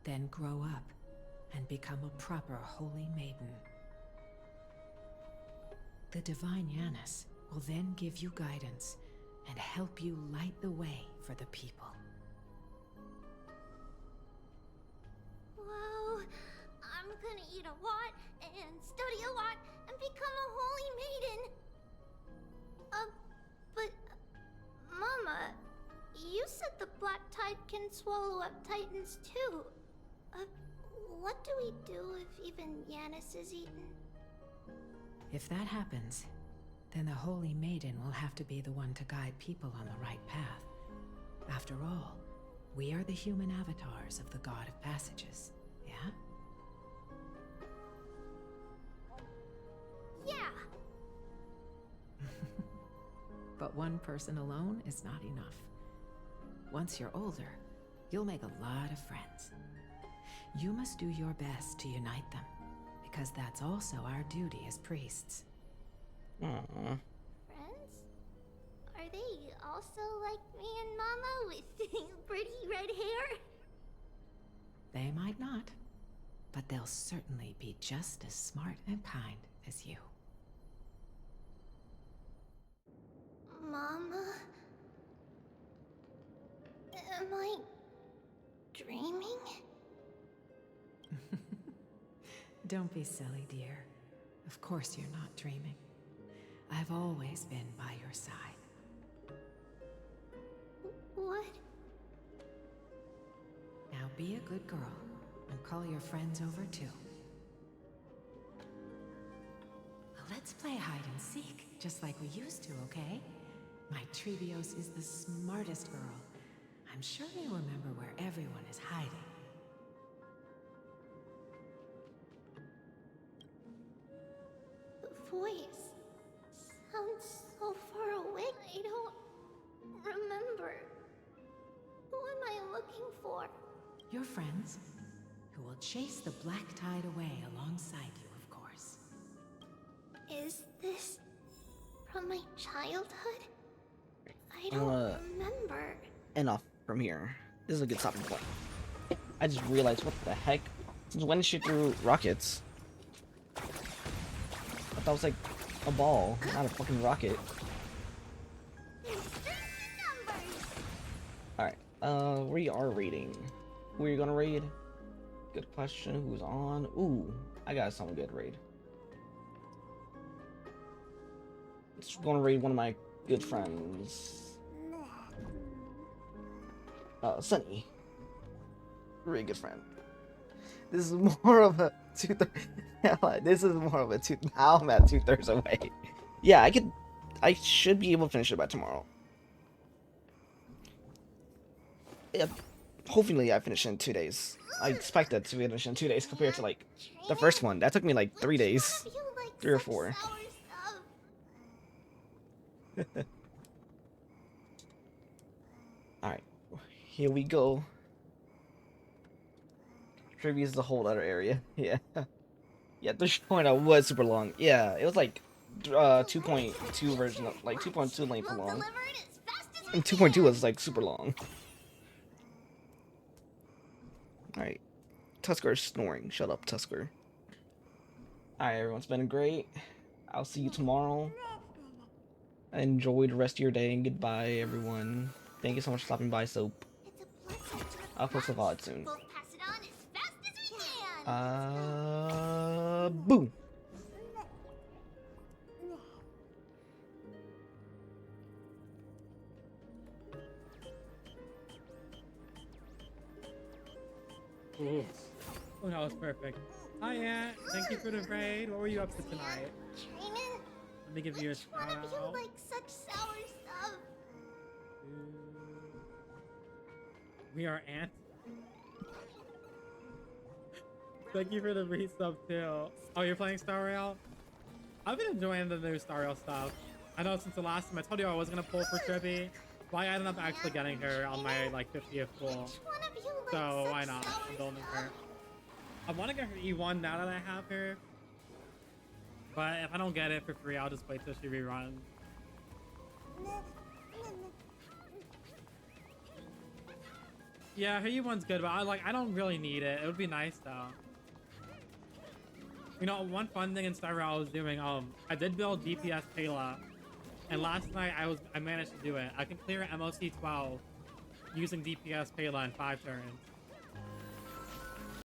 then grow up and become a proper holy maiden. The divine Janus will then give you guidance and help you light the way for the people. Wow, I'm gonna eat a lot and study a lot and become a holy maiden. But Mama, you said the Black Tide can swallow up titans too. What do we do if even Janus is eaten? If that happens, then the Holy Maiden will have to be the one to guide people on the right path. After all, we are the human avatars of the God of Passages, yeah? Yeah! But one person alone is not enough. Once you're older, you'll make a lot of friends. You must do your best to unite them, because that's also our duty as priests. Aww. Friends? Are they also like me and Mama with pretty red hair? They might not, but they'll certainly be just as smart and kind as you. Mama? Am I dreaming? Don't be silly, dear. Of course you're not dreaming. I've always been by your side. What? Now be a good girl and call your friends over too. Well, let's play hide and seek, just like we used to, okay? My Trebios is the smartest girl. I'm sure you remember where everyone is hiding. The voice sounds so far away. I don't remember. Who am I looking for? Your friends, who will chase the Black Tide away alongside you, of course. Is this from my childhood? I don't remember. Enough from here. This is a good stopping point. I just realized, what the heck? Since when did she threw rockets? I thought it was like a ball, not a fucking rocket. Alright, we are raiding. Who are you gonna raid? Good question. Who's on? Ooh, I got some good raid. Just gonna raid one of my good friends. Sunny. Really good friend. This is more of a this is more of a now I'm at 2/3 away. Yeah, I should be able to finish it by tomorrow. Yeah, hopefully I finish in 2 days. I expect that to finish in 2 days compared to like the first one. That took me like 3 days. 3 or 4. Alright, here we go. Trivia is a whole other area. Yeah. Yeah, 3.0 was super long. Yeah, it was like 2.2 version of like 2.2 length long. And 2.2 was like super long. Alright. Tusker is snoring. Shut up, Tusker. Alright, everyone's been great. I'll see you tomorrow. Enjoy the rest of your day and goodbye, everyone. Thank you so much for stopping by, Soap. I'll post a VOD soon. We'll pass it on as fast as we can. Boom. Ooh. Oh, that was perfect. Hi, Aunt. Thank you for the raid. What were you up to tonight? Training? Let me give you a shout One of you out. like such sour stuff. We are Aunt. Thank you for the resub too. Oh, you're playing Star Rail? I've been enjoying the new Star Rail stuff. I know since the last time I told you I was gonna pull for Trippy, but I ended up actually getting her on my like 50th pull. So why not? I'm building her. I want to get her E1 now that I have her. But if I don't get it for free, I'll just wait till she reruns. Yeah, her E1's good, but I don't really need it. It would be nice though. You know, one fun thing in Star Rail I was doing, I did build DPS Kayla, and last night I managed to do it. I can clear MOC 12 using DPS Kayla in 5 turns.